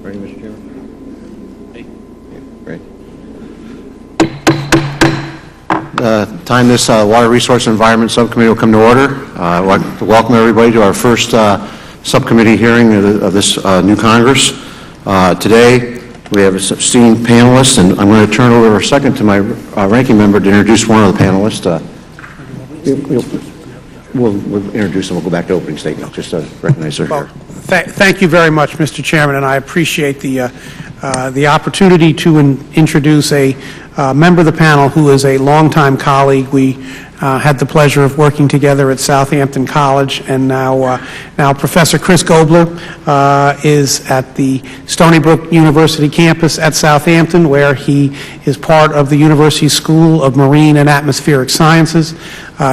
Ready, Mr. Chairman? Hey. Great. Time this Water Resource and Environment Subcommittee will come to order. I'd like to welcome everybody to our first subcommittee hearing of this new Congress. Today we have esteemed panelists, and I'm going to turn over a second to my ranking member to introduce one of the panelists. We'll introduce them. We'll go back to opening statement just to recognize her here. Thank you very much, Mr. Chairman, and I appreciate the opportunity to introduce a member of the panel who is a longtime colleague. We had the pleasure of working together at Southampton College, and now Professor Chris Gobler is at the Stony Brook University campus at Southampton, where he is part of the University School of Marine and Atmospheric Sciences.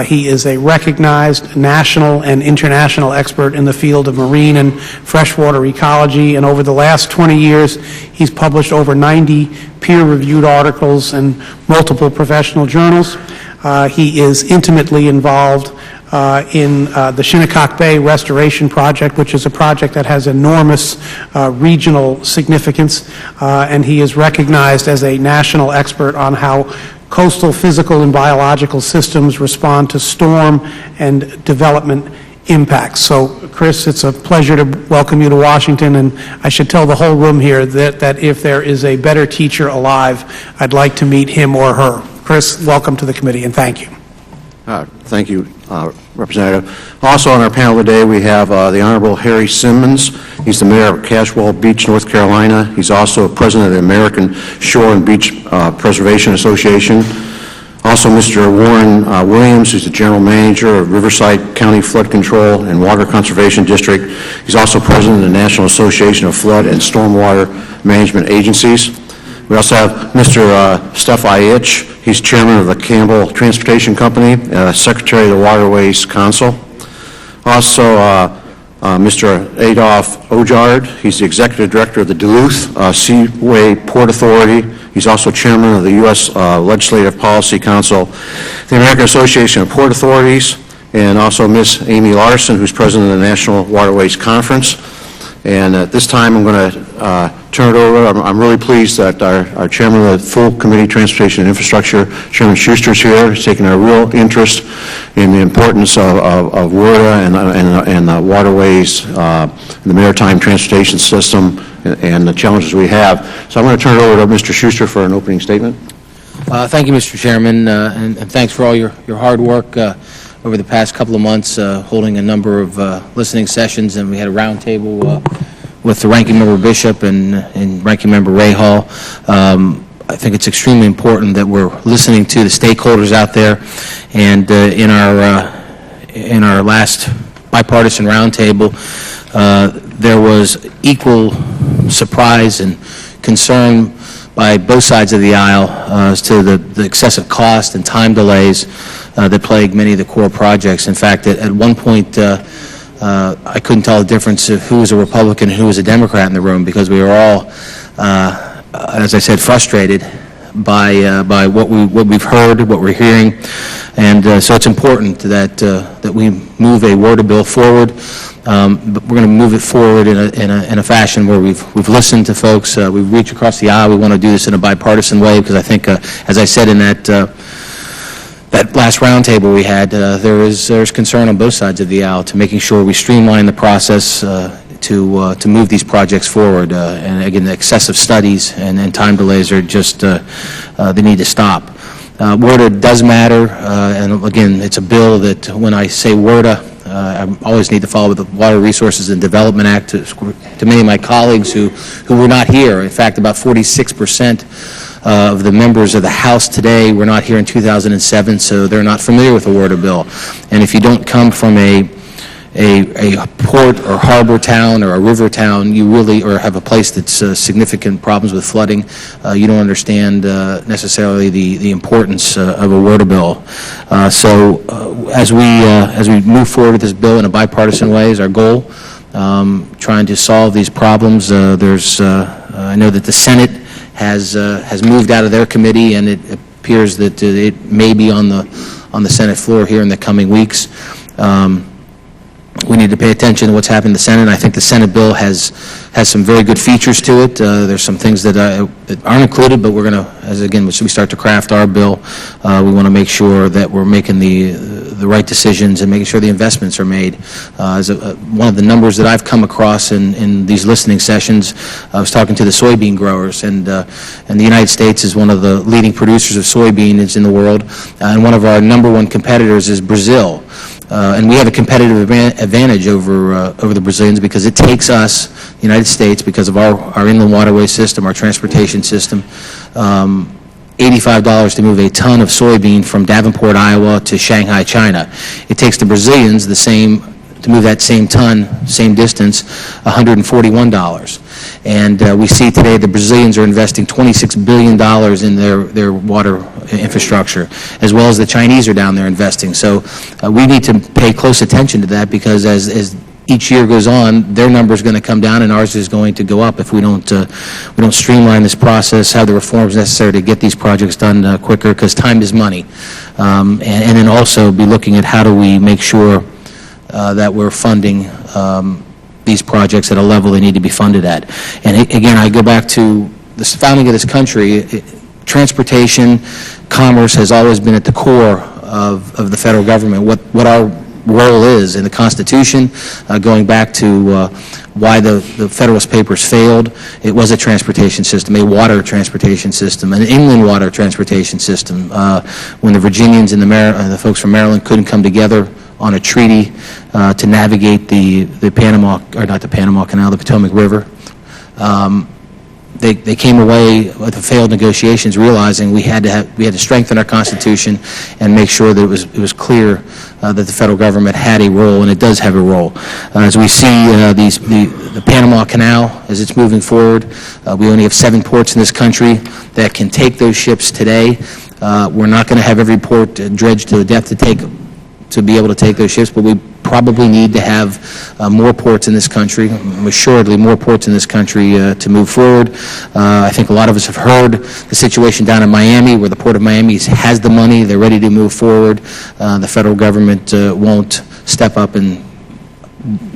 He is a recognized national and international expert in the field of marine and freshwater ecology, and over the last 20 years he's published over 90 peer-reviewed articles in multiple professional journals. He is intimately involved in the Shinnecock Bay Restoration Project, which is a project that has enormous regional significance, and he is recognized as a national expert on how coastal physical and biological systems respond to storm and development impacts. So, Chris, it's a pleasure to welcome you to Washington, and I should tell the whole room here that if there is a better teacher alive, I'd like to meet him or her. Chris, welcome to the committee, and thank you. Thank you, Representative. Also on our panel today, we have the Honorable Harry Simmons. He's the mayor of Caswell Beach, North Carolina. He's also president of the American Shore and Beach Preservation Association. Also, Mr. Warren Williams, who's the general manager of Riverside County Flood Control and Water Conservation District. He's also president of the National Association of Flood and Stormwater Management Agencies. We also have Mr. Stephaich. He's chairman of the Campbell Transportation Company, secretary of the Waterways Council. Also, Mr. Adolph Ojard. He's the executive director of the Duluth Seaway Port Authority. He's also chairman of the U.S. Legislative Policy Council, the American Association of Port Authorities, and also Ms. Amy Larson, who's president of the National Waterways Conference. And at this time, I'm going to turn it over. I'm really pleased that our chairman of the full committee, Transportation and Infrastructure, Chairman Schuster, is here. He's taken a real interest in the importance of WRDA and the waterways, the maritime transportation system, and the challenges we have. So I'm going to turn it over to Mr. Schuster for an opening statement. Thank you, Mr. Chairman, and thanks for all your hard work over the past couple of months, holding a number of listening sessions, and we had a roundtable with the Ranking Member Bishop and Ranking Member Rahal. I think it's extremely important that we're listening to the stakeholders out there, and in our last bipartisan roundtable, there was equal surprise and concern by both sides of the aisle as to the excessive cost and time delays that plague many of the core projects. In fact, at one point, I couldn't tell the difference of who was a Republican and who was a Democrat in the room, because we were all, as I said, frustrated by what we've heard, what we're hearing, and so it's important that we move a WRDA bill forward. But we're going to move it forward in a fashion where we've listened to folks, we've reached across the aisle. We want to do this in a bipartisan way, because I think, as I said in that last roundtable we had, there's concern on both sides of the aisle to making sure we streamline the process to move these projects forward. And again, the excessive studies and time delays are just they need to stop. WRDA does matter, and again, it's a bill that when I say WRDA, I always need to follow with the Water Resources and Development Act. To many of my colleagues who were not here, in fact, about 46% of the members of the House today were not here in 2007, so they're not familiar with the WRDA bill. And if you don't come from a port or harbor town or a river town, you really, or have a place that's significant problems with flooding, you don't understand necessarily the importance of a WRDA bill. So as we move forward with this bill in a bipartisan way is our goal, trying to solve these problems. I know that the Senate has moved out of their committee, and it appears that it may be on the Senate floor here in the coming weeks. we need to pay attention to what's happening in the Senate. I think the Senate bill has some very good features to it. There's some things that aren't included, but we're going to, as we start to craft our bill, we want to make sure that we're making the right decisions and making sure the investments are made. One of the numbers that I've come across in these listening sessions, I was talking to the soybean growers, and the United States is one of the leading producers of soybeans in the world, and one of our number one competitors is Brazil. And we have a competitive advantage over the Brazilians because it takes us, the United States, because of our inland waterway system, our transportation system, $85 to move a ton of soybean from Davenport, Iowa to Shanghai, China. It takes the Brazilians to move that same ton, same distance, $141. And we see today the Brazilians are investing $26 billion in their water infrastructure, as well as the Chinese are down there investing. So we need to pay close attention to that, because as each year goes on, their number is going to come down and ours is going to go up if we don't streamline this process, have the reforms necessary to get these projects done quicker, because time is money. And then also be looking at how do we make sure that we're funding these projects at a level they need to be funded at. And again, I go back to the founding of this country. Transportation, commerce has always been at the core of the federal government. What our role is in the Constitution, going back to why the Federalist Papers failed, it was a transportation system, a water transportation system, an inland water transportation system. When the Virginians and the folks from Maryland couldn't come together on a treaty to navigate the Potomac River. They came away with the failed negotiations, realizing we had to strengthen our Constitution and make sure that it was clear that the federal government had a role, and it does have a role. As we see the Panama Canal as it's moving forward, we only have 7 ports in this country that can take those ships today. We're not going to have every port dredged to the depth to be able to take those ships, but we probably need to have more ports in this country, assuredly more ports in this country to move forward. I think a lot of us have heard the situation down in Miami, where the Port of Miami has the money, they're ready to move forward. The federal government won't step up and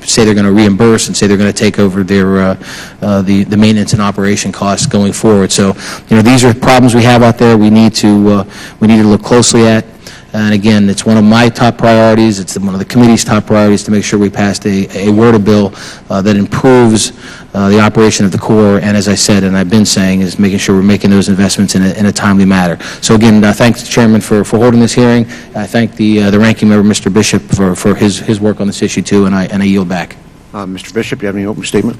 say they're going to reimburse and say they're going to take over their the maintenance and operation costs going forward. So, these are problems we have out there. We need to look closely at. And again, it's one of my top priorities. It's one of the committee's top priorities to make sure we passed a WORDA bill that improves the operation of the Corps. And as I said, and I've been saying, is making sure we're making those investments in a timely manner. So again, thanks, Chairman, for holding this hearing. I thank the ranking member, Mr. Bishop, for his work on this issue too, and I yield back. Mr. Bishop, do you have any opening statement?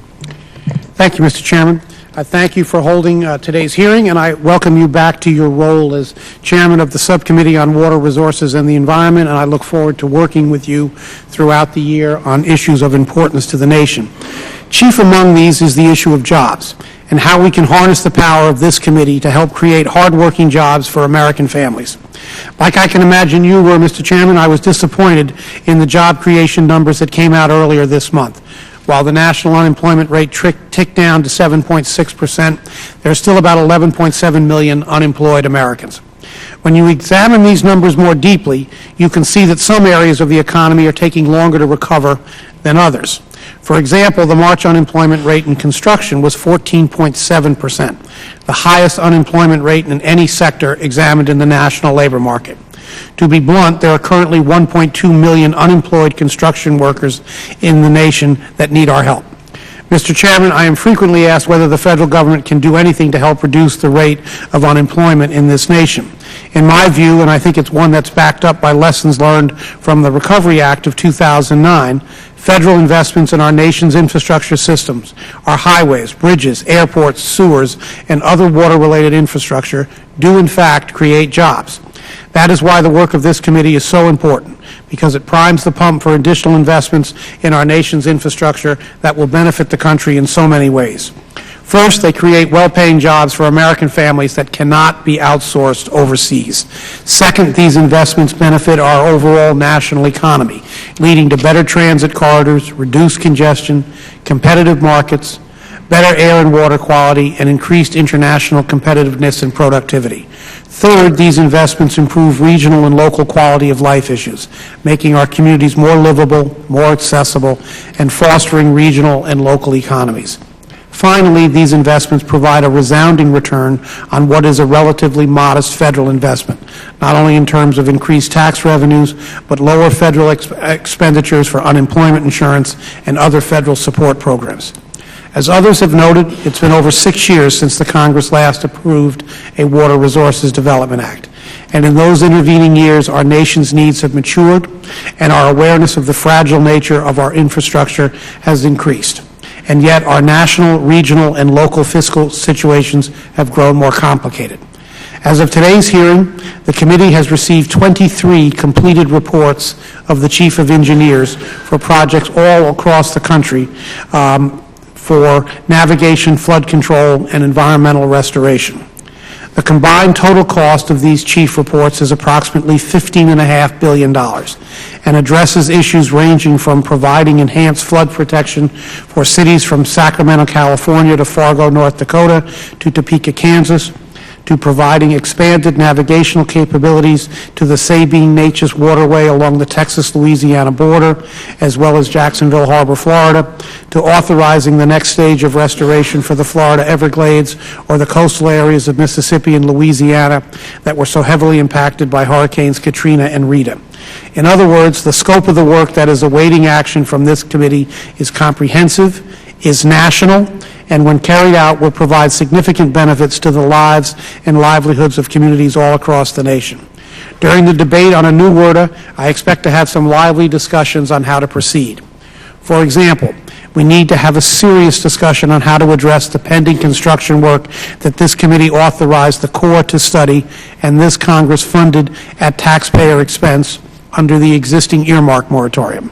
Thank you, Mr. Chairman. I thank you for holding today's hearing, and I welcome you back to your role as Chairman of the Subcommittee on Water Resources and the Environment, and I look forward to working with you throughout the year on issues of importance to the nation. Chief among these is the issue of jobs and how we can harness the power of this committee to help create hard-working jobs for American families. Like I can imagine you were, Mr. Chairman, I was disappointed in the job creation numbers that came out earlier this month. While the national unemployment rate ticked down to 7.6%, there are still about 11.7 million unemployed Americans. When you examine these numbers more deeply, you can see that some areas of the economy are taking longer to recover than others. For example, the March unemployment rate in construction was 14.7%, the highest unemployment rate in any sector examined in the national labor market. To be blunt, there are currently 1.2 million unemployed construction workers in the nation that need our help. Mr. Chairman, I am frequently asked whether the federal government can do anything to help reduce the rate of unemployment in this nation. In my view, and I think it's one that's backed up by lessons learned from the Recovery Act of 2009, federal investments in our nation's infrastructure systems, our highways, bridges, airports, sewers, and other water-related infrastructure do in fact create jobs. That is why the work of this committee is so important, because it primes the pump for additional investments in our nation's infrastructure that will benefit the country in so many ways. First, they create well-paying jobs for American families that cannot be outsourced overseas. Second, these investments benefit our overall national economy, leading to better transit corridors, reduced congestion, competitive markets, better air and water quality, and increased international competitiveness and productivity. Third, these investments improve regional and local quality of life issues, making our communities more livable, more accessible, and fostering regional and local economies. Finally, these investments provide a resounding return on what is a relatively modest federal investment, not only in terms of increased tax revenues, but lower federal expenditures for unemployment insurance and other federal support programs. As others have noted, it's been over 6 years since the Congress last approved a Water Resources Development Act. And in those intervening years, our nation's needs have matured, and our awareness of the fragile nature of our infrastructure has increased. And yet, our national, regional, and local fiscal situations have grown more complicated. As of today's hearing, the committee has received 23 completed reports of the Chief of Engineers for projects all across the country for navigation, flood control, and environmental restoration. The combined total cost of these chief reports is approximately $15.5 billion and addresses issues ranging from providing enhanced flood protection for cities from Sacramento, California to Fargo, North Dakota to Topeka, Kansas, to providing expanded navigational capabilities to the Sabine-Neches Waterway along the Texas-Louisiana border, as well as Jacksonville Harbor, Florida, to authorizing the next stage of restoration for the Florida Everglades or the coastal areas of Mississippi and Louisiana that were so heavily impacted by Hurricanes Katrina and Rita. In other words, the scope of the work that is awaiting action from this committee is comprehensive, is national, and when carried out will provide significant benefits to the lives and livelihoods of communities all across the nation. During the debate on a new WRDA, I expect to have some lively discussions on how to proceed. For example, we need to have a serious discussion on how to address the pending construction work that this committee authorized the Corps to study and this Congress funded at taxpayer expense under the existing earmark moratorium.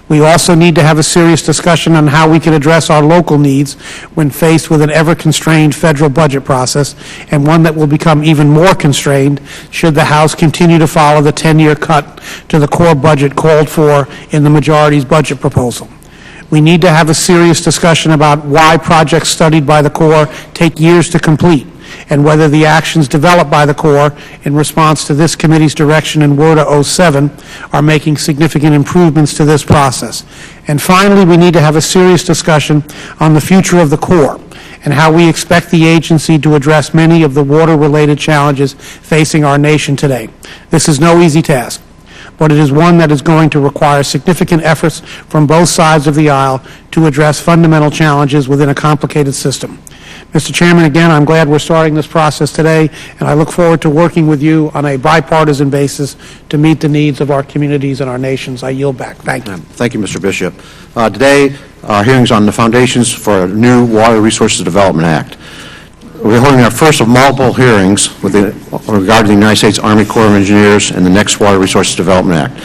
We also need to have a serious discussion on how we can address our local needs when faced with an ever-constrained federal budget process, and one that will become even more constrained should the House continue to follow the 10-year cut to the core budget called for in the majority's budget proposal. We need to have a serious discussion about why projects studied by the Corps take years to complete, and whether the actions developed by the Corps in response to this committee's direction in WRDA 07 are making significant improvements to this process. And finally, we need to have a serious discussion on the future of the Corps and how we expect the agency to address many of the water-related challenges facing our nation today. This is no easy task, but it is one that is going to require significant efforts from both sides of the aisle to address fundamental challenges within a complicated system. Mr. Chairman, again, I'm glad we're starting this process today, and I look forward to working with you on a bipartisan basis to meet the needs of our communities and our nations. I yield back. Thank you. Thank you, Mr. Bishop. Today, hearings on the foundations for a new Water Resources Development Act. We're holding our first of multiple hearings with regard to the United States Army Corps of Engineers and the next Water Resources Development Act.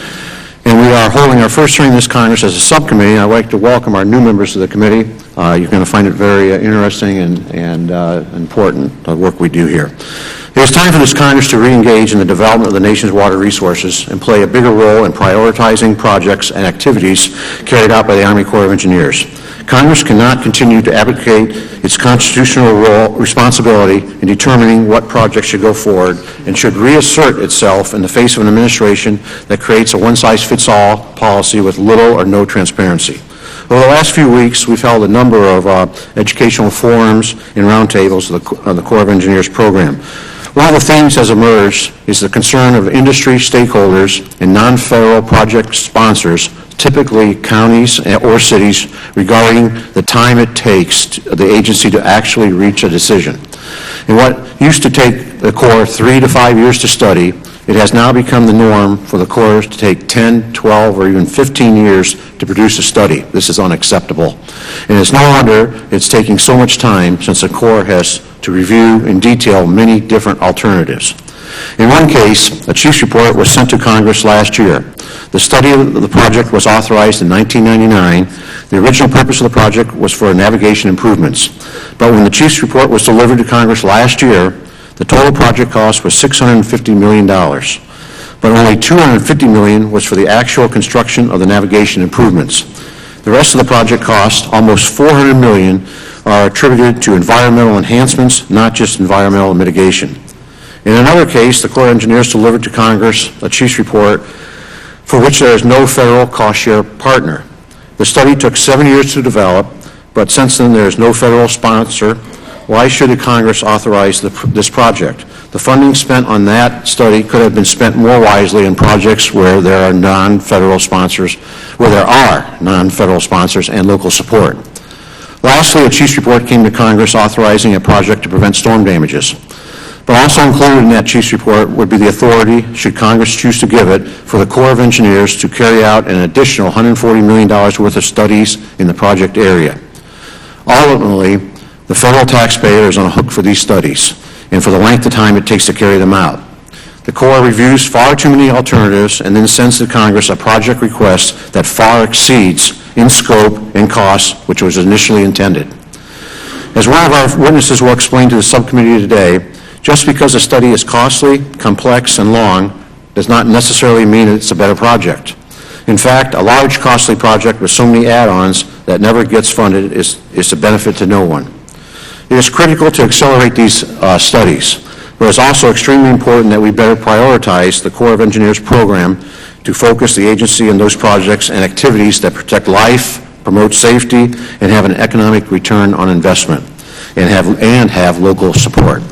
And we are holding our first hearing in this Congress as a subcommittee, and I'd like to welcome our new members to the committee. You're going to find it very interesting and important, the work we do here. It is time for this Congress to re-engage in the development of the nation's water resources and play a bigger role in prioritizing projects and activities carried out by the Army Corps of Engineers. Congress cannot continue to abdicate its constitutional responsibility in determining what projects should go forward and should reassert itself in the face of an administration that creates a one-size-fits-all policy with little or no transparency. Over the last few weeks, we've held a number of educational forums and roundtables of the Corps of Engineers program. One of the themes that has emerged is the concern of industry stakeholders and non-federal project sponsors, typically counties or cities, regarding the time it takes the agency to actually reach a decision. And what used to take the Corps 3 to 5 years to study, it has now become the norm for the Corps to take 10, 12, or even 15 years to produce a study. This is unacceptable. And it's no wonder it's taking so much time, since the Corps has to review in detail many different alternatives. In one case, a chief's report was sent to Congress last year. The study of the project was authorized in 1999. The original purpose of the project was for navigation improvements. But when the chief's report was delivered to Congress last year, the total project cost was $650 million. But only $250 million was for the actual construction of the navigation improvements. The rest of the project cost, almost $400 million, are attributed to environmental enhancements, not just environmental mitigation. In another case, the Corps of Engineers delivered to Congress a chief's report for which there is no federal cost-share partner. The study took 7 years to develop, but since then there is no federal sponsor. Why should the Congress authorize this project? The funding spent on that study could have been spent more wisely in projects where there are non-federal sponsors, and local support. Lastly, a chief's report came to Congress authorizing a project to prevent storm damages. But also included in that chief's report would be the authority, should Congress choose to give it, for the Corps of Engineers to carry out an additional $140 million worth of studies in the project area. Ultimately, the federal taxpayer is on a hook for these studies and for the length of time it takes to carry them out. The Corps reviews far too many alternatives and then sends to Congress a project request that far exceeds in scope and cost which was initially intended. As one of our witnesses will explain to the subcommittee today, just because a study is costly, complex, and long does not necessarily mean it's a better project. In fact, a large, costly project with so many add-ons that never gets funded is a benefit to no one. It is critical to accelerate these studies, but it's also extremely important that we better prioritize the Corps of Engineers program to focus the agency on those projects and activities that protect life, promote safety, and have an economic return on investment, and have local support.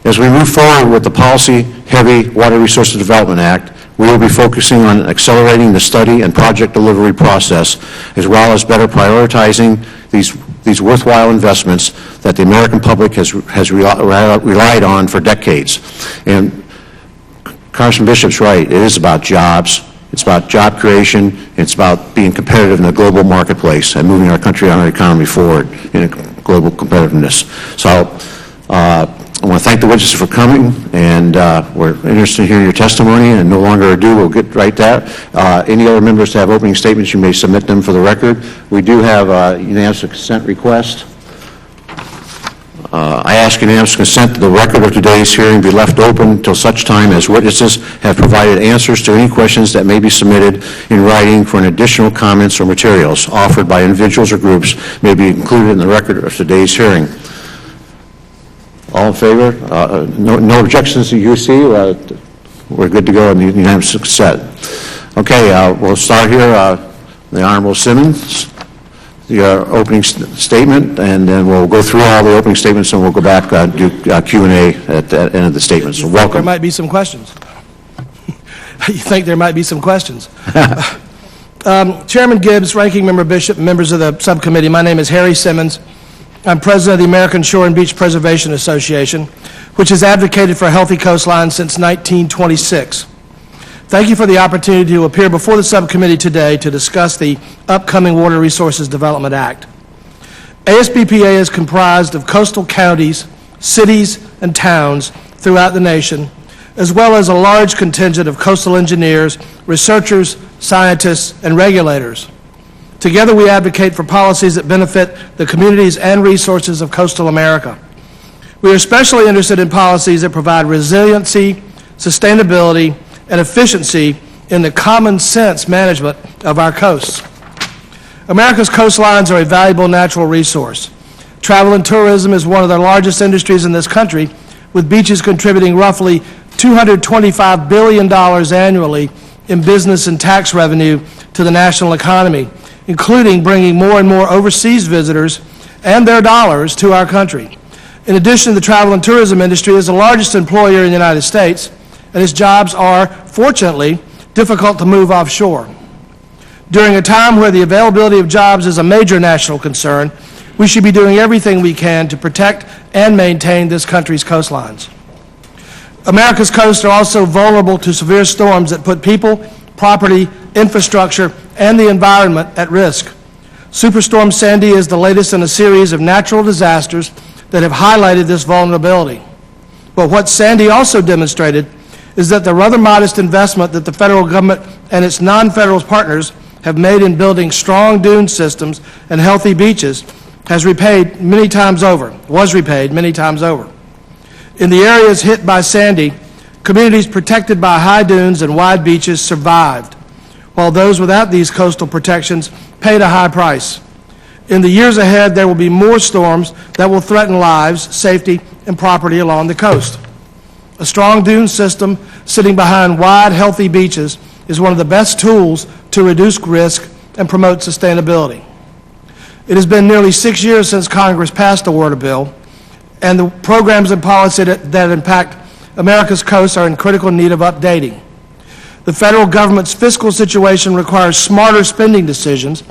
As we move forward with the policy-heavy Water Resources Development Act, we will be focusing on accelerating the study and project delivery process, as well as better prioritizing these worthwhile investments that the American public has relied on for decades. And Congressman Bishop's right. It is about jobs. It's about job creation. It's about being competitive in the global marketplace and moving our country and our economy forward in global competitiveness. So I want to thank the witnesses for coming, and we're interested in hearing your testimony, and no longer ado, we'll get right there. Any other members to have opening statements, you may submit them for the record. We do have a unanimous consent request. I ask unanimous consent that the record of today's hearing be left open until such time as witnesses have provided answers to any questions that may be submitted in writing for an additional comments or materials offered by individuals or groups may be included in the record of today's hearing. All in favor? No objections that you see? We're good to go on the unanimous consent. Okay, we'll start here. The Honorable Simmons, your opening statement, and then we'll go through all the opening statements, and we'll go back do Q&A at the end of the statements. So welcome. There might be some questions. You think there might be some questions? Chairman Gibbs, Ranking Member Bishop, members of the subcommittee, my name is Harry Simmons. I'm president of the American Shore and Beach Preservation Association, which has advocated for a healthy coastline since 1926. Thank you for the opportunity to appear before the subcommittee today to discuss the upcoming Water Resources Development Act. ASBPA is comprised of coastal counties, cities, and towns throughout the nation, as well as a large contingent of coastal engineers, researchers, scientists, and regulators. Together, we advocate for policies that benefit the communities and resources of coastal America. We are especially interested in policies that provide resiliency, sustainability, and efficiency in the common sense management of our coasts. America's coastlines are a valuable natural resource. Travel and tourism is one of the largest industries in this country, with beaches contributing roughly $225 billion annually in business and tax revenue to the national economy, including bringing more and more overseas visitors and their dollars to our country. In addition, the travel and tourism industry is the largest employer in the United States, and its jobs are, fortunately, difficult to move offshore. During a time where the availability of jobs is a major national concern, we should be doing everything we can to protect and maintain this country's coastlines. America's coasts are also vulnerable to severe storms that put people, property, infrastructure, and the environment at risk. Superstorm Sandy is the latest in a series of natural disasters that have highlighted this vulnerability. But what Sandy also demonstrated is that the rather modest investment that the federal government and its non-federal partners have made in building strong dune systems and healthy beaches was repaid many times over. In the areas hit by Sandy, communities protected by high dunes and wide beaches survived, while those without these coastal protections paid a high price. In the years ahead, there will be more storms that will threaten lives, safety, and property along the coast. A strong dune system sitting behind wide, healthy beaches is one of the best tools to reduce risk and promote sustainability. It has been nearly 6 years since Congress passed the water bill, and the programs and policy that impact America's coasts are in critical need of updating. The federal government's fiscal situation requires smarter spending decisions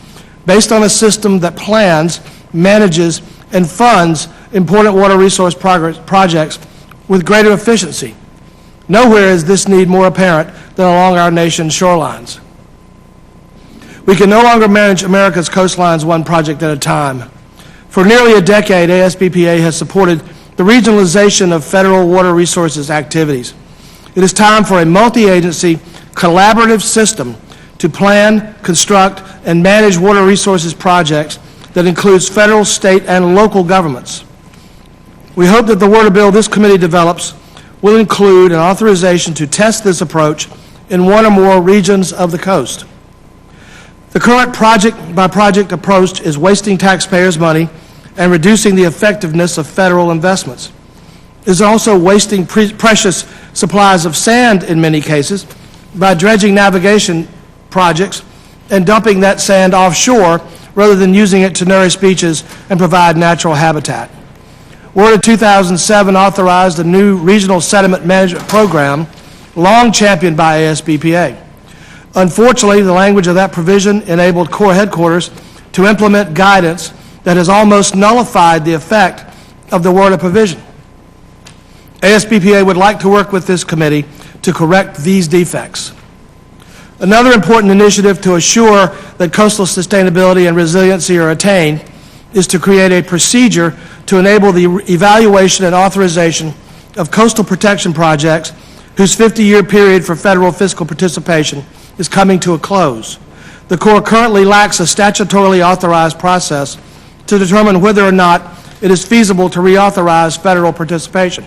based on a system that plans, manages, and funds important water resource projects with greater efficiency. Nowhere is this need more apparent than along our nation's shorelines. We can no longer manage America's coastlines one project at a time. For nearly a decade, ASBPA has supported the regionalization of federal water resources activities. It is time for a multi-agency, collaborative system to plan, construct, and manage water resources projects that includes federal, state, and local governments. We hope that the water bill this committee develops will include an authorization to test this approach in one or more regions of the coast. The current project-by-project approach is wasting taxpayers' money and reducing the effectiveness of federal investments. It is also wasting precious supplies of sand in many cases by dredging navigation projects and dumping that sand offshore rather than using it to nourish beaches and provide natural habitat. WRDA 2007 authorized a new regional sediment management program, long championed by ASBPA. Unfortunately, the language of that provision enabled Corps headquarters to implement guidance that has almost nullified the effect of the WRDA provision. ASBPA would like to work with this committee to correct these defects. Another important initiative to assure that coastal sustainability and resiliency are attained is to create a procedure to enable the evaluation and authorization of coastal protection projects whose 50-year period for federal fiscal participation is coming to a close. The Corps currently lacks a statutorily authorized process to determine whether or not it is feasible to reauthorize federal participation.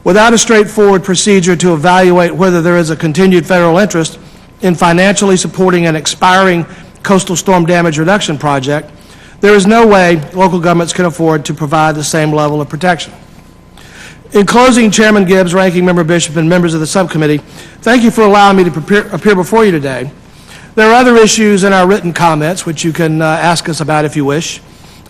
Without a straightforward procedure to evaluate whether there is a continued federal interest in financially supporting an expiring coastal storm damage reduction project, there is no way local governments can afford to provide the same level of protection. In closing, Chairman Gibbs, Ranking Member Bishop, and members of the subcommittee, thank you for allowing me to appear before you today. There are other issues in our written comments which you can ask us about if you wish.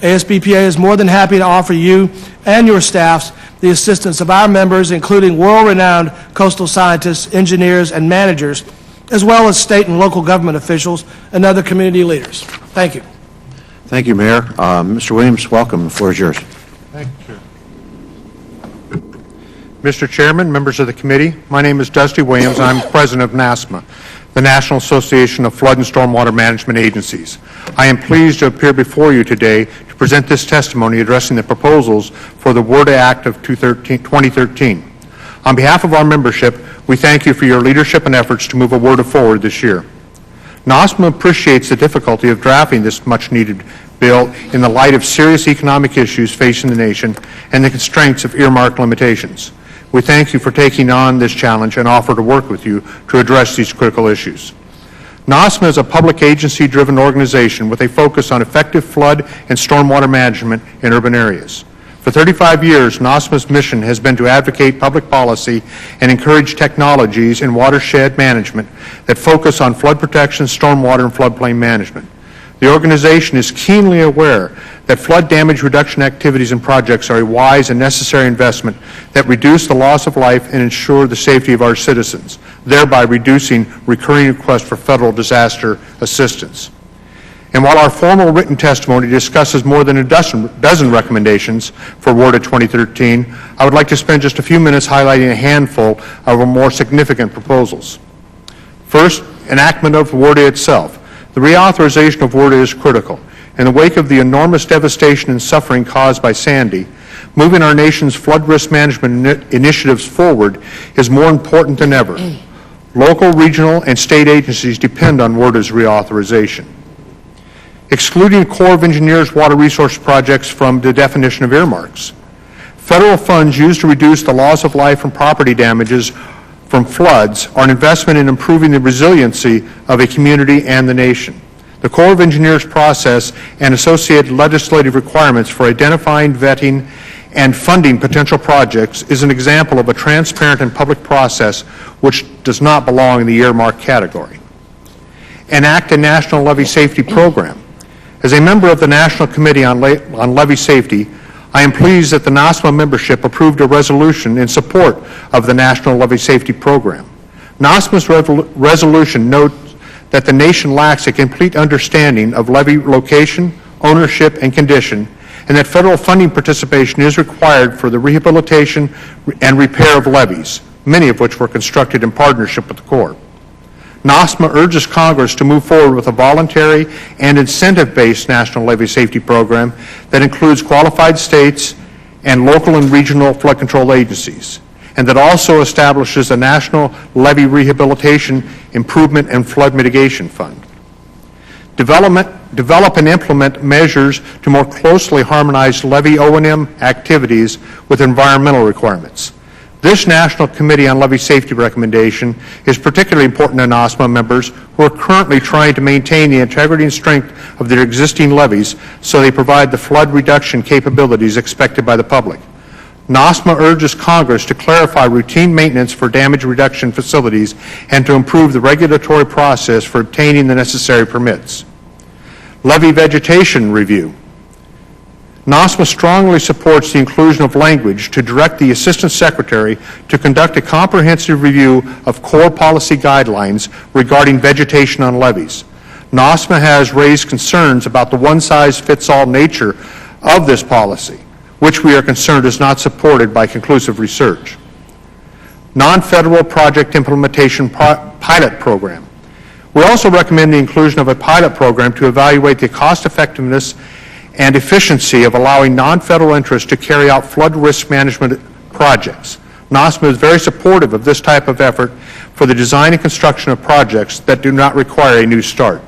ASBPA is more than happy to offer you and your staffs the assistance of our members, including world-renowned coastal scientists, engineers, and managers, as well as state and local government officials and other community leaders. Thank you. Thank you, Mayor. Mr. Williams, welcome. The floor is yours. Thank you. Mr. Chairman, members of the committee, my name is Dusty Williams. I'm president of NASMA, the National Association of Flood and Stormwater Management Agencies. I am pleased to appear before you today to present this testimony addressing the proposals for the WRDA Act of 2013. On behalf of our membership, we thank you for your leadership and efforts to move WRDA forward this year. NASMA appreciates the difficulty of drafting this much-needed bill in the light of serious economic issues facing the nation and the constraints of earmark limitations. We thank you for taking on this challenge and offer to work with you to address these critical issues. NASMA is a public agency-driven organization with a focus on effective flood and stormwater management in urban areas. For 35 years, NASMA's mission has been to advocate public policy and encourage technologies in watershed management that focus on flood protection, stormwater, and floodplain management. The organization is keenly aware that flood damage reduction activities and projects are a wise and necessary investment that reduce the loss of life and ensure the safety of our citizens, thereby reducing recurring requests for federal disaster assistance. And while our formal written testimony discusses more than a dozen recommendations for WRDA 2013, I would like to spend just a few minutes highlighting a handful of our more significant proposals. First, enactment of WRDA itself. The reauthorization of WRDA is critical. In the wake of the enormous devastation and suffering caused by Sandy, moving our nation's flood risk management initiatives forward is more important than ever. Local, regional, and state agencies depend on WRDA's reauthorization. Excluding Corps of Engineers water resource projects from the definition of earmarks. Federal funds used to reduce the loss of life and property damages from floods are an investment in improving the resiliency of a community and the nation. The Corps of Engineers process and associated legislative requirements for identifying, vetting, and funding potential projects is an example of a transparent and public process which does not belong in the earmark category. Enact a National Levee Safety Program. As a member of the National Committee on Levee Safety, I am pleased that the NASMA membership approved a resolution in support of the National Levee Safety Program. NASMA's resolution notes that the nation lacks a complete understanding of levee location, ownership, and condition, and that federal funding participation is required for the rehabilitation and repair of levees, many of which were constructed in partnership with the Corps. NASMA urges Congress to move forward with a voluntary and incentive-based National Levee Safety Program that includes qualified states and local and regional flood control agencies, and that also establishes a National Levee Rehabilitation, Improvement, and Flood Mitigation Fund. Develop and implement measures to more closely harmonize levee O&M activities with environmental requirements. This National Committee on Levee Safety recommendation is particularly important to NASMA members who are currently trying to maintain the integrity and strength of their existing levees so they provide the flood reduction capabilities expected by the public. NASMA urges Congress to clarify routine maintenance for damage reduction facilities and to improve the regulatory process for obtaining the necessary permits. Levee vegetation review. NASMA strongly supports the inclusion of language to direct the Assistant Secretary to conduct a comprehensive review of core policy guidelines regarding vegetation on levees. NASMA has raised concerns about the one-size-fits-all nature of this policy, which we are concerned is not supported by conclusive research. Non-federal project implementation pilot program. We also recommend the inclusion of a pilot program to evaluate the cost-effectiveness and efficiency of allowing non-federal interests to carry out flood risk management projects. NASMA is very supportive of this type of effort for the design and construction of projects that do not require a new start.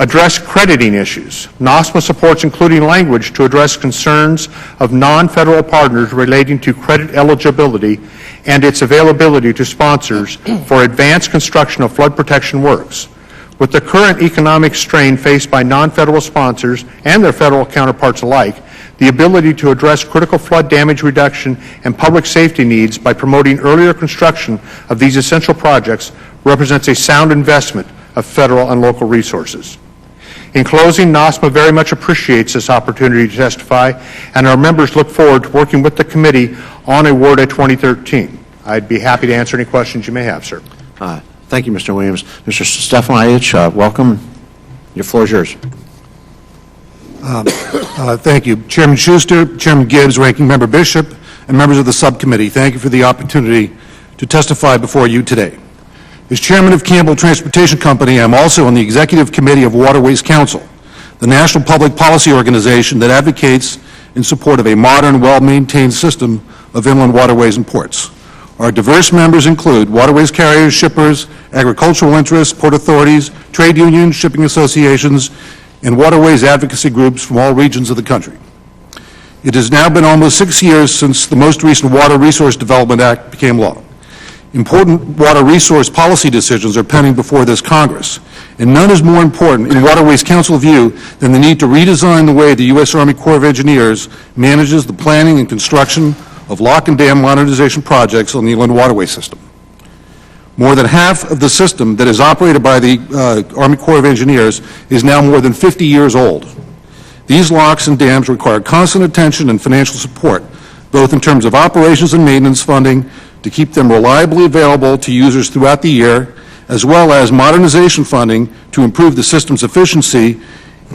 Address crediting issues. NASMA supports including language to address concerns of non-federal partners relating to credit eligibility and its availability to sponsors for advanced construction of flood protection works. With the current economic strain faced by non-federal sponsors and their federal counterparts alike, the ability to address critical flood damage reduction and public safety needs by promoting earlier construction of these essential projects represents a sound investment of federal and local resources. In closing, NASMA very much appreciates this opportunity to testify, and our members look forward to working with the committee on award at 2013. I'd be happy to answer any questions you may have, sir. Thank you, Mr. Williams. Mr. Stephaich, welcome. Your floor is yours. Thank you. Chairman Schuster, Chairman Gibbs, Ranking Member Bishop, and members of the subcommittee, thank you for the opportunity to testify before you today. As Chairman of Campbell Transportation Company, I am also on the Executive Committee of Waterways Council, the national public policy organization that advocates in support of a modern, well-maintained system of inland waterways and ports. Our diverse members include waterways carriers, shippers, agricultural interests, port authorities, trade unions, shipping associations, and waterways advocacy groups from all regions of the country. It has now been almost 6 years since the most recent Water Resource Development Act became law. Important water resource policy decisions are pending before this Congress, and none is more important in Waterways Council view than the need to redesign the way the U.S. Army Corps of Engineers manages the planning and construction of lock and dam modernization projects on the inland waterway system. More than half of the system that is operated by the Army Corps of Engineers is now more than 50 years old. These locks and dams require constant attention and financial support, both in terms of operations and maintenance funding to keep them reliably available to users throughout the year, as well as modernization funding to improve the system's efficiency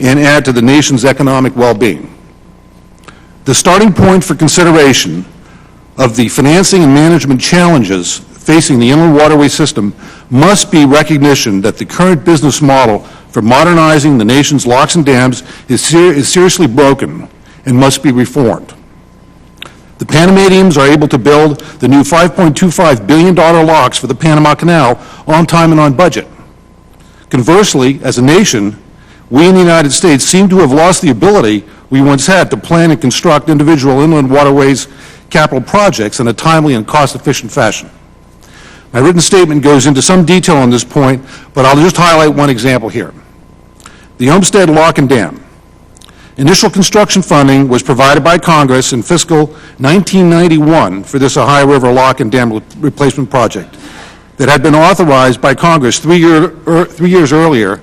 and add to the nation's economic well-being. The starting point for consideration of the financing and management challenges facing the inland waterway system must be recognition that the current business model for modernizing the nation's locks and dams is seriously broken and must be reformed. The Panamanians are able to build the new $5.25 billion locks for the Panama Canal on time and on budget. Conversely, as a nation, we in the United States seem to have lost the ability we once had to plan and construct individual inland waterways capital projects in a timely and cost-efficient fashion. My written statement goes into some detail on this point, but I'll just highlight one example here. the Olmsted Lock and Dam. Initial construction funding was provided by Congress in fiscal 1991 for this Ohio River Lock and Dam replacement project that had been authorized by Congress 3 years earlier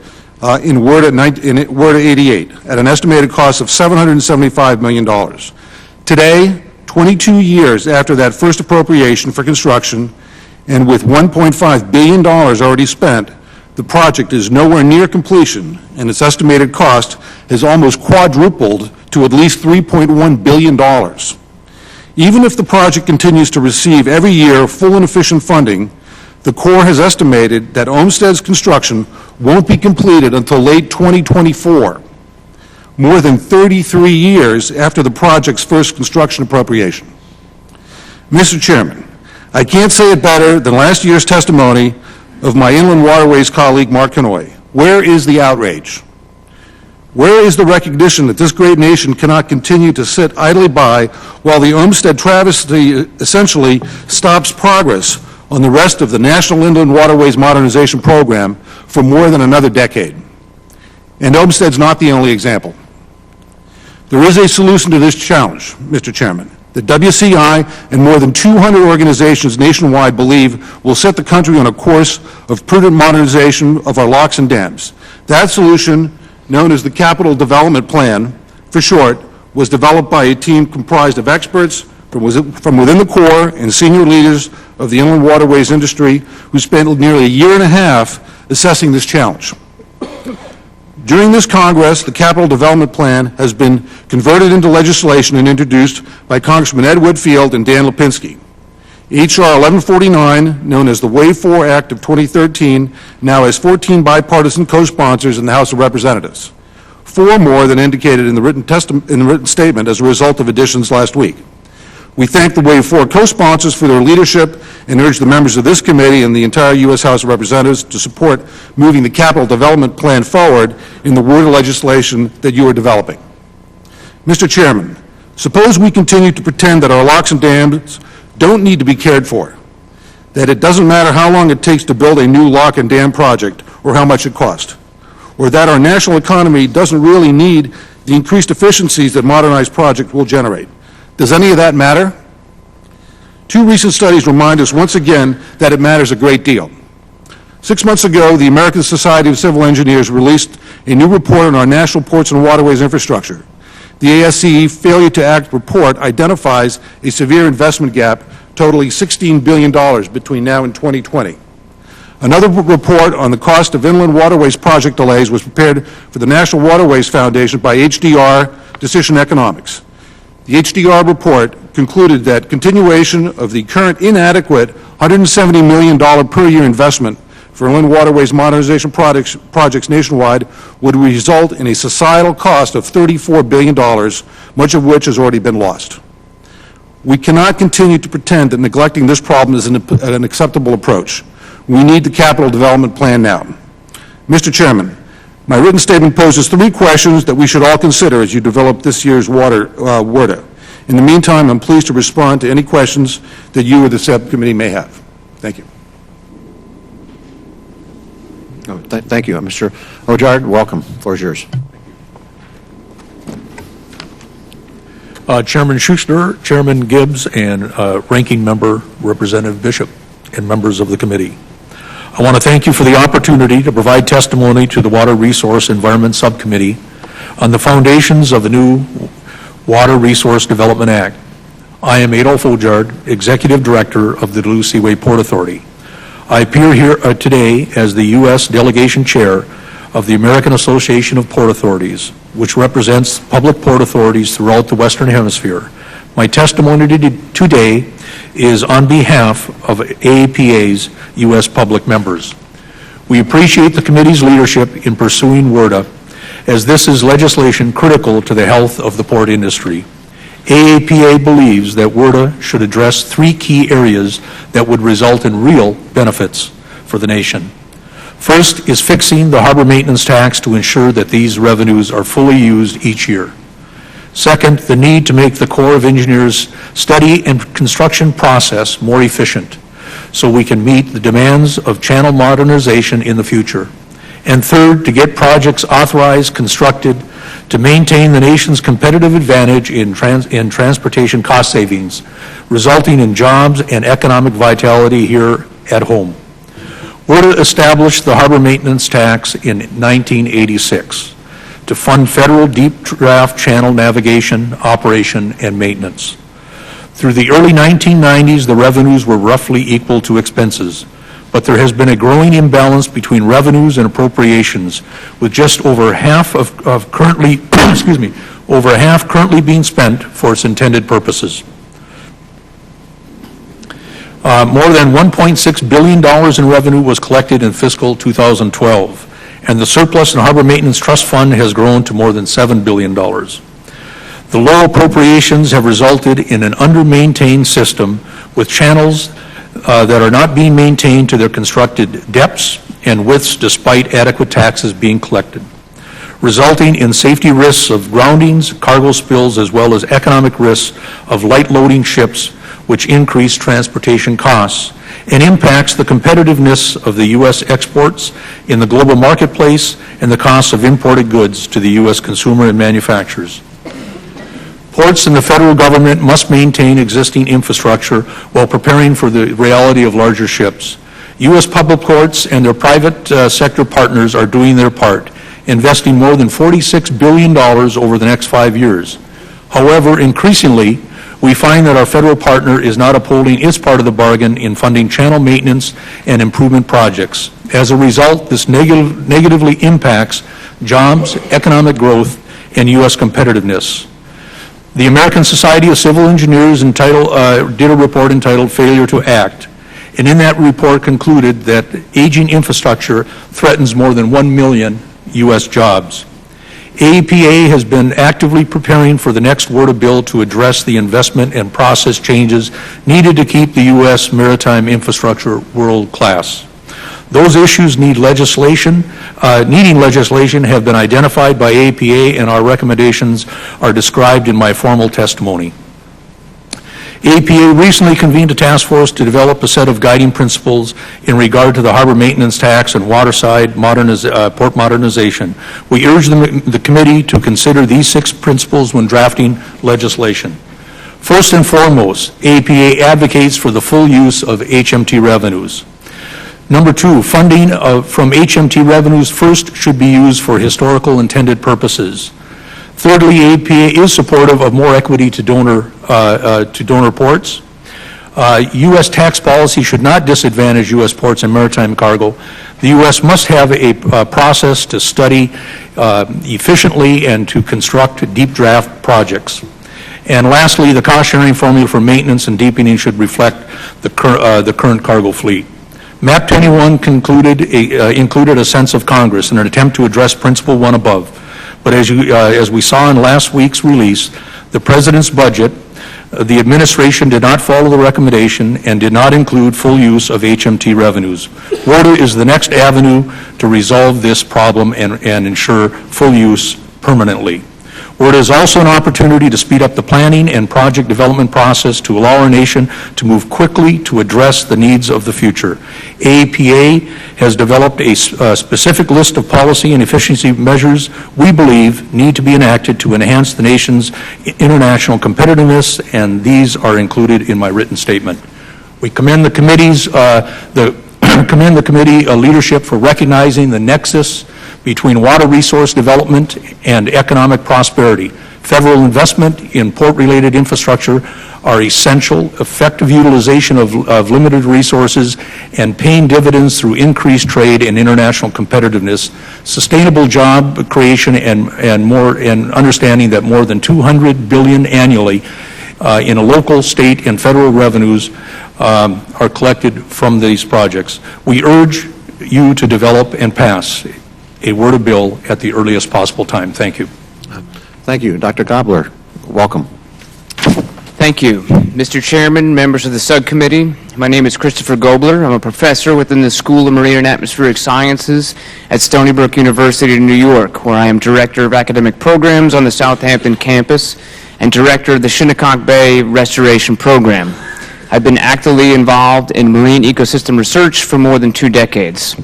in WRDA 88 at an estimated cost of $775 million. Today, 22 years after that first appropriation for construction, and with $1.5 billion already spent, the project is nowhere near completion, and its estimated cost has almost quadrupled to at least $3.1 billion. Even if the project continues to receive every year full and efficient funding, the Corps has estimated that Olmsted's construction won't be completed until late 2024, more than 33 years after the project's first construction appropriation. Mr. Chairman, I can't say it better than last year's testimony of my Inland Waterways colleague, Mark Kanoy. Where is the outrage? Where is the recognition that this great nation cannot continue to sit idly by while the Olmsted travesty essentially stops progress on the rest of the National Inland Waterways Modernization Program for more than another decade? And Olmsted's not the only example. There is a solution to this challenge, Mr. Chairman, that WCI and more than 200 organizations nationwide believe will set the country on a course of prudent modernization of our locks and dams. That solution, known as the Capital Development Plan, for short, was developed by a team comprised of experts from within the Corps and senior leaders of the inland waterways industry who spent nearly a year and a half assessing this challenge. During this Congress, the Capital Development Plan has been converted into legislation and introduced by Congressman Ed Whitfield and Dan Lipinski. H.R. 1149, known as the Wave 4 Act of 2013, now has 14 bipartisan co-sponsors in the House of Representatives, 4 more than indicated in the written statement as a result of additions last week. We thank the Wave 4 co-sponsors for their leadership and urge the members of this committee and the entire U.S. House of Representatives to support moving the Capital Development Plan forward in the word of legislation that you are developing. Mr. Chairman, suppose we continue to pretend that our locks and dams don't need to be cared for, that it doesn't matter how long it takes to build a new lock and dam project or how much it costs, or that our national economy doesn't really need the increased efficiencies that modernized projects will generate. Does any of that matter? 2 recent studies remind us once again that it matters a great deal. 6 months ago, the American Society of Civil Engineers released a new report on our national ports and waterways infrastructure. The ASCE Failure to Act report identifies a severe investment gap totaling $16 billion between now and 2020. Another report on the cost of inland waterways project delays was prepared for the National Waterways Foundation by HDR Decision Economics. The HDR report concluded that continuation of the current inadequate $170 million per year investment for inland waterways modernization projects nationwide would result in a societal cost of $34 billion, much of which has already been lost. We cannot continue to pretend that neglecting this problem is an acceptable approach. We need the Capital Development Plan now. Mr. Chairman, my written statement poses 3 questions that we should all consider as you develop this year's WRDA. In the meantime, I'm pleased to respond to any questions that you or the subcommittee may have. Thank you. Thank you. Mr. Ojard, welcome. The floor is yours. Chairman Schuster, Chairman Gibbs, and Ranking Member Representative Bishop, and members of the committee. I want to thank you for the opportunity to provide testimony to the Water Resource Environment Subcommittee on the foundations of the new Water Resource Development Act. I am Adolph Ojard, Executive Director of the Duluth Seaway Port Authority. I appear here today as the U.S. Delegation Chair of the American Association of Port Authorities, which represents public port authorities throughout the Western Hemisphere. My testimony today is on behalf of AAPA's U.S. public members. We appreciate the committee's leadership in pursuing WRDA, as this is legislation critical to the health of the port industry. AAPA believes that WRDA should address 3 key areas that would result in real benefits for the nation. First is fixing the harbor maintenance tax to ensure that these revenues are fully used each year. Second, the need to make the Corps of Engineers study and construction process more efficient so we can meet the demands of channel modernization in the future. And third, to get projects authorized, constructed, to maintain the nation's competitive advantage in transportation cost savings, resulting in jobs and economic vitality here at home. WRDA established the harbor maintenance tax in 1986 to fund federal deep draft channel navigation, operation, and maintenance. Through the early 1990s, the revenues were roughly equal to expenses, but there has been a growing imbalance between revenues and appropriations, with just over half of currently, over half currently being spent for its intended purposes. More than $1.6 billion in revenue was collected in fiscal 2012, and the surplus in Harbor Maintenance Trust Fund has grown to more than $7 billion. The low appropriations have resulted in an under-maintained system with channels that are not being maintained to their constructed depths and widths despite adequate taxes being collected, resulting in safety risks of groundings, cargo spills, as well as economic risks of light-loading ships, which increase transportation costs and impacts the competitiveness of the U.S. exports in the global marketplace and the cost of imported goods to the U.S. consumer and manufacturers. Ports and the federal government must maintain existing infrastructure while preparing for the reality of larger ships. U.S. public ports and their private sector partners are doing their part, investing more than $46 billion over the next 5 years. However, increasingly, we find that our federal partner is not upholding its part of the bargain in funding channel maintenance and improvement projects. As a result, this negatively impacts jobs, economic growth, and U.S. competitiveness. The American Society of Civil Engineers did a report entitled Failure to Act, and in that report concluded that aging infrastructure threatens more than 1 million U.S. jobs. AEPA has been actively preparing for the next WRDA bill to address the investment and process changes needed to keep the U.S. maritime infrastructure world-class. Those issues needing legislation have been identified by AEPA, and our recommendations are described in my formal testimony. AEPA recently convened a task force to develop a set of guiding principles in regard to the harbor maintenance tax and waterside port modernization. We urge the committee to consider these 6 principles when drafting legislation. First and foremost, AEPA advocates for the full use of HMT revenues. Number 2, funding from HMT revenues first should be used for historical intended purposes. Thirdly, AEPA is supportive of more equity to donor ports. U.S. tax policy should not disadvantage U.S. ports and maritime cargo. The U.S. must have a process to study efficiently and to construct deep draft projects. And lastly, the cost-sharing formula for maintenance and deepening should reflect the current cargo fleet. MAP 21 included a sense of Congress in an attempt to address Principle 1 above. But as we saw in last week's release, the President's budget, the administration did not follow the recommendation and did not include full use of HMT revenues. WRDA is the next avenue to resolve this problem and ensure full use permanently. WRDA is also an opportunity to speed up the planning and project development process to allow our nation to move quickly to address the needs of the future. AEPA has developed a specific list of policy and efficiency measures we believe need to be enacted to enhance the nation's international competitiveness, and these are included in my written statement. We commend the committee leadership for recognizing the nexus between water resource development and economic prosperity. Federal investment in port-related infrastructure are essential, effective utilization of limited resources, and paying dividends through increased trade and international competitiveness, sustainable job creation, and understanding that more than $200 billion annually in a local, state, and federal revenues are collected from these projects. We urge you to develop and pass a WRDA bill at the earliest possible time. Thank you. Thank you. Dr. Gobler, welcome. Thank you. Mr. Chairman, members of the subcommittee, my name is Christopher Gobler. I'm a professor within the School of Marine and Atmospheric Sciences at Stony Brook University in New York, where I am Director of Academic Programs on the Southampton campus and Director of the Shinnecock Bay Restoration Program. I've been actively involved in marine ecosystem research for more than 2 decades.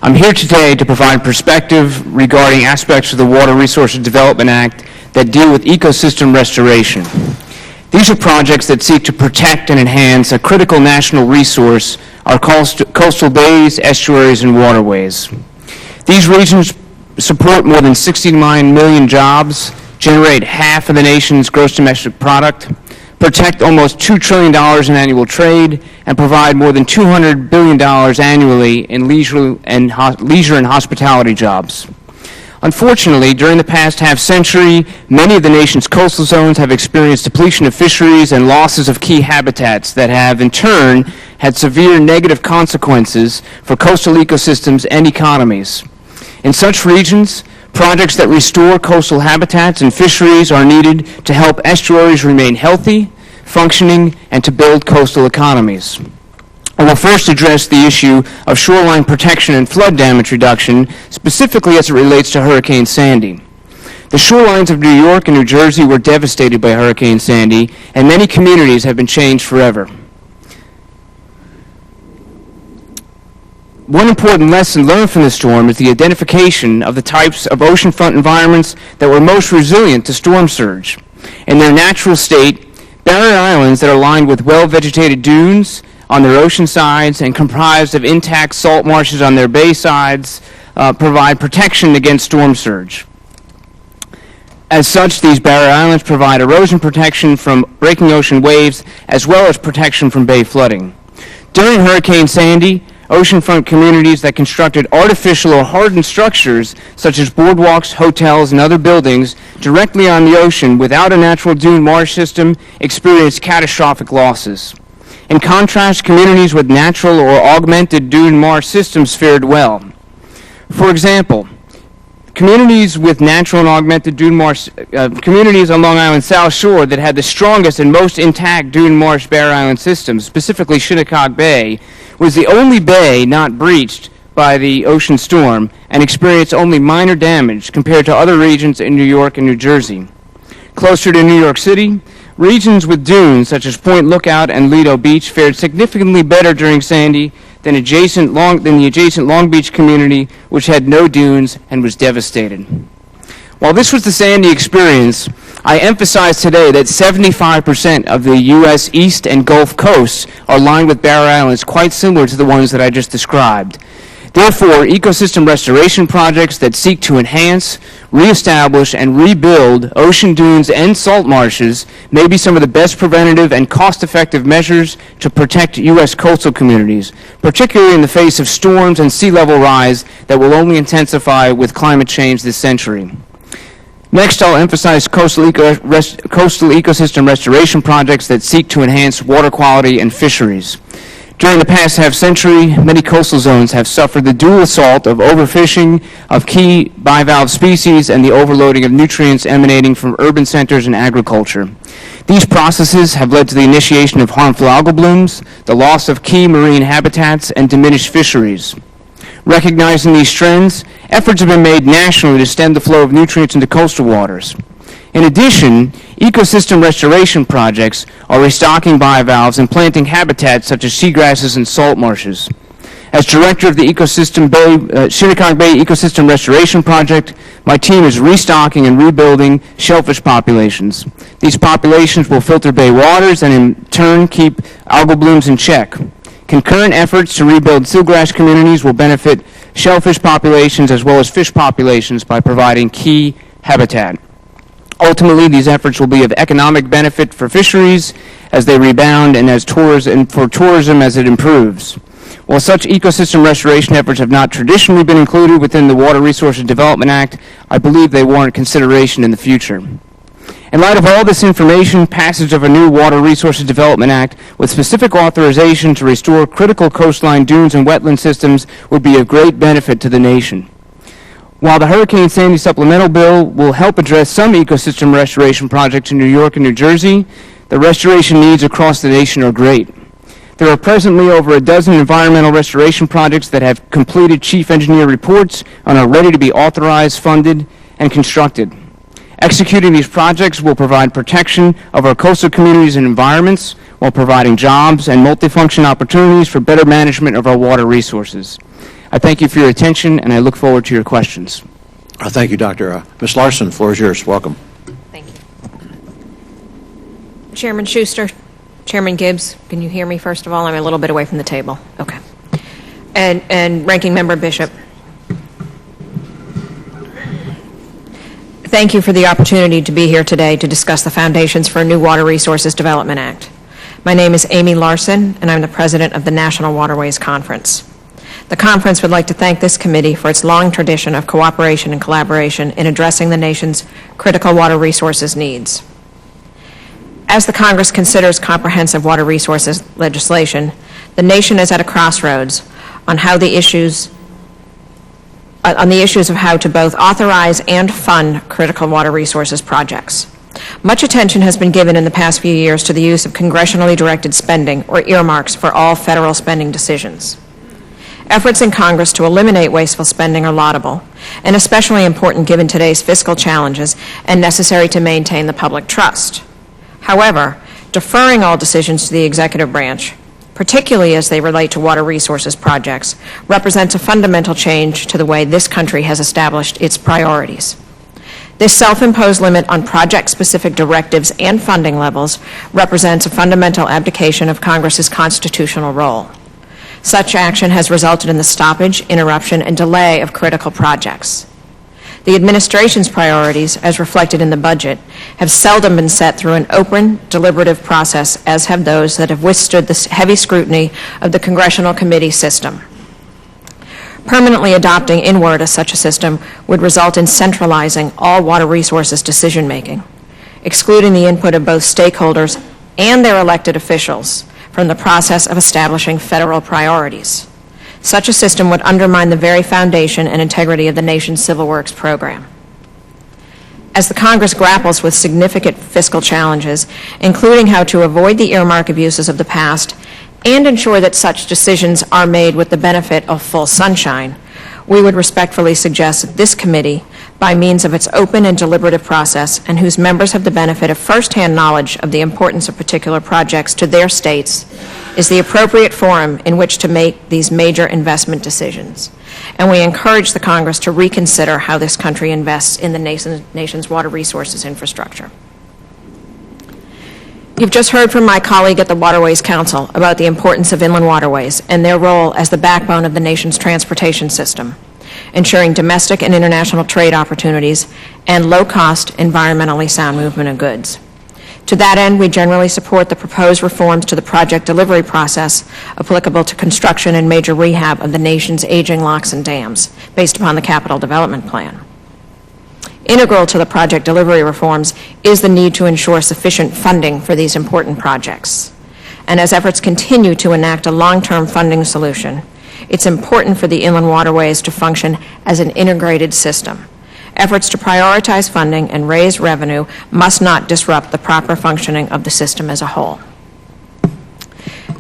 I'm here today to provide perspective regarding aspects of the Water Resources Development Act that deal with ecosystem restoration. These are projects that seek to protect and enhance a critical national resource, our coastal bays, estuaries, and waterways. These regions support more than 69 million jobs, generate half of the nation's gross domestic product, protect almost $2 trillion in annual trade, and provide more than $200 billion annually in leisure and hospitality jobs. Unfortunately, during the past half-century, many of the nation's coastal zones have experienced depletion of fisheries and losses of key habitats that have, in turn, had severe negative consequences for coastal ecosystems and economies. In such regions, projects that restore coastal habitats and fisheries are needed to help estuaries remain healthy, functioning, and to build coastal economies. I will first address the issue of shoreline protection and flood damage reduction, specifically as it relates to Hurricane Sandy. The shorelines of New York and New Jersey were devastated by Hurricane Sandy, and many communities have been changed forever. One important lesson learned from the storm is the identification of the types of oceanfront environments that were most resilient to storm surge. In their natural state, barrier islands that are lined with well-vegetated dunes on their ocean sides and comprised of intact salt marshes on their bay sides provide protection against storm surge. As such, these barrier islands provide erosion protection from breaking ocean waves as well as protection from bay flooding. During Hurricane Sandy, oceanfront communities that constructed artificial or hardened structures, such as boardwalks, hotels, and other buildings, directly on the ocean without a natural dune marsh system experienced catastrophic losses. In contrast, communities with natural or augmented dune marsh systems fared well. For example, communities with natural and augmented dune marsh, communities on Long Island's South Shore that had the strongest and most intact dune marsh barrier island systems, specifically Shinnecock Bay, was the only bay not breached by the ocean storm and experienced only minor damage compared to other regions in New York and New Jersey. Closer to New York City, regions with dunes such as Point Lookout and Lido Beach fared significantly better during Sandy than the adjacent Long Beach community, which had no dunes and was devastated. While this was the Sandy experience, I emphasize today that 75% of the U.S. East and Gulf coasts are lined with barrier islands quite similar to the ones that I just described. Therefore, ecosystem restoration projects that seek to enhance, reestablish, and rebuild ocean dunes and salt marshes may be some of the best preventative and cost-effective measures to protect U.S. coastal communities, particularly in the face of storms and sea level rise that will only intensify with climate change this century. Next, I'll emphasize coastal ecosystem restoration projects that seek to enhance water quality and fisheries. During the past half-century, many coastal zones have suffered the dual assault of overfishing of key bivalve species and the overloading of nutrients emanating from urban centers and agriculture. These processes have led to the initiation of harmful algal blooms, the loss of key marine habitats, and diminished fisheries. Recognizing these trends, efforts have been made nationally to stem the flow of nutrients into coastal waters. In addition, ecosystem restoration projects are restocking bivalves and planting habitats such as seagrasses and salt marshes. As director of the Shinnecock Bay Ecosystem Restoration Project, my team is restocking and rebuilding shellfish populations. These populations will filter bay waters and in turn keep algal blooms in check. Concurrent efforts to rebuild seagrass communities will benefit shellfish populations as well as fish populations by providing key habitat. Ultimately, these efforts will be of economic benefit for fisheries as they rebound and for tourism as it improves. While such ecosystem restoration efforts have not traditionally been included within the Water Resources Development Act, I believe they warrant consideration in the future. In light of all this information, passage of a new Water Resources Development Act with specific authorization to restore critical coastline dunes and wetland systems would be of great benefit to the nation. While the Hurricane Sandy supplemental bill will help address some ecosystem restoration projects in New York and New Jersey, the restoration needs across the nation are great. There are presently over a dozen environmental restoration projects that have completed chief engineer reports and are ready to be authorized, funded, and constructed. Executing these projects will provide protection of our coastal communities and environments while providing jobs and multifunction opportunities for better management of our water resources. I thank you for your attention, and I look forward to your questions. Thank you, Doctor. Ms. Larson, the floor is yours. Welcome. Thank you. Chairman Schuster, Chairman Gibbs, can you hear me first of all? I'm a little bit away from the table. Okay. And Ranking Member Bishop. Thank you for the opportunity to be here today to discuss the foundations for a new Water Resources Development Act. My name is Amy Larson, and I'm the president of the National Waterways Conference. The conference would like to thank this committee for its long tradition of cooperation and collaboration in addressing the nation's critical water resources needs. As the Congress considers comprehensive water resources legislation, the nation is at a crossroads on the issues of how to both authorize and fund critical water resources projects. Much attention has been given in the past few years to the use of congressionally directed spending, or earmarks, for all federal spending decisions. Efforts in Congress to eliminate wasteful spending are laudable, and especially important given today's fiscal challenges and necessary to maintain the public trust. However, deferring all decisions to the executive branch, particularly as they relate to water resources projects, represents a fundamental change to the way this country has established its priorities. This self-imposed limit on project-specific directives and funding levels represents a fundamental abdication of Congress's constitutional role. Such action has resulted in the stoppage, interruption, and delay of critical projects. The administration's priorities, as reflected in the budget, have seldom been set through an open, deliberative process, as have those that have withstood the heavy scrutiny of the congressional committee system. Permanently adopting inward such a system would result in centralizing all water resources decision-making, excluding the input of both stakeholders and their elected officials from the process of establishing federal priorities. Such a system would undermine the very foundation and integrity of the nation's civil works program. As the Congress grapples with significant fiscal challenges, including how to avoid the earmark abuses of the past and ensure that such decisions are made with the benefit of full sunshine, we would respectfully suggest that this committee, by means of its open and deliberative process, and whose members have the benefit of first-hand knowledge of the importance of particular projects to their states, is the appropriate forum in which to make these major investment decisions. And we encourage the Congress to reconsider how this country invests in the nation's water resources infrastructure. You've just heard from my colleague at the Waterways Council about the importance of inland waterways and their role as the backbone of the nation's transportation system, ensuring domestic and international trade opportunities and low-cost, environmentally sound movement of goods. To that end, we generally support the proposed reforms to the project delivery process applicable to construction and major rehab of the nation's aging locks and dams, based upon the Capital Development Plan. Integral to the project delivery reforms is the need to ensure sufficient funding for these important projects. And as efforts continue to enact a long-term funding solution, it's important for the inland waterways to function as an integrated system. Efforts to prioritize funding and raise revenue must not disrupt the proper functioning of the system as a whole.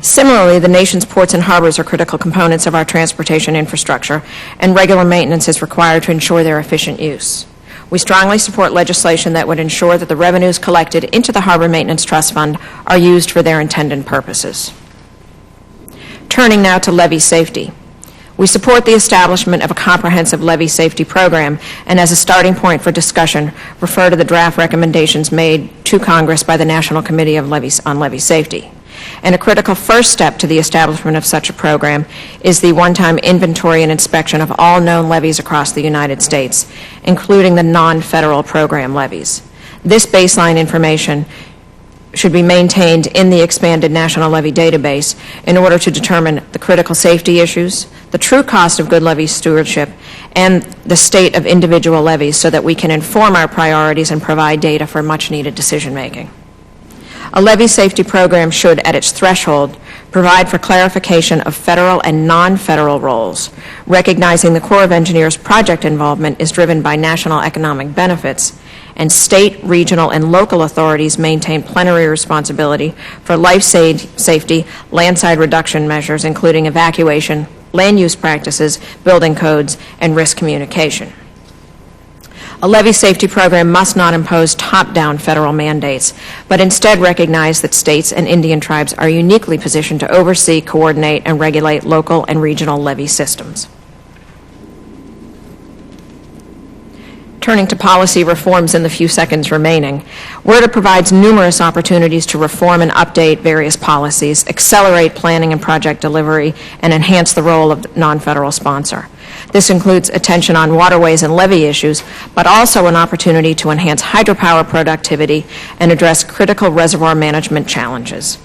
Similarly, the nation's ports and harbors are critical components of our transportation infrastructure, and regular maintenance is required to ensure their efficient use. We strongly support legislation that would ensure that the revenues collected into the Harbor Maintenance Trust Fund are used for their intended purposes. Turning now to levee safety. We support the establishment of a comprehensive levee safety program, and as a starting point for discussion, refer to the draft recommendations made to Congress by the National Committee on Levee Safety. And a critical first step to the establishment of such a program is the one-time inventory and inspection of all known levees across the United States, including the non-federal program levees. This baseline information should be maintained in the expanded National Levee Database in order to determine the critical safety issues, the true cost of good levee stewardship, and the state of individual levees so that we can inform our priorities and provide data for much-needed decision-making. A levee safety program should, at its threshold, provide for clarification of federal and non-federal roles, recognizing the Corps of Engineers' project involvement is driven by national economic benefits, and state, regional, and local authorities maintain plenary responsibility for life safety, landside reduction measures, including evacuation, land use practices, building codes, and risk communication. A levee safety program must not impose top-down federal mandates, but instead recognize that states and Indian tribes are uniquely positioned to oversee, coordinate, and regulate local and regional levee systems. Turning to policy reforms in the few seconds remaining, WRDA provides numerous opportunities to reform and update various policies, accelerate planning and project delivery, and enhance the role of the non-federal sponsor. This includes attention on waterways and levee issues, but also an opportunity to enhance hydropower productivity and address critical reservoir management challenges.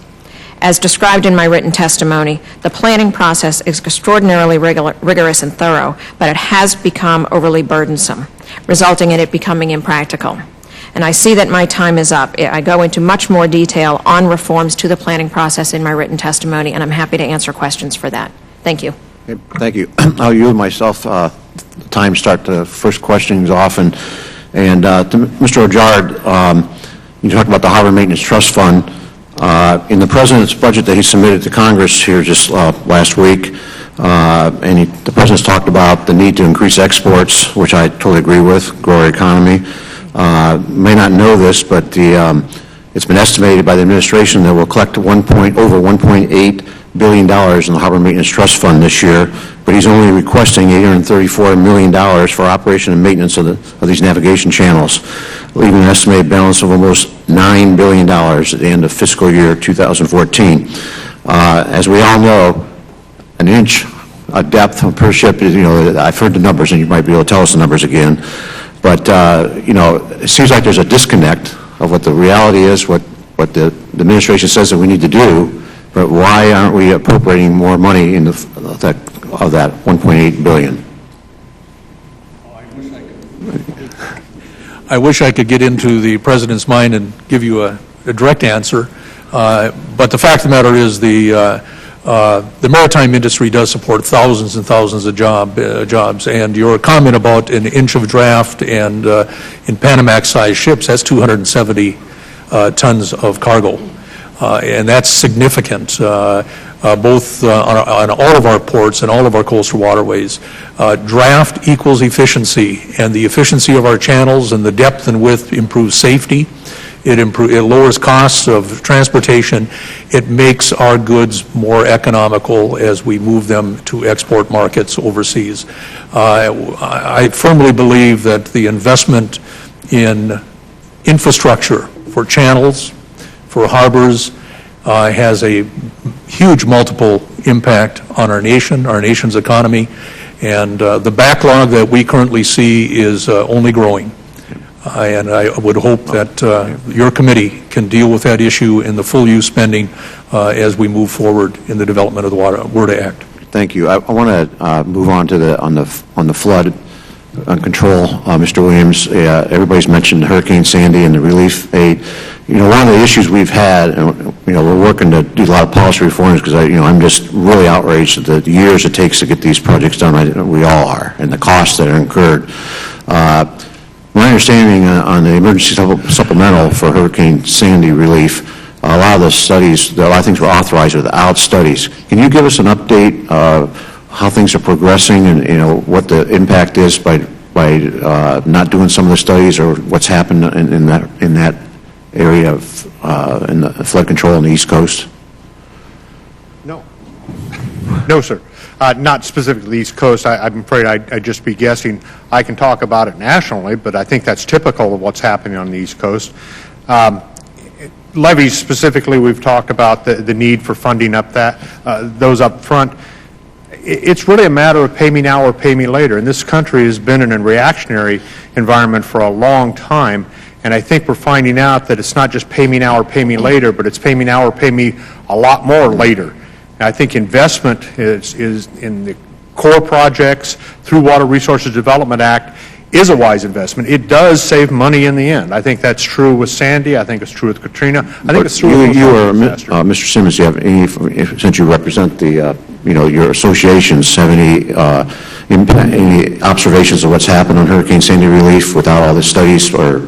As described in my written testimony, the planning process is extraordinarily rigorous and thorough, but it has become overly burdensome, resulting in it becoming impractical. And I see that my time is up. I go into much more detail on reforms to the planning process in my written testimony, and I'm happy to answer questions for that. Thank you. Okay, thank you. I'll yield myself time to start the first questions off. And to Mr. Ojard, you talked about the Harbor Maintenance Trust Fund. In the President's budget that he submitted to Congress here just last week, the President's talked about the need to increase exports, which I totally agree with, grow our economy. May not know this, but it's been estimated by the administration that we'll collect over $1.8 billion in the Harbor Maintenance Trust Fund this year, but he's only requesting $834 million for operation and maintenance of these navigation channels, leaving an estimated balance of almost $9 billion at the end of fiscal year 2014. As we all know, an inch of depth per ship, I've heard the numbers, and you might be able to tell us the numbers again, but, it seems like there's a disconnect of what the reality is, what the administration says that we need to do, but why aren't we appropriating more money of that $1.8 billion? I wish I could get into the President's mind and give you a direct answer, but the fact of the matter is the maritime industry does support thousands and thousands of jobs, and your comment about an inch of draft and in Panamax-sized ships, that's 270 tons of cargo. And that's significant, both on all of our ports and all of our coastal waterways. Draft equals efficiency, and the efficiency of our channels and the depth and width improves safety. It lowers costs of transportation. It makes our goods more economical as we move them to export markets overseas. I firmly believe that the investment in infrastructure for channels, for harbors, has a huge multiple impact on our nation, our nation's economy, and the backlog that we currently see is only growing. And I would hope that your committee can deal with that issue in the full use spending as we move forward in the development of the WRDA Act. Thank you. I want to move on to on the flood control. Mr. Williams, everybody's mentioned Hurricane Sandy and the relief aid. One of the issues we've had, and we're working to do a lot of policy reforms because I'm just really outraged at the years it takes to get these projects done. We all are, and the costs that are incurred. My understanding on the emergency supplemental for Hurricane Sandy relief, a lot of the studies, a lot of things were authorized without studies. Can you give us an update of how things are progressing and what the impact is by not doing some of the studies, or what's happened in that area of in the flood control on the East Coast? No, sir. Not specifically the East Coast. I'm afraid I'd just be guessing. I can talk about it nationally, but I think that's typical of what's happening on the East Coast. Levees specifically, we've talked about the need for funding up those up front. It's really a matter of pay me now or pay me later. And this country has been in a reactionary environment for a long time. And I think we're finding out that it's not just pay me now or pay me later, but it's pay me now or pay me a lot more later. And I think investment is in the core projects through Water Resources Development Act is a wise investment. It does save money in the end. I think that's true with Sandy. I think it's true with Katrina. I think it's true with Mr. Simmons, do you have any, since you represent the, your associations, have any observations of what's happened on Hurricane Sandy relief without all the studies? Or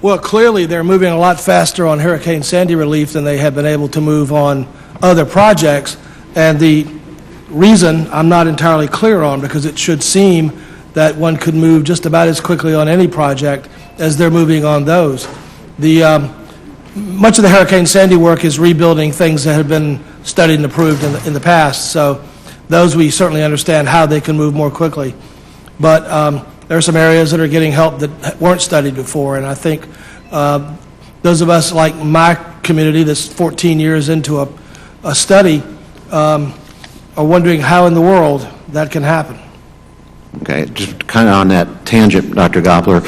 Well, clearly they're moving a lot faster on Hurricane Sandy relief than they have been able to move on other projects. And the reason I'm not entirely clear on, because it should seem that one could move just about as quickly on any project as they're moving on those. Much of the Hurricane Sandy work is rebuilding things that have been studied and approved in the past, so those we certainly understand how they can move more quickly. But there are some areas that are getting help that weren't studied before, and I think those of us like my community that's 14 years into a study are wondering how in the world that can happen. Okay, just kind of on that tangent, Dr. Gobler,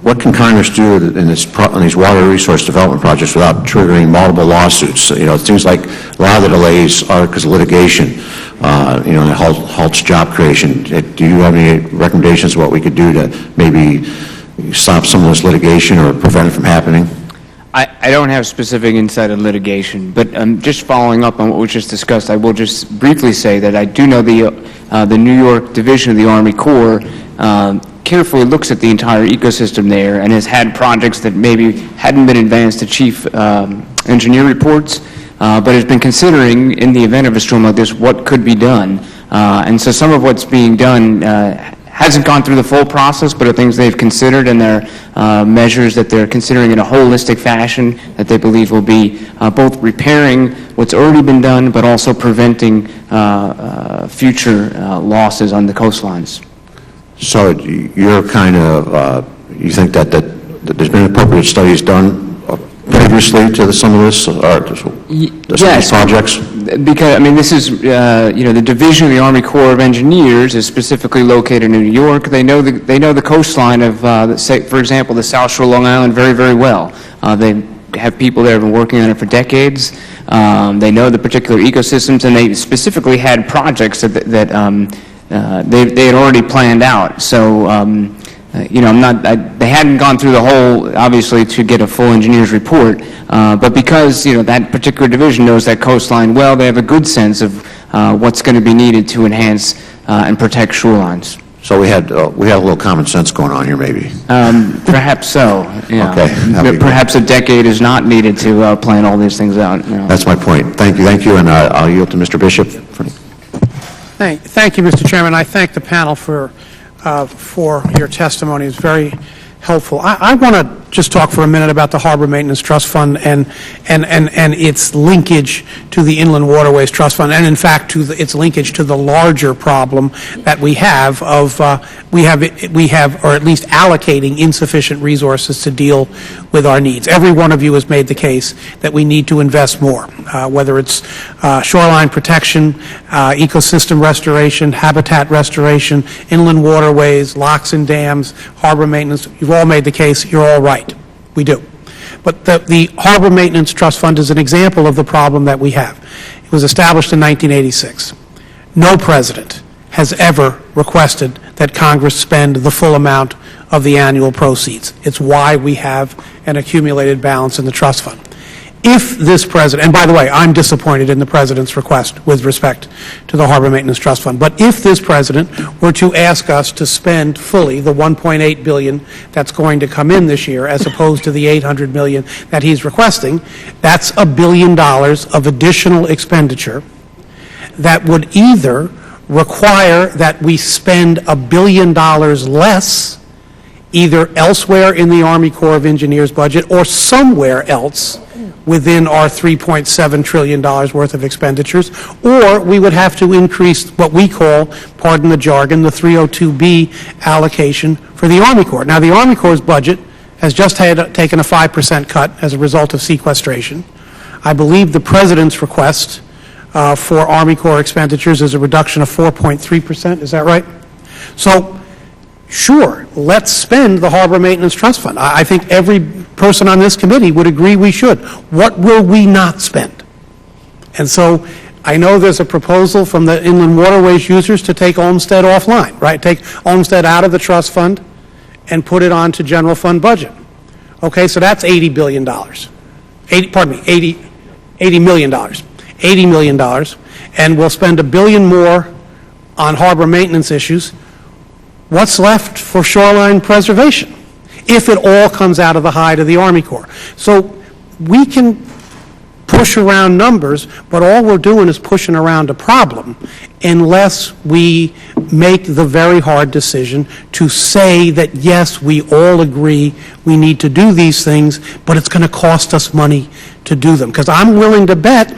what can Congress do in these water resource development projects without triggering multiple lawsuits? You know, it seems like a lot of the delays are because of litigation, you know, and it halts job creation. Do you have any recommendations of what we could do to maybe stop some of this litigation or prevent it from happening? I don't have specific insight on litigation, but just following up on what was just discussed, I will just briefly say that I do know the New York Division of the Army Corps carefully looks at the entire ecosystem there and has had projects that maybe hadn't been advanced to chief engineer reports, but has been considering, in the event of a storm like this, what could be done. And so some of what's being done hasn't gone through the full process, but are things they've considered, and they're measures that they're considering in a holistic fashion that they believe will be both repairing what's already been done, but also preventing future losses on the coastlines. So you're kind of, you think that there's been appropriate studies done previously to some of this, or yes, projects? Because, I mean, this is, you know, the Division of the Army Corps of Engineers is specifically located in New York. They know the coastline of, say, for example, the South Shore of Long Island very, very well. They have people there who have been working on it for decades. They know the particular ecosystems, and they specifically had projects that they had already planned out. So, you know, they hadn't gone through the whole, obviously, to get a full engineer's report, but because, you know, that particular division knows that coastline well, they have a good sense of what's going to be needed to enhance and protect shorelines. So we had a little common sense going on here, maybe. Perhaps so. Yeah. Okay. Perhaps a decade is not needed to plan all these things out. You know. That's my point. Thank you, and I'll yield to Mr. Bishop. Thank you, Mr. Chairman. I thank the panel for your testimony. It's very helpful. I want to just talk for a minute about the Harbor Maintenance Trust Fund and its linkage to the Inland Waterways Trust Fund, and in fact to its linkage to the larger problem that we have of we have, or at least allocating insufficient resources to deal with our needs. Every one of you has made the case that we need to invest more, whether it's shoreline protection, ecosystem restoration, habitat restoration, inland waterways, locks and dams, harbor maintenance. You've all made the case. You're all right. We do. But the Harbor Maintenance Trust Fund is an example of the problem that we have. It was established in 1986. No president has ever requested that Congress spend the full amount of the annual proceeds. It's why we have an accumulated balance in the trust fund. If this president, and by the way, I'm disappointed in the president's request with respect to the Harbor Maintenance Trust Fund, but if this president were to ask us to spend fully the $1.8 billion that's going to come in this year as opposed to the $800 million that he's requesting, that's $1 billion of additional expenditure that would either require that we spend $1 billion less either elsewhere in the Army Corps of Engineers budget or somewhere else within our $3.7 trillion worth of expenditures, or we would have to increase what we call, pardon the jargon, the 302B allocation for the Army Corps. Now, the Army Corps' budget has just taken a 5% cut as a result of sequestration. I believe the President's request for Army Corps expenditures is a reduction of 4.3%. Is that right? So, sure, let's spend the Harbor Maintenance Trust Fund. I think every person on this committee would agree we should. What will we not spend? And so I know there's a proposal from the Inland Waterways users to take Olmsted offline, right? Take Olmsted out of the trust fund and put it onto general fund budget. Okay, so that's $80 billion. $80 million. $80 million. And we'll spend $1 billion more on harbor maintenance issues. What's left for shoreline preservation if it all comes out of the hide of the Army Corps? So we can push around numbers, but all we're doing is pushing around a problem unless we make the very hard decision to say that, yes, we all agree we need to do these things, but it's going to cost us money to do them. Because I'm willing to bet,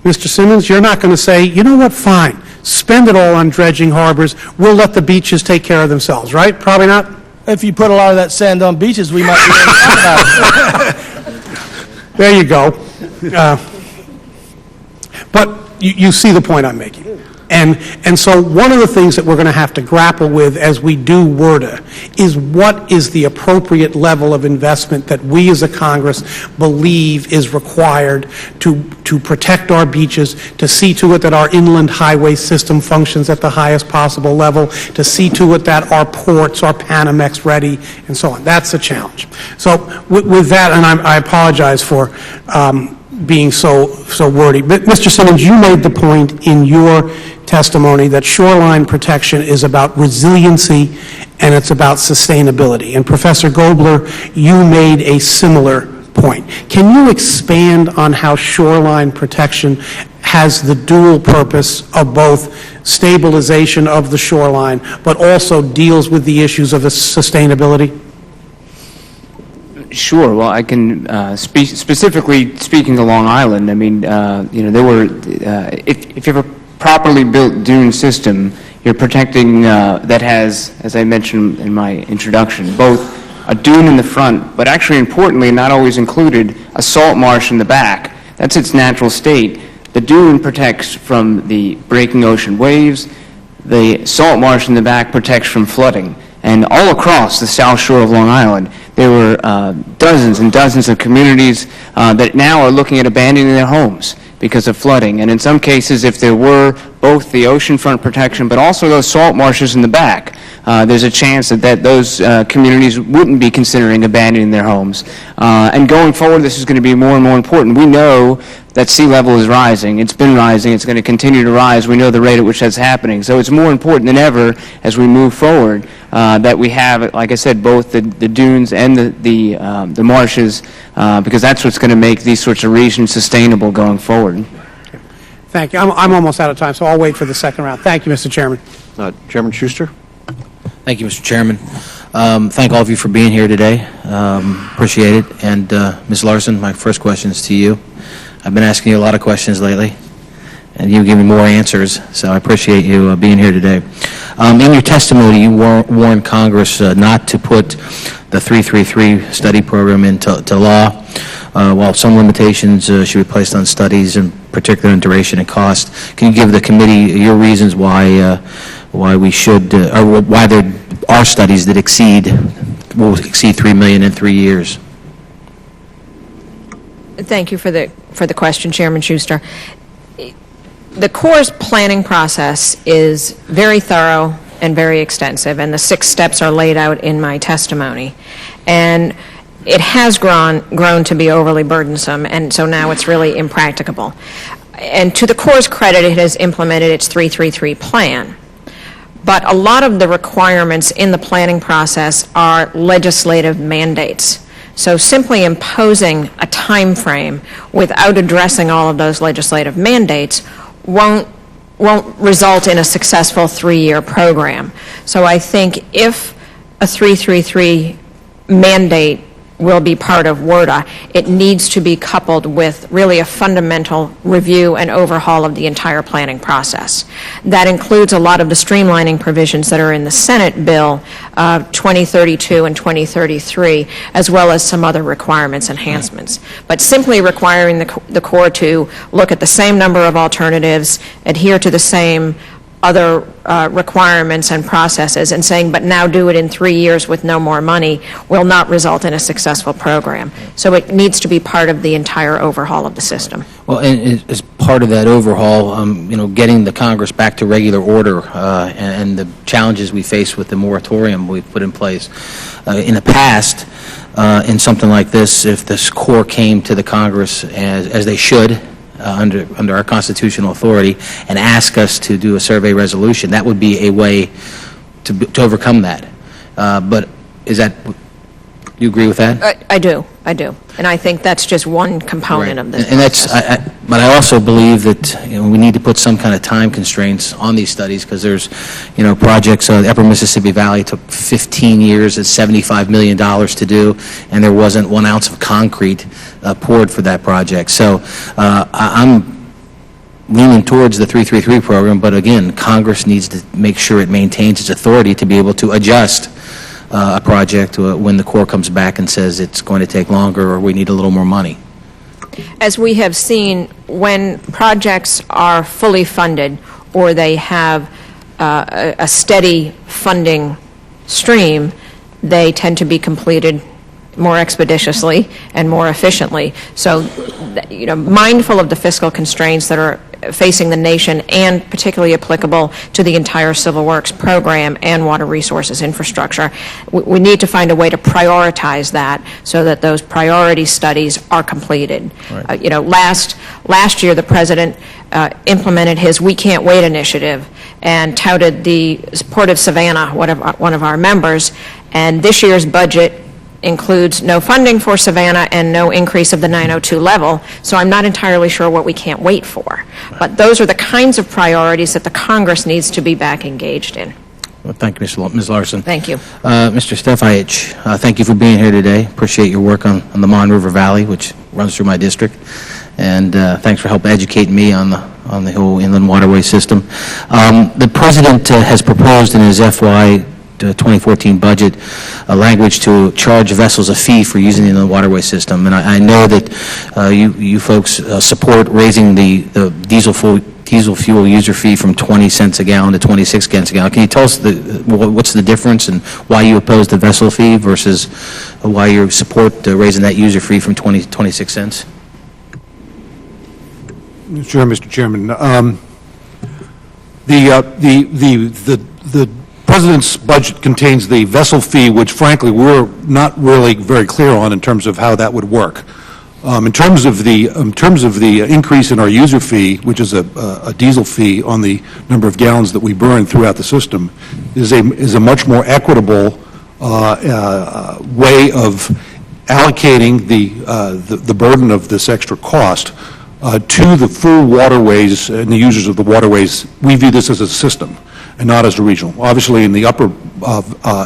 Mr. Simmons, you're not going to say, you know what, fine, spend it all on dredging harbors, we'll let the beaches take care of themselves, right? Probably not? If you put a lot of that sand on beaches, we might be able to talk about it. There you go. But you see the point I'm making. And so one of the things that we're going to have to grapple with as we do WRDA is what is the appropriate level of investment that we as a Congress believe is required to protect our beaches, to see to it that our inland highway system functions at the highest possible level, to see to it that our ports are Panamex ready, and so on. That's a challenge. So with that, and I apologize for being so wordy. But Mr. Simmons, you made the point in your testimony that shoreline protection is about resiliency and it's about sustainability. And Professor Gobler, you made a similar point. Can you expand on how shoreline protection has the dual purpose of both stabilization of the shoreline, but also deals with the issues of sustainability? Sure. Well, I can specifically speaking to Long Island. I mean, there were if you have a properly built dune system, you're protecting that has, as I mentioned in my introduction, both a dune in the front, but actually importantly, not always included, a salt marsh in the back. That's its natural state. The dune protects from the breaking ocean waves. The salt marsh in the back protects from flooding. And all across the south shore of Long Island, there were dozens and dozens of communities that now are looking at abandoning their homes because of flooding. And in some cases, if there were both the oceanfront protection but also those salt marshes in the back, there's a chance that those communities wouldn't be considering abandoning their homes. And going forward, this is going to be more and more important. We know that sea level is rising. It's been rising. It's going to continue to rise. We know the rate at which that's happening. So it's more important than ever as we move forward that we have, like I said, both the dunes and the marshes, because that's what's going to make these sorts of regions sustainable going forward. Thank you. I'm almost out of time, so I'll wait for the second round. Thank you, Mr. Chairman. Chairman Schuster? Thank you, Mr. Chairman. Thank all of you for being here today. Appreciate it. And Ms. Larson, my first question is to you. I've been asking you a lot of questions lately, and you give me more answers, so I appreciate you being here today. In your testimony, you warned Congress not to put the 333 study program into law, while some limitations should be placed on studies, in particular in duration and cost. Can you give the committee your reasons why we should, or why there are studies that will exceed $3 million in 3 years? Thank you for the question, Chairman Schuster. The Corps' planning process is very thorough and very extensive, and the 6 steps are laid out in my testimony. And it has grown to be overly burdensome, and so now it's really impracticable. And to the Corps' credit, it has implemented its 333 plan. But a lot of the requirements in the planning process are legislative mandates. So simply imposing a time frame without addressing all of those legislative mandates won't result in a successful 3-year program. So I think if a 333 mandate will be part of WRDA, it needs to be coupled with really a fundamental review and overhaul of the entire planning process. That includes a lot of the streamlining provisions that are in the Senate bill 2032 and 2033, as well as some other requirements enhancements. But simply requiring the Corps to look at the same number of alternatives, adhere to the same other requirements and processes, and saying, but now do it in 3 years with no more money, will not result in a successful program. So it needs to be part of the entire overhaul of the system. Well, and as part of that overhaul, getting the Congress back to regular order and the challenges we face with the moratorium we've put in place. In the past, in something like this, if this Corps came to the Congress as they should, under our constitutional authority, and ask us to do a survey resolution, that would be a way to overcome that. But is that, you agree with that? I do. And I think that's just one component of this process. But I also believe that we need to put some kind of time constraints on these studies, because there's projects. The Upper Mississippi Valley took 15 years at $75 million to do, and there wasn't 1 ounce of concrete poured for that project. So I'm leaning towards the 333 program, but again, Congress needs to make sure it maintains its authority to be able to adjust a project when the Corps comes back and says it's going to take longer or we need a little more money. As we have seen, when projects are fully funded or they have a steady funding stream, they tend to be completed more expeditiously and more efficiently. So, mindful of the fiscal constraints that are facing the nation and particularly applicable to the entire Civil Works program and water resources infrastructure, we need to find a way to prioritize that so that those priority studies are completed. Right. Last year the President implemented his We Can't Wait initiative and touted the Port of Savannah, one of our members, and this year's budget includes no funding for Savannah and no increase of the 902 level, so I'm not entirely sure what we can't wait for. But those are the kinds of priorities that the Congress needs to be back engaged in. Well, thank you, Ms. Larson. Thank you. Mr. Stephaich, thank you for being here today. Appreciate your work on the Mon River Valley, which runs through my district, and thanks for helping educate me on the whole inland waterway system. The President has proposed in his FY 2014 budget language to charge vessels a fee for using the inland waterway system, and I know that you folks support raising the diesel fuel user fee from 20 cents a gallon to 26 cents a gallon. Can you tell us what's the difference and why you oppose the vessel fee versus why you support raising that user fee from 20 to 26 cents? Sure, Mr. Chairman. The President's budget contains the vessel fee, which frankly we're not really very clear on in terms of how that would work. In terms of the increase in our user fee, which is a diesel fee on the number of gallons that we burn throughout the system, is a much more equitable way of allocating the burden of this extra cost to the full waterways and the users of the waterways. We view this as a system and not as a regional. Obviously, in the upper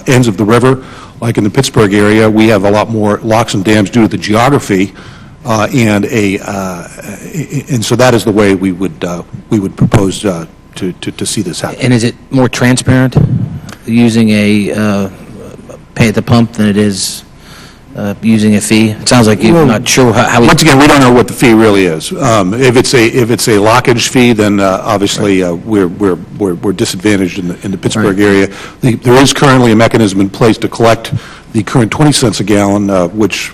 ends of the river, like in the Pittsburgh area, we have a lot more locks and dams due to the geography, and so that is the way we would propose to see this happen. And is it more transparent using a pay at the pump than it is using a fee? It sounds like you're not sure how we... Once again, we don't know what the fee really is. If it's a lockage fee, then obviously we're disadvantaged in the Pittsburgh area. There is currently a mechanism in place to collect the current 20 cents a gallon, which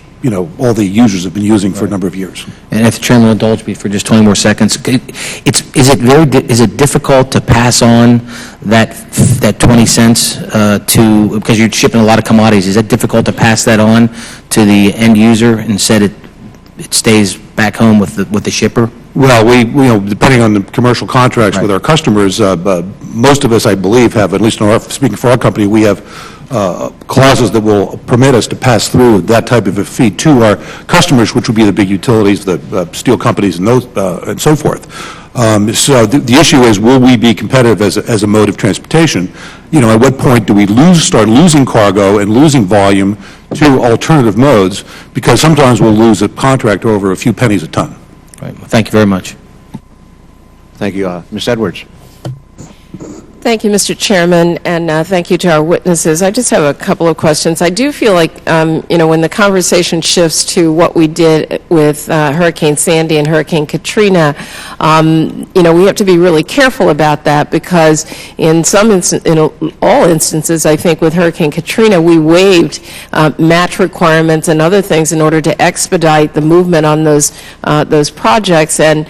all the users have been using for a number of years. And if the Chairman will indulge me for just 20 more seconds, is it difficult to pass on that 20 cents because you're shipping a lot of commodities? Is it difficult to pass that on to the end user instead it stays back home with the shipper? Well, we depending on the commercial contracts with our customers, most of us, I believe, have, at least speaking for our company, we have clauses that will permit us to pass through that type of a fee to our customers, which would be the big utilities, the steel companies, and those, and so forth. So the issue is, will we be competitive as a mode of transportation? At what point do we start losing cargo and losing volume to alternative modes? Because sometimes we'll lose a contract over a few pennies a ton. Right. Well, thank you very much. Thank you. Ms. Edwards. Thank you, Mr. Chairman, and thank you to our witnesses. I just have a couple of questions. I do feel like, when the conversation shifts to what we did with Hurricane Sandy and Hurricane Katrina, we have to be really careful about that, because in all instances, I think with Hurricane Katrina, we waived match requirements and other things in order to expedite the movement on those projects. And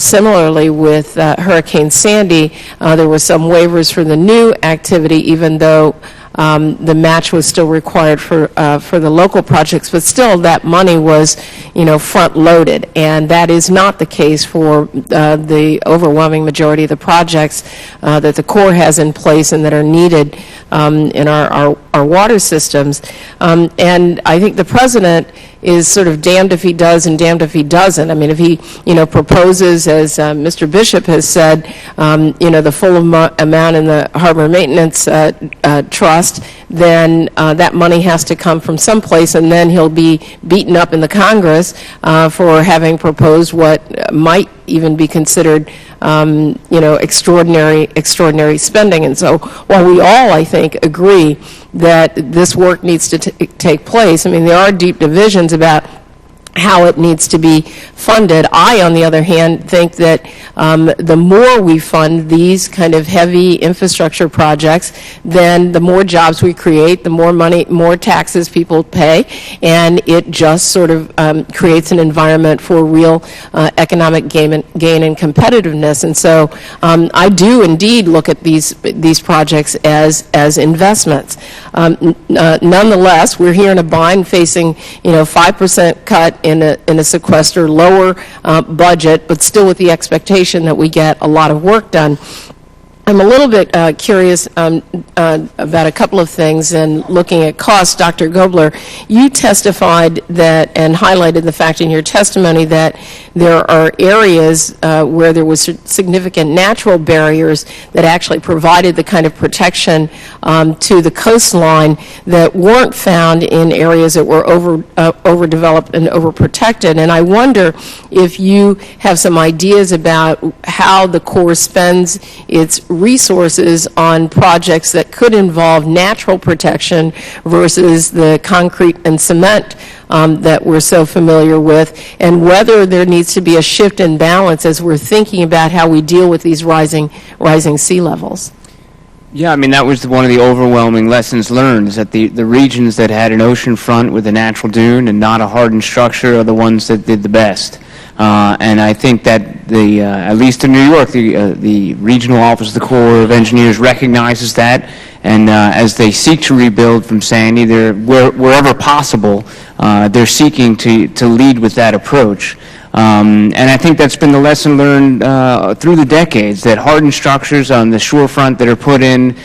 similarly with Hurricane Sandy, there were some waivers for the new activity, even though the match was still required for the local projects, but still that money was, front-loaded, and that is not the case for the overwhelming majority of the projects that the Corps has in place and that are needed in our water systems. And I think the President is sort of damned if he does and damned if he doesn't. I mean, if he, proposes, as Mr. Bishop has said, the full amount in the Harbor Maintenance Trust, cost, then that money has to come from someplace, and then he'll be beaten up in the Congress for having proposed what might even be considered, extraordinary spending. And so while we all, I think, agree that this work needs to take place, I mean, there are deep divisions about how it needs to be funded. I, on the other hand, think that the more we fund these kind of heavy infrastructure projects, then the more jobs we create, the more money, more taxes people pay, and it just sort of creates an environment for real economic gain and competitiveness. And so I do indeed look at these projects as investments. Nonetheless, we're here in a bind facing 5% cut in a sequester, lower budget, but still with the expectation that we get a lot of work done. I'm a little bit curious about a couple of things, and looking at costs. Dr. Gobler, you testified that and highlighted the fact in your testimony that there are areas where there was significant natural barriers that actually provided the kind of protection to the coastline that weren't found in areas that were overdeveloped and overprotected. And I wonder if you have some ideas about how the Corps spends its resources on projects that could involve natural protection versus the concrete and cement that we're so familiar with, and whether there needs to be a shift in balance as we're thinking about how we deal with these rising sea levels. Yeah, I mean, that was one of the overwhelming lessons learned, is that the regions that had an ocean front with a natural dune and not a hardened structure are the ones that did the best. And I think that at least in New York, the Regional Office of the Corps of Engineers recognizes that, and as they seek to rebuild from Sandy, wherever possible, they're seeking to lead with that approach. And I think that's been the lesson learned through the decades, that hardened structures on the shorefront that are put in,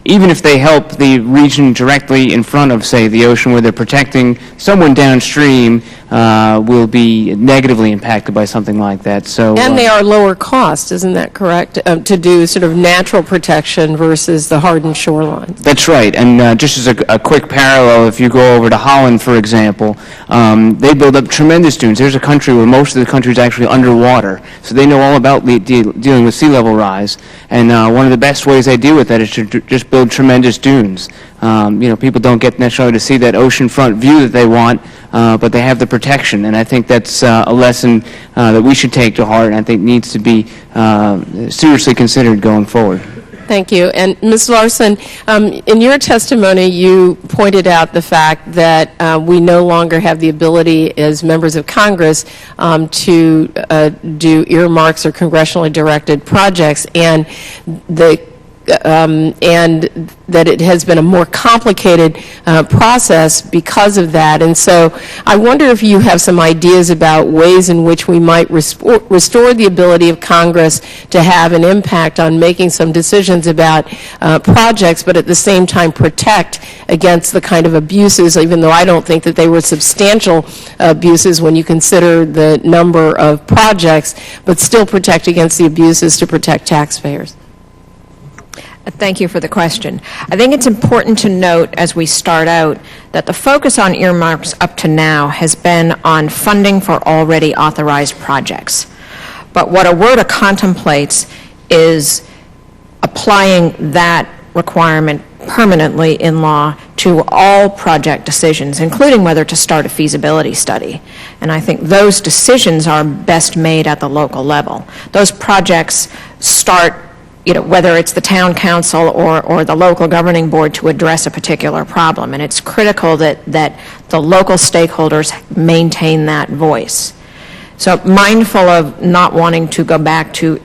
even if they help the region directly in front of, say, the ocean where they're protecting someone downstream, will be negatively impacted by something like that. So, and they are lower cost, isn't that correct, to do sort of natural protection versus the hardened shoreline? That's right. And just as a quick parallel, if you go over to Holland, for example, they build up tremendous dunes. There's a country where most of the country is actually underwater, so they know all about dealing with sea level rise. And one of the best ways they deal with that is to just build tremendous dunes. People don't get necessarily to see that oceanfront view that they want, but they have the protection, and I think that's a lesson that we should take to heart, and I think needs to be seriously considered going forward. Thank you. And Ms. Larson, in your testimony, you pointed out the fact that we no longer have the ability as members of Congress to do earmarks or congressionally directed projects, and and that it has been a more complicated process because of that. And so I wonder if you have some ideas about ways in which we might restore the ability of Congress to have an impact on making some decisions about projects, but at the same time protect against the kind of abuses, even though I don't think that they were substantial abuses when you consider the number of projects, but still protect against the abuses to protect taxpayers. Thank you for the question. I think it's important to note as we start out that the focus on earmarks up to now has been on funding for already authorized projects. But what AWRDA contemplates is applying that requirement permanently in law to all project decisions, including whether to start a feasibility study. And I think those decisions are best made at the local level. Those projects start, whether it's the town council or the local governing board, to address a particular problem. And it's critical that the local stakeholders maintain that voice. So mindful of not wanting to go back to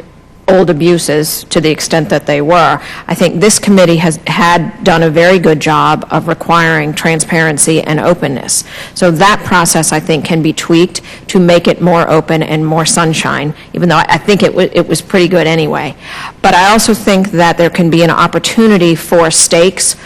old abuses to the extent that they were, I think this committee had done a very good job of requiring transparency and openness. So that process, I think, can be tweaked to make it more open and more sunshine, even though I think it was pretty good anyway. But I also think that there can be an opportunity for states,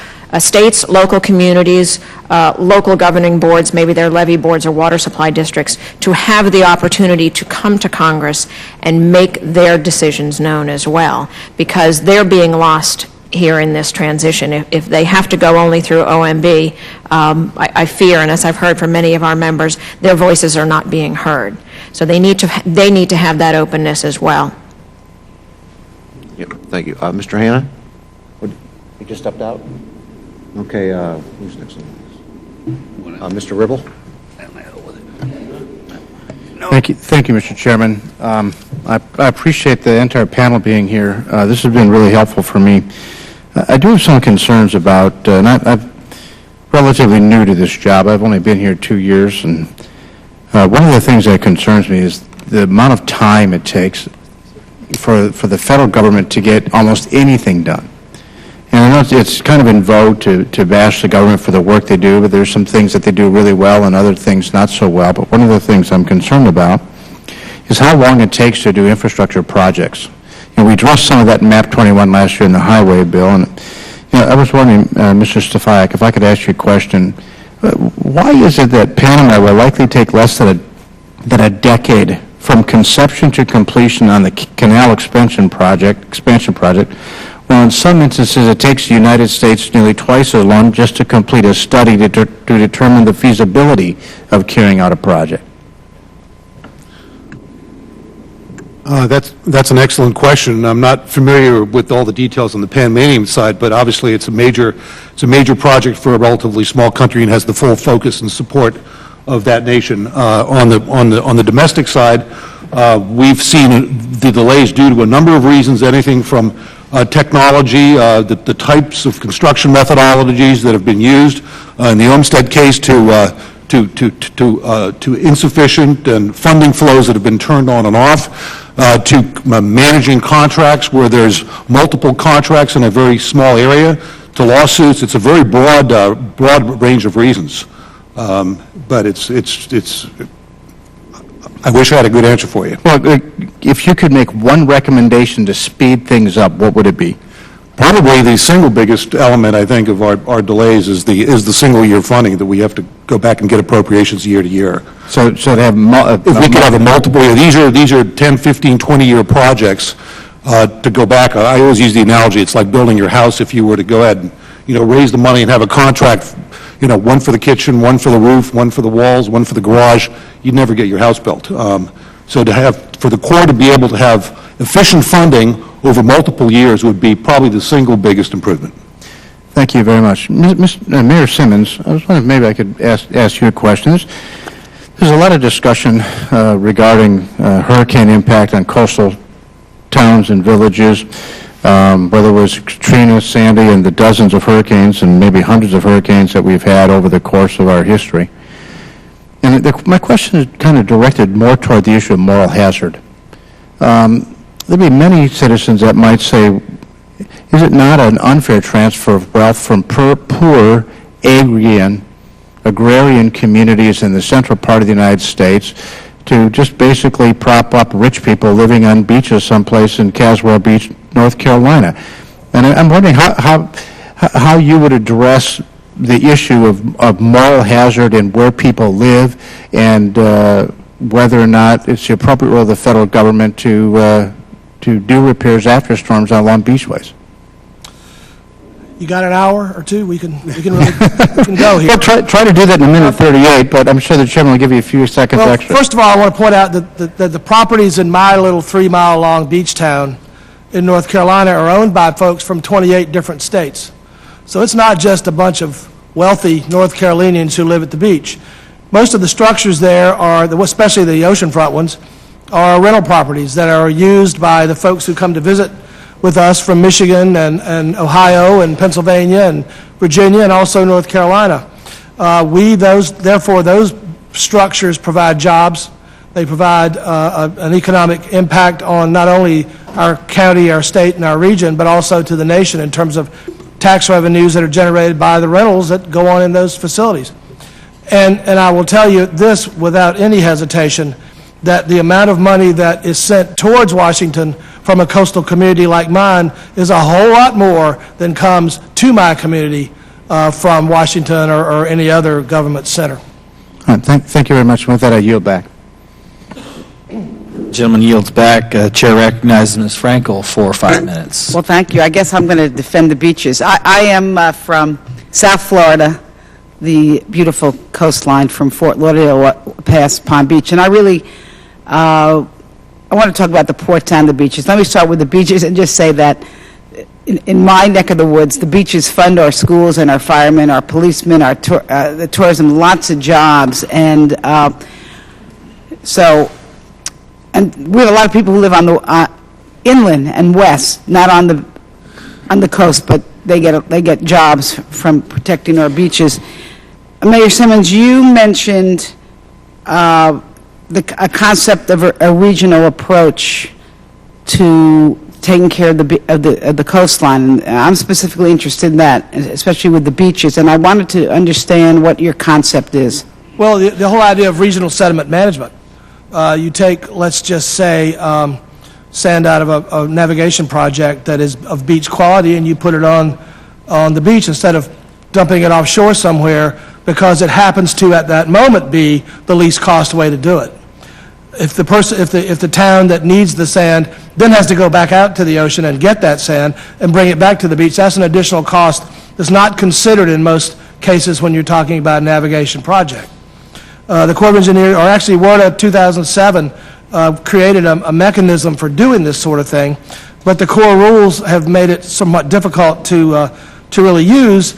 local communities, local governing boards, maybe their levy boards or water supply districts, to have the opportunity to come to Congress and make their decisions known as well, because they're being lost here in this transition. If they have to go only through OMB, I fear, and as I've heard from many of our members, their voices are not being heard. So they need to have that openness as well. Yep, thank you. Mr. Hanna? He just stepped out? Okay, who's next on this? Mr. Ribble? Thank you, Mr. Chairman. I appreciate the entire panel being here. This has been really helpful for me. I do have some concerns about, and I'm relatively new to this job. I've only been here 2 years, and one of the things that concerns me is the amount of time it takes for the federal government to get almost anything done. And I know it's kind of in vogue to bash the government for the work they do, but there's some things that they do really well and other things not so well. But one of the things I'm concerned about is how long it takes to do infrastructure projects. We addressed some of that in MAP 21 last year in the highway bill, and I was wondering, Mr. Stephaich, if I could ask you a question. Why is it that Panama will likely take less than a decade from conception to completion on the canal expansion project, well, in some instances, it takes the United States nearly twice as long just to complete a study to determine the feasibility of carrying out a project? That's an excellent question. I'm not familiar with all the details on the Panamanian side, but obviously it's a major project for a relatively small country and has the full focus and support of that nation. On the domestic side, we've seen the delays due to a number of reasons, anything from technology, the types of construction methodologies that have been used in the Olmsted case to insufficient and funding flows that have been turned on and off, to managing contracts where there's multiple contracts in a very small area, to lawsuits. It's a very broad range of reasons. But I wish I had a good answer for you. Well, if you could make one recommendation to speed things up, what would it be? Probably the single biggest element, I think, of our delays is the single-year funding, that we have to go back and get appropriations year to year. So to have if we could have a multiple year, these are 10, 15, 20-year projects to go back. I always use the analogy, it's like building your house. If you were to go ahead and raise the money and have a contract, one for the kitchen, one for the roof, one for the walls, one for the garage, you'd never get your house built. So for the Corps to be able to have efficient funding over multiple years would be probably the single biggest improvement. Thank you very much. Mayor Simmons, I was wondering if maybe I could ask you a question. There's a lot of discussion regarding hurricane impact on coastal towns and villages, whether it was Katrina, Sandy, and the dozens of hurricanes and maybe hundreds of hurricanes that we've had over the course of our history. And my question is kind of directed more toward the issue of moral hazard. There'd be many citizens that might say, is it not an unfair transfer of wealth from poor agrarian communities in the central part of the United States to just basically prop up rich people living on beaches someplace in Caswell Beach, North Carolina? And I'm wondering how you would address the issue of moral hazard and where people live, and whether or not it's the appropriate role of the federal government to do repairs after storms along beachways. You got an hour or two? We can go here. Well, try to do that in a minute 38, but I'm sure the chairman will give you a few seconds extra. First of all, I want to point out that the properties in my little 3-mile-long beach town in North Carolina are owned by folks from 28 different states. So it's not just a bunch of wealthy North Carolinians who live at the beach. Most of the structures there are, especially the oceanfront ones, are rental properties that are used by the folks who come to visit with us from Michigan and Ohio and Pennsylvania and Virginia and also North Carolina. Therefore, those structures provide jobs. They provide an economic impact on not only our county, our state, and our region, but also to the nation in terms of tax revenues that are generated by the rentals that go on in those facilities. And I will tell you this without any hesitation, that the amount of money that is sent towards Washington from a coastal community like mine is a whole lot more than comes to my community from Washington or any other government center. Thank you very much. With that, I yield back. Gentleman yields back. Chair recognizes Ms. Frankel for 5 minutes. Well, thank you. I guess I'm going to defend the beaches. I am from South Florida, the beautiful coastline from Fort Lauderdale past Palm Beach, and I really I want to talk about the ports and the beaches. Let me start with the beaches and just say that in my neck of the woods, the beaches fund our schools and our firemen, our policemen, our the tourism, lots of jobs, and and we have a lot of people who live on the inland and west, not on the coast, but they get jobs from protecting our beaches. Mayor Simmons, you mentioned a concept of a regional approach to taking care of the coastline. And I'm specifically interested in that, especially with the beaches, and I wanted to understand what your concept is. Well, the whole idea of regional sediment management. You take, let's just say, sand out of a navigation project that is of beach quality, and you put it on the beach instead of dumping it offshore somewhere, because it happens to at that moment be the least cost way to do it. If the town that needs the sand then has to go back out to the ocean and get that sand and bring it back to the beach, that's an additional cost that's not considered in most cases when you're talking about a navigation project. The Corps of Engineers, or actually WARDA 2007, created a mechanism for doing this sort of thing, but the Corps rules have made it somewhat difficult to really use.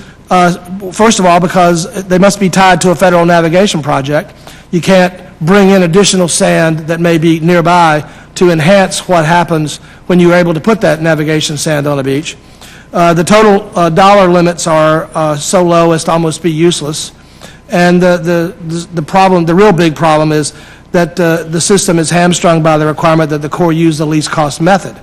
First of all, because they must be tied to a federal navigation project. You can't bring in additional sand that may be nearby to enhance what happens when you're able to put that navigation sand on a beach. The total dollar limits are so low as to almost be useless. And the real big problem is that the system is hamstrung by the requirement that the Corps use the least cost method,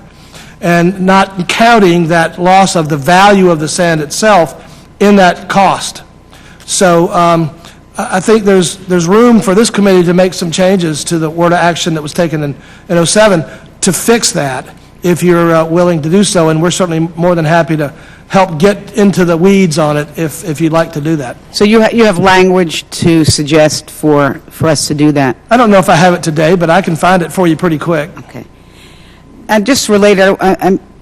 and not counting that loss of the value of the sand itself in that cost. So I think there's room for this committee to make some changes to the WARDA action that was taken in 07 to fix that, if you're willing to do so, and we're certainly more than happy to help get into the weeds on it if you'd like to do that. So you have language to suggest for us to do that? I don't know if I have it today, but I can find it for you pretty quick. Okay. And just related,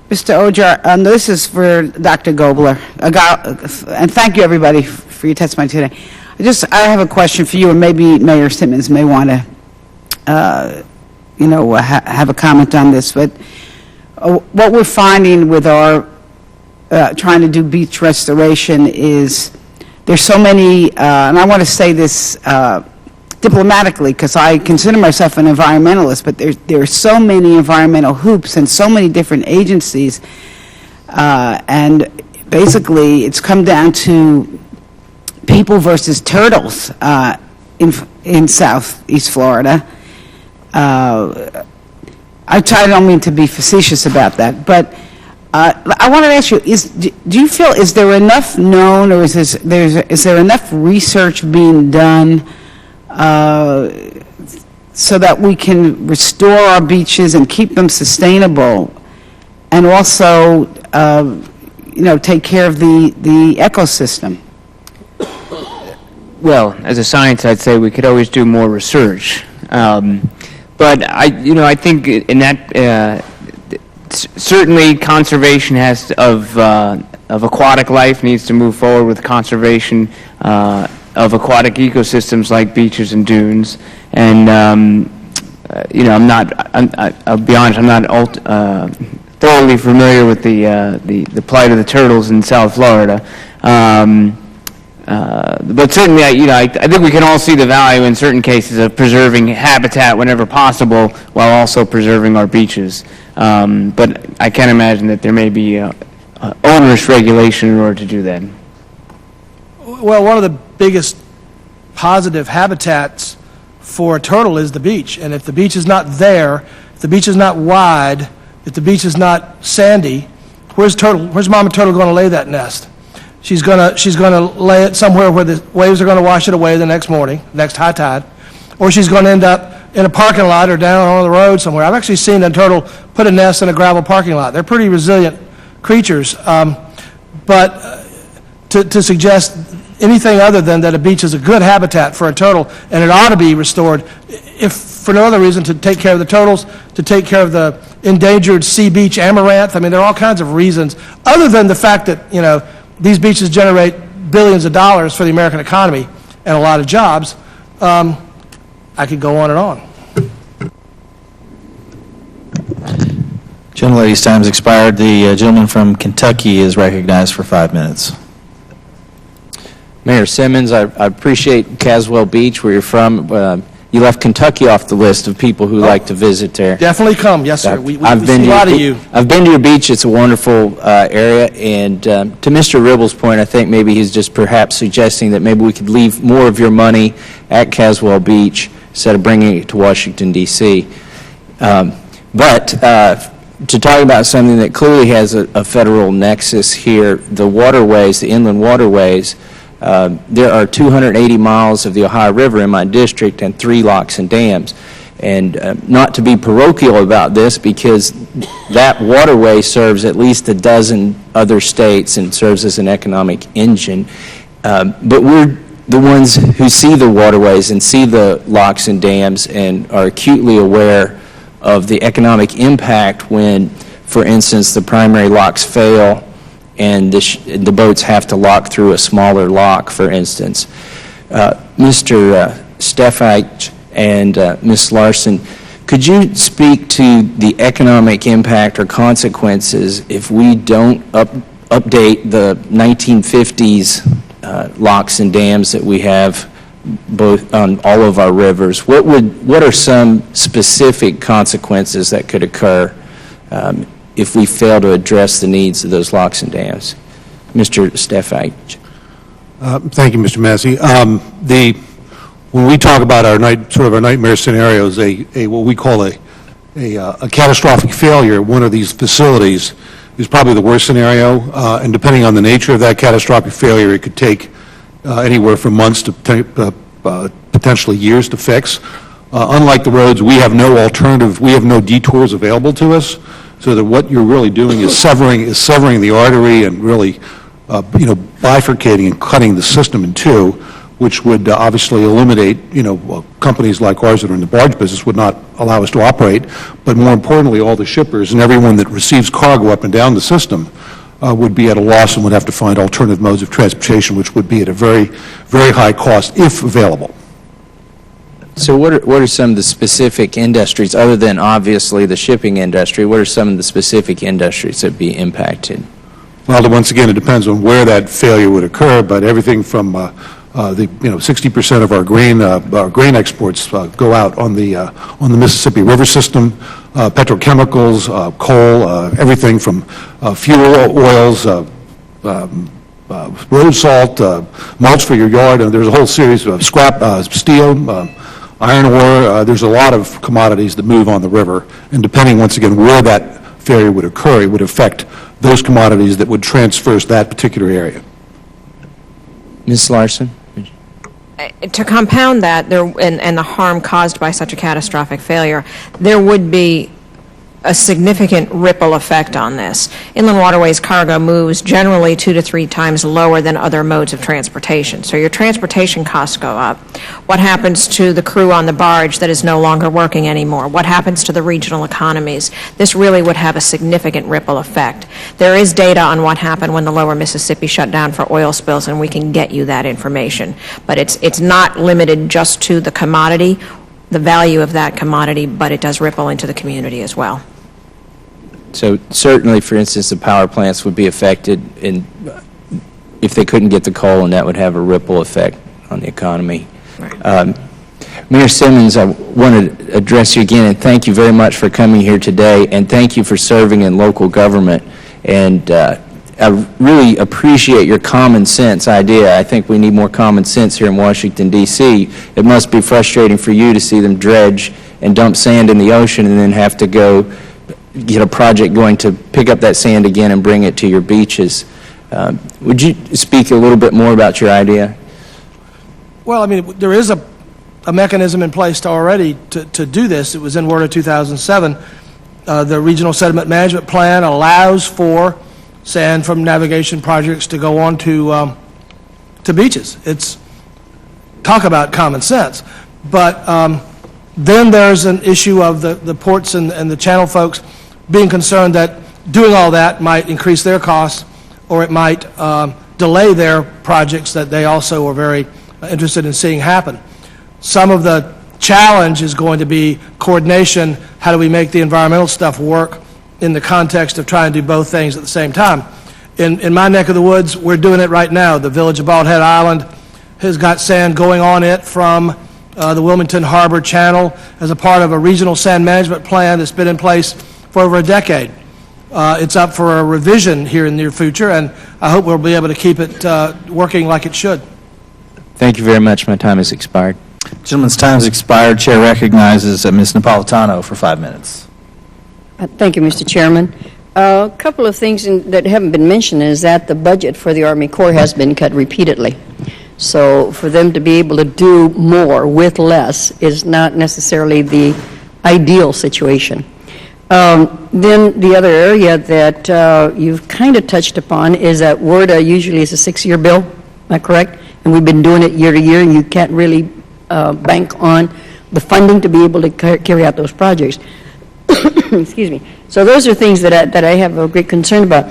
Mr. Ojard, this is for Dr. Gobler, and thank you everybody for your testimony today. I have a question for you, and maybe Mayor Simmons may want to, have a comment on this. But what we're finding with our trying to do beach restoration is there's so many, and I want to say this diplomatically, because I consider myself an environmentalist, but there are so many environmental hoops and so many different agencies, and basically it's come down to people versus turtles in southeast Florida. I don't mean to be facetious about that, but I wanted to ask you, do you feel, is there enough known, or is there enough research being done so that we can restore our beaches and keep them sustainable, and also, take care of the ecosystem? Well, as a scientist, I'd say we could always do more research. But I think in that certainly conservation of aquatic life needs to move forward with conservation of aquatic ecosystems like beaches and dunes. And I'll be honest, I'm not thoroughly familiar with the plight of the turtles in South Florida. But certainly, I think we can all see the value in certain cases of preserving habitat whenever possible, while also preserving our beaches. But I can't imagine that there may be onerous regulation in order to do that. Well, one of the biggest positive habitats for a turtle is the beach, and if the beach is not there, if the beach is not wide, if the beach is not sandy, where's Mama Turtle going to lay that nest? She's gonna lay it somewhere where the waves are going to wash it away the next morning, next high tide, or she's going to end up in a parking lot or down on the road somewhere. I've actually seen a turtle put a nest in a gravel parking lot. They're pretty resilient creatures, but to suggest anything other than that a beach is a good habitat for a turtle and it ought to be restored if for no other reason, to take care of the turtles, to take care of the endangered sea beach amaranth. I mean, there are all kinds of reasons, other than the fact that, you know, these beaches generate billions of dollars for the American economy and a lot of jobs. I could go on and on. Gentlelady's time's expired. The gentleman from Kentucky is recognized for 5 minutes. Mayor Simmons, I appreciate Caswell Beach, where you're from. You left Kentucky off the list of people who like to visit there. Definitely come, yes, sir. We see a lot of you. I've been to your beach. It's a wonderful area. And to Mr. Ribble's point, I think maybe he's just perhaps suggesting that maybe we could leave more of your money at Caswell Beach instead of bringing it to Washington, D.C. But to talk about something that clearly has a federal nexus here, the waterways, the inland waterways, there are 280 miles of the Ohio River in my district and 3 locks and dams. And not to be parochial about this, because that waterway serves at least a dozen other states and serves as an economic engine. But we're the ones who see the waterways and see the locks and dams and are acutely aware of the economic impact when, for instance, the primary locks fail and the boats have to lock through a smaller lock, for instance. Mr. Stephaich and Ms. Larson, could you speak to the economic impact or consequences if we don't update the 1950s locks and dams that we have both on all of our rivers? What are some specific consequences that could occur if we fail to address the needs of those locks and dams? Mr. Stephaich. Thank you, Mr. Massey. When we talk about our nightmare scenarios, what we call a catastrophic failure, one of these facilities is probably the worst scenario, and depending on the nature of that catastrophic failure, it could take anywhere from months to potentially years to fix. Unlike the roads, we have no alternative, we have no detours available to us, so that what you're really doing is severing the artery and really, bifurcating and cutting the system in two, which would obviously eliminate, companies like ours that are in the barge business would not allow us to operate, but more importantly, all the shippers and everyone that receives cargo up and down the system would be at a loss and would have to find alternative modes of transportation, which would be at a very, very high cost, if available. So what are some of the specific industries, other than obviously the shipping industry, what are some of the specific industries that would be impacted? Well, once again, it depends on where that failure would occur, but everything from 60% of our grain exports go out on the Mississippi River system, petrochemicals, coal, everything from fuel oils, road salt, mulch for your yard, and there's a whole series of scrap, steel, iron ore. There's a lot of commodities that move on the river, and depending, once again, where that failure would occur, it would affect those commodities that would traverse that particular area. Ms. Larson? To compound that, and the harm caused by such a catastrophic failure, there would be a significant ripple effect on this. Inland waterways cargo moves generally 2 to 3 times lower than other modes of transportation. So your transportation costs go up. What happens to the crew on the barge that is no longer working anymore? What happens to the regional economies? This really would have a significant ripple effect. There is data on what happened when the lower Mississippi shut down for oil spills, and we can get you that information. But it's not limited just to the commodity, the value of that commodity, but it does ripple into the community as well. So certainly, for instance, the power plants would be affected if they couldn't get the coal, and that would have a ripple effect on the economy. Right. Mayor Simmons, I want to address you again and thank you very much for coming here today, and thank you for serving in local government. And I really appreciate your common sense idea. I think we need more common sense here in Washington, D.C. It must be frustrating for you to see them dredge and dump sand in the ocean and then have to go get a project going to pick up that sand again and bring it to your beaches. Would you speak a little bit more about your idea? Well, I mean, there is a mechanism in place already to do this. It was in Order 2007. The Regional Sediment Management Plan allows for sand from navigation projects to go on to beaches. It's talk about common sense, but Then there's an issue of the ports and the channel folks being concerned that doing all that might increase their costs, or it might delay their projects that they also are very interested in seeing happen. Some of the challenge is going to be coordination. How do we make the environmental stuff work in the context of trying to do both things at the same time? In my neck of the woods, we're doing it right now. The village of Bald Head Island has got sand going on it from the Wilmington Harbor Channel as a part of a regional sand management plan that's been in place for over a decade. It's up for a revision here in the near future, and I hope we'll be able to keep it working like it should. Thank you very much. My time has expired. Gentleman's time has expired. Chair recognizes Ms. Napolitano for 5 minutes. Thank you, Mr. Chairman. A couple of things that haven't been mentioned is that the budget for the Army Corps has been cut repeatedly. So for them to be able to do more with less is not necessarily the ideal situation. Then the other area that you've kind of touched upon is that WRDA usually is a 6-year bill, am I correct? And we've been doing it year to year, and you can't really bank on the funding to be able to carry out those projects. Excuse me. So those are things that I have a great concern about.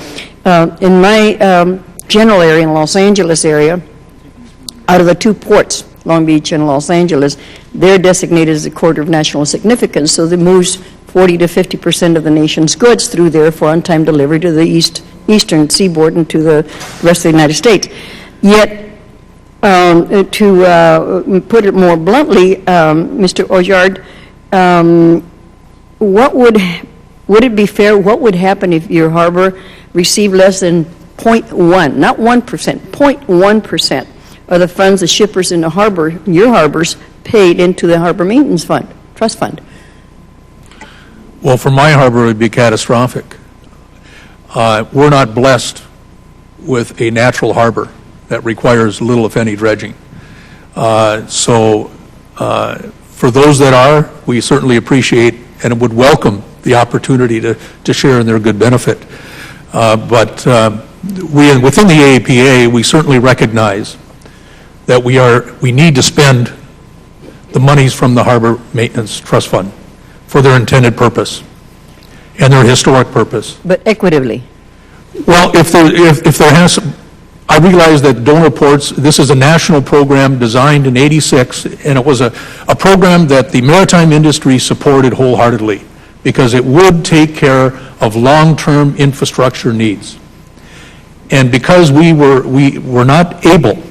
In my general area, in Los Angeles area, out of the 2 ports, Long Beach and Los Angeles, they're designated as a corridor of national significance, so that moves 40 to 50% of the nation's goods through there for on-time delivery to the eastern seaboard and to the rest of the United States. Yet, to put it more bluntly, Mr. Ojard, would it be fair, what would happen if your harbor received less than 0.1, not 1%, 0.1% of the funds the shippers in the harbor, your harbors, paid into the Harbor Maintenance Fund, Trust Fund? Well, for my harbor, it would be catastrophic. We're not blessed with a natural harbor that requires little, if any, dredging. So for those that are, we certainly appreciate and would welcome the opportunity to share in their good benefit. But within the AAPA, we certainly recognize that we need to spend the monies from the Harbor Maintenance Trust Fund for their intended purpose and their historic purpose. But equitably? Well, if there has, I realize that donor ports, this is a national program designed in '86, and it was a program that the maritime industry supported wholeheartedly because it would take care of long-term infrastructure needs. And because we were not able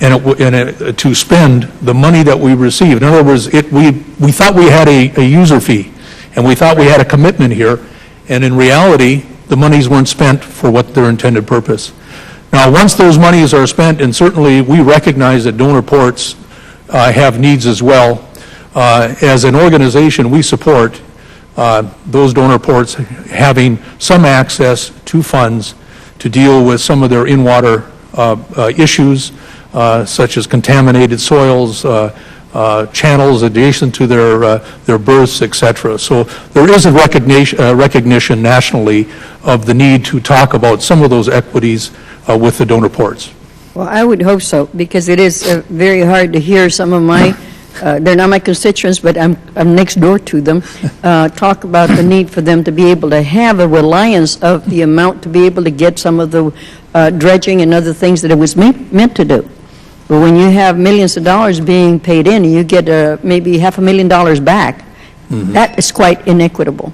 to spend the money that we received, in other words, we thought we had a user fee, and we thought we had a commitment here, and in reality, the monies weren't spent for what their intended purpose. Now, once those monies are spent, and certainly we recognize that donor ports have needs as well, as an organization, we support those donor ports having some access to funds to deal with some of their in-water issues, such as contaminated soils, channels adjacent to their berths, etc. So there is a recognition nationally of the need to talk about some of those equities with the donor ports. Well, I would hope so, because it is very hard to hear some of my, they're not my constituents, but I'm next door to them, talk about the need for them to be able to have a reliance of the amount to be able to get some of the dredging and other things that it was meant to do. But when you have millions of dollars being paid in and you get maybe $500,000 back, that is quite inequitable.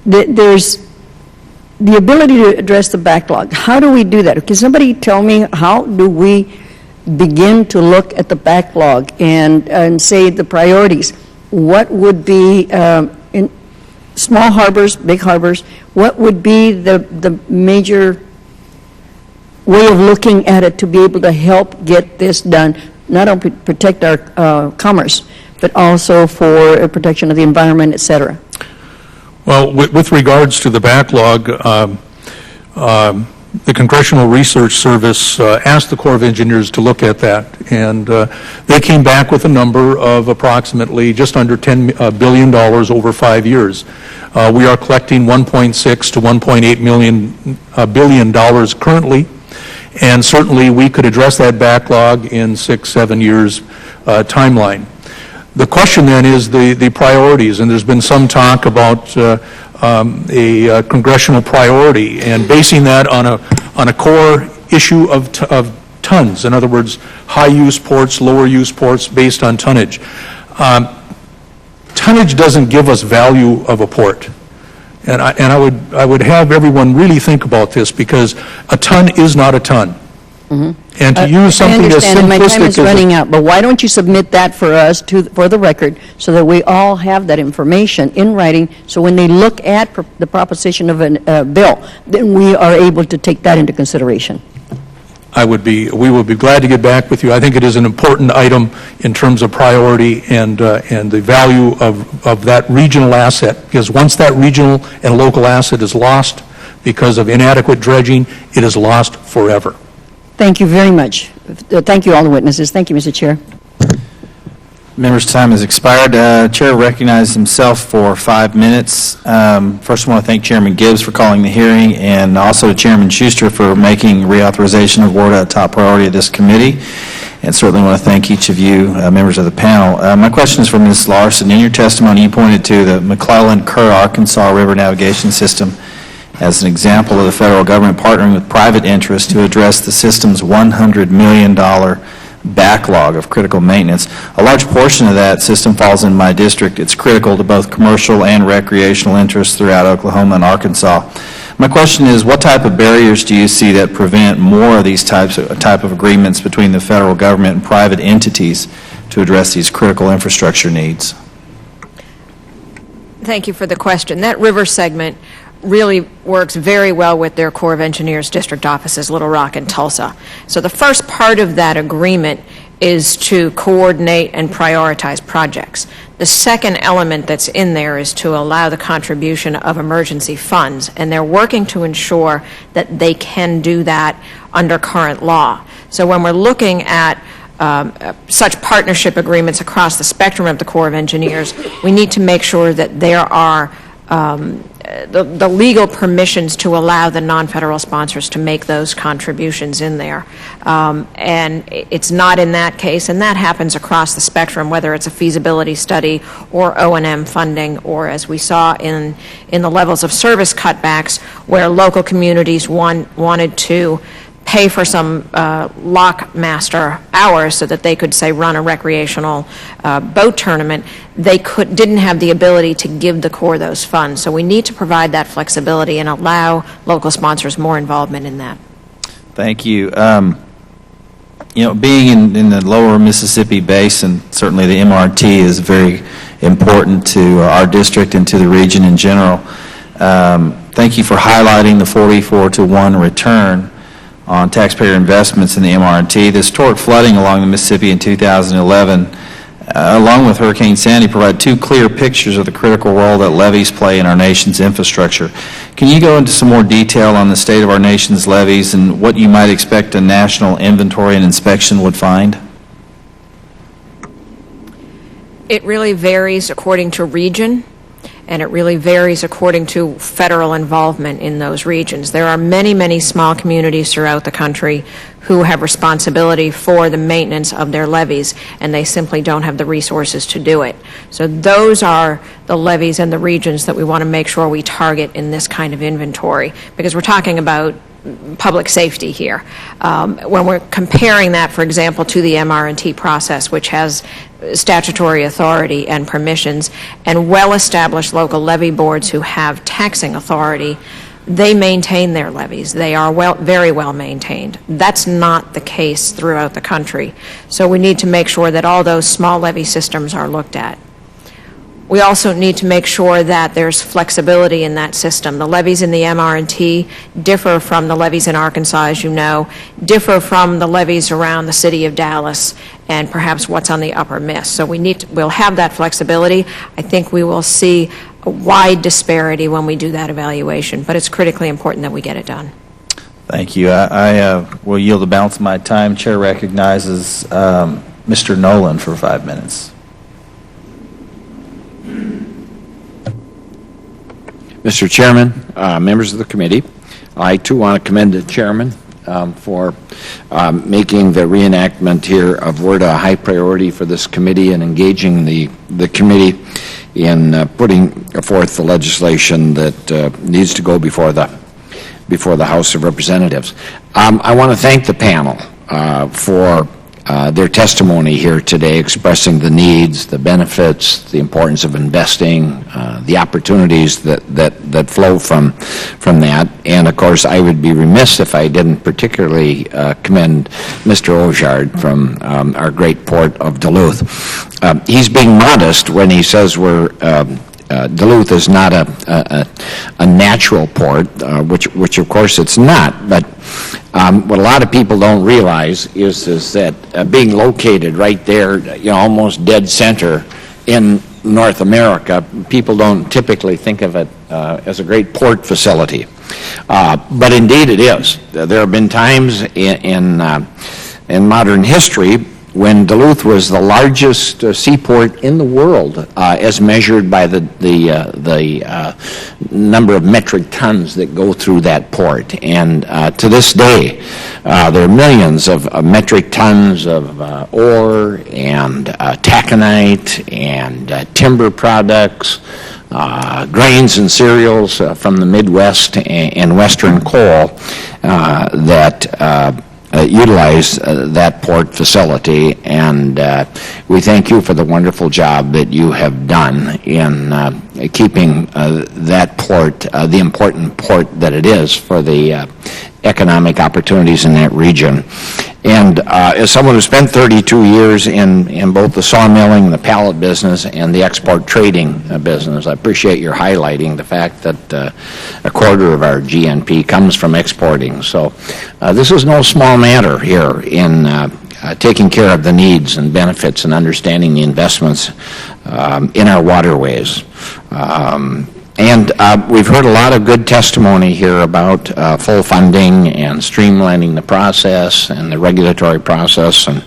There's the ability to address the backlog. How do we do that? Can somebody tell me, how do we begin to look at the backlog and say the priorities? What would be, in small harbors, big harbors, what would be the major way of looking at it to be able to help get this done, not only protect our commerce, but also for protection of the environment, et cetera? Well, with regards to the backlog, the Congressional Research Service asked the Corps of Engineers to look at that, and they came back with a number of approximately just under $10 billion over 5 years. We are collecting $1.6 to $1.8 billion currently, And certainly, we could address that backlog in 6-7 years timeline. The question then is the priorities, and there's been some talk about a congressional priority and basing that on a core issue of tons. In other words, high-use ports, lower-use ports based on tonnage. Tonnage doesn't give us value of a port. And I would have everyone really think about this, because a ton is not a ton. And to use something as simplistic as... I understand, and my time is running out, but why don't you submit that for us, for the record, so that we all have that information in writing, so when they look at the proposition of a bill, then we are able to take that into consideration. we would be glad to get back with you. I think it is an important item in terms of priority and the value of that regional asset, because once that regional and local asset is lost because of inadequate dredging, it is lost forever. Thank you very much. Thank you, all the witnesses. Thank you, Mr. Chair. Members' time has expired. Chair recognizes himself for 5 minutes. First, I want to thank Chairman Gibbs for calling the hearing, and also Chairman Schuster for making reauthorization of WARDA a top priority of this committee. And certainly want to thank each of you, members of the panel. My question is for Ms. Larson. In your testimony, you pointed to the McClellan-Kerr Arkansas River Navigation System as an example of the federal government partnering with private interests to address the system's $100 million backlog of critical maintenance. A large portion of that system falls in my district. It's critical to both commercial and recreational interests throughout Oklahoma and Arkansas. My question is, what type of barriers do you see that prevent more of these type of agreements between the federal government and private entities to address these critical infrastructure needs? Thank you for the question. That river segment really works very well with their Corps of Engineers district offices, Little Rock and Tulsa. So the first part of that agreement is to coordinate and prioritize projects. The second element that's in there is to allow the contribution of emergency funds, and they're working to ensure that they can do that under current law. So when we're looking at such partnership agreements across the spectrum of the Corps of Engineers, we need to make sure that there are the legal permissions to allow the non-federal sponsors to make those contributions in there. And it's not in that case, and that happens across the spectrum, whether it's a feasibility study or O&M funding, or as we saw in the levels of service cutbacks, where local communities wanted to pay for some lockmaster hours so that they could, say, run a recreational boat tournament. They didn't have the ability to give the Corps those funds. So we need to provide that flexibility and allow local sponsors more involvement in that. Thank you. You know, being in the lower Mississippi Basin, certainly the MRT is very important to our district and to the region in general. Thank you for highlighting the 44-to-1 return on taxpayer investments in the MRT. The historic flooding along the Mississippi in 2011, along with Hurricane Sandy, provide two clear pictures of the critical role that levees play in our nation's infrastructure. Can you go into some more detail on the state of our nation's levees and what you might expect a national inventory and inspection would find? It really varies according to region, and it really varies according to federal involvement in those regions. There are many, many small communities throughout the country who have responsibility for the maintenance of their levees, and they simply don't have the resources to do it. So those are the levees and the regions that we want to make sure we target in this kind of inventory, because we're talking about public safety here. When we're comparing that, for example, to the MR&T process, which has statutory authority and permissions, and well-established local levee boards who have taxing authority, they maintain their levees. They are very well maintained. That's not the case throughout the country. So we need to make sure that all those small levee systems are looked at. We also need to make sure that there's flexibility in that system. The levees in the MR&T differ from the levees in Arkansas, as you know, differ from the levees around the city of Dallas and perhaps what's on the upper Miss. So we'll have that flexibility. I think we will see a wide disparity when we do that evaluation, but it's critically important that we get it done. Thank you. I will yield the balance of my time. Chair recognizes Mr. Nolan for 5 minutes. Mr. Chairman, members of the committee, I too want to commend the chairman for making the reenactment here of WRDA a high priority for this committee and engaging the committee in putting forth the legislation that needs to go before the House of Representatives. I want to thank the panel for their testimony here today, expressing the needs, the benefits, the importance of investing, the opportunities that flow from that. And of course, I would be remiss if I didn't particularly commend Mr. Ojard from our great port of Duluth. He's being modest when he says Duluth is not a natural port, which of course it's not. But what a lot of people don't realize is that being located right there, almost dead center in North America, people don't typically think of it as a great port facility. But indeed it is. There have been times in modern history when Duluth was the largest seaport in the world, as measured by the number of metric tons that go through that port. And to this day, there are millions of metric tons of ore and taconite and timber products, grains and cereals from the Midwest and Western coal that utilize that port facility, and we thank you for the wonderful job that you have done in keeping that port, the important port that it is for the economic opportunities in that region. And as someone who spent 32 years in both the sawmilling, the pallet business, and the export trading business, I appreciate your highlighting the fact that a quarter of our GNP comes from exporting. So this is no small matter here in taking care of the needs and benefits and understanding the investments in our waterways. And we've heard a lot of good testimony here about full funding and streamlining the process and the regulatory process and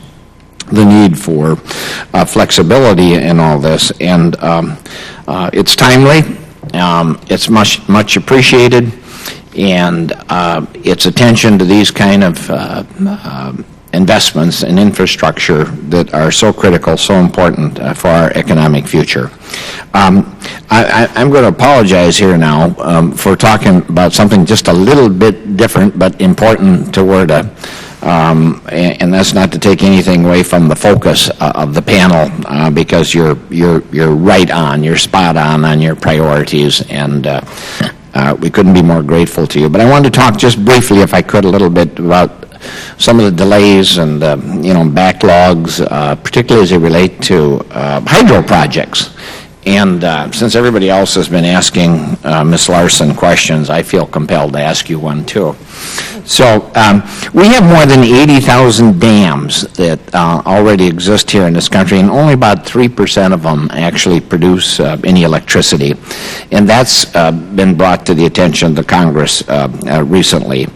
the need for flexibility in all this. And it's timely, it's much appreciated, and its attention to these kind of investments in infrastructure that are so critical, so important for our economic future. I'm going to apologize here now for talking about something just a little bit different but important to WRDA, and that's not to take anything away from the focus of the panel, because you're right on, you're spot on your priorities, and we couldn't be more grateful to you. But I wanted to talk just briefly, if I could, a little bit about some of the delays and backlogs, particularly as they relate to hydro projects. And since everybody else has been asking Ms. Larson questions, I feel compelled to ask you one too. So we have more than 80,000 dams that already exist here in this country, and only about 3% of them actually produce any electricity. And that's been brought to the attention of the Congress recently.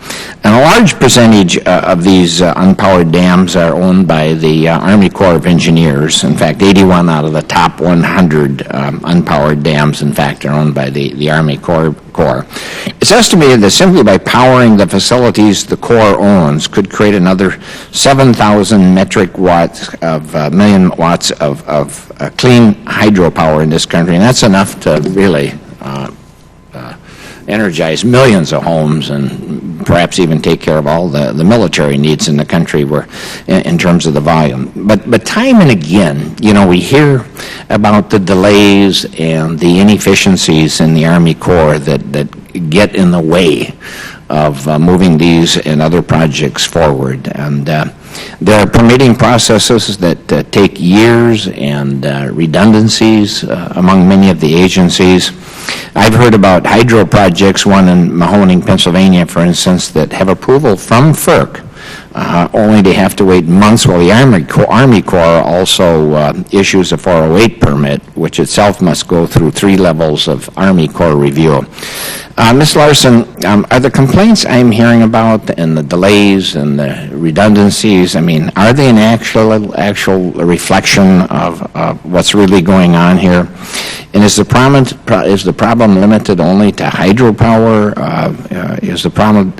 And a large percentage of these unpowered dams are owned by the Army Corps of Engineers. In fact, 81 out of the top 100 unpowered dams, in fact, are owned by the Army Corps. It's estimated that simply by powering the facilities the Corps owns could create another 7,000 metric watts of million watts of clean hydropower in this country, and that's enough to really energize millions of homes and perhaps even take care of all the military needs in the country in terms of the volume. But time and again, we hear about the delays and the inefficiencies in the Army Corps that get in the way of moving these and other projects forward. And there are permitting processes that take years and redundancies among many of the agencies. I've heard about hydro projects, one in Mahoning, Pennsylvania, for instance, that have approval from FERC, only to have to wait months while the Army Corps also issues a 408 permit, which itself must go through 3 levels of Army Corps review. Ms. Larson, are the complaints I'm hearing about and the delays and the redundancies, are they an actual reflection of what's really going on here? And is the problem limited only to hydropower? Is the problem,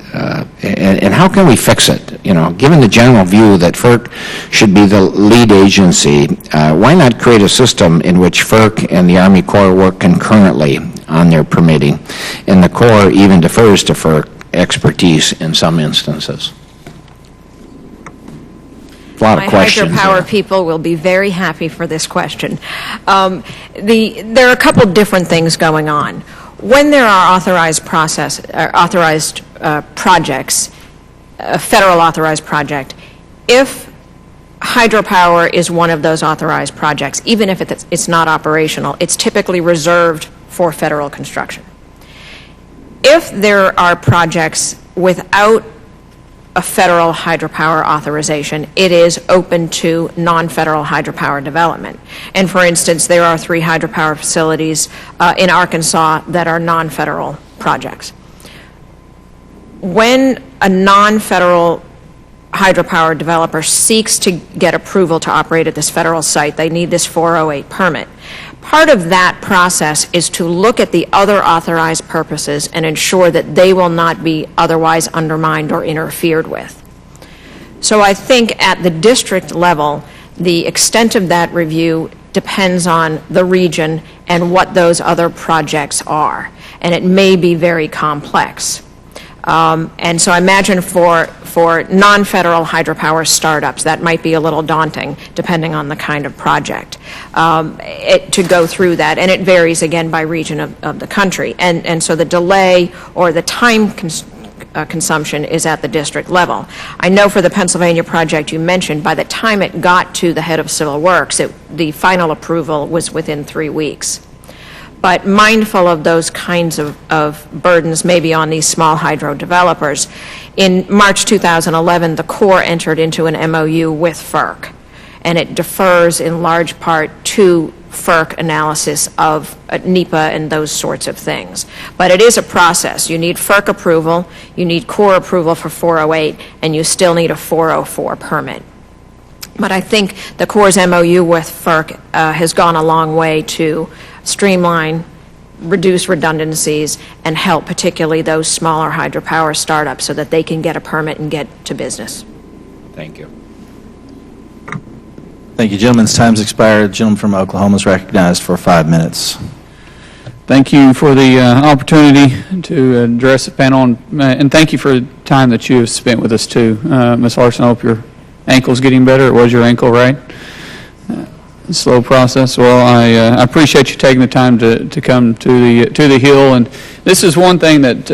and how can we fix it? You know, given the general view that FERC should be the lead agency, why not create a system in which FERC and the Army Corps work concurrently on their permitting, and the Corps even defers to FERC expertise in some instances? A lot of questions. My hydropower people will be very happy for this question. There are a couple different things going on. When there are authorized projects, a federal authorized project, if hydropower is one of those authorized projects, even if it's not operational, it's typically reserved for federal construction. If there are projects without a federal hydropower authorization, it is open to non-federal hydropower development. And for instance, there are 3 hydropower facilities in Arkansas that are non-federal projects. When a non-federal hydropower developer seeks to get approval to operate at this federal site, they need this 408 permit. Part of that process is to look at the other authorized purposes and ensure that they will not be otherwise undermined or interfered with. So I think at the district level, the extent of that review depends on the region and what those other projects are, and it may be very complex. And so I imagine for non-federal hydropower startups, that might be a little daunting, depending on the kind of project, to go through that. And it varies, again, by region of the country. And so the delay or the time consumption is at the district level. I know for the Pennsylvania project you mentioned, by the time it got to the head of civil works, the final approval was within 3 weeks. But mindful of those kinds of burdens maybe on these small hydro developers, in March 2011, the Corps entered into an MOU with FERC, and it defers in large part to FERC analysis of NEPA and those sorts of things. But it is a process. You need FERC approval, you need Corps approval for 408, and you still need a 404 permit. But I think the Corps' MOU with FERC has gone a long way to streamline, reduce redundancies, and help particularly those smaller hydropower startups so that they can get a permit and get to business. Thank you. Thank you. Gentleman's time's expired. The gentleman from Oklahoma is recognized for 5 minutes. Thank you for the opportunity to address the panel, and thank you for the time that you have spent with us too. Ms. Larson, I hope your ankle's getting better. It was your ankle, right? Slow process. Well, I appreciate you taking the time to come to the Hill, and this is one thing that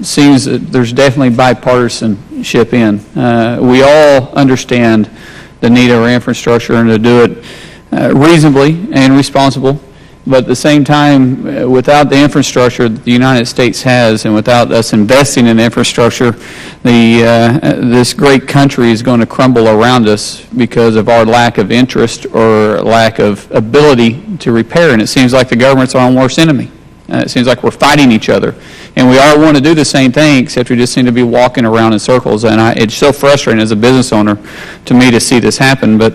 seems that there's definitely bipartisanship in. We all understand the need of our infrastructure and to do it reasonably and responsible, but at the same time, without the infrastructure that the United States has, and without us investing in infrastructure, this great country is going to crumble around us because of our lack of interest or lack of ability to repair. And it seems like the government's our own worst enemy. It seems like we're fighting each other. And we all want to do the same thing, except we just seem to be walking around in circles. And it's so frustrating as a business owner to me to see this happen. But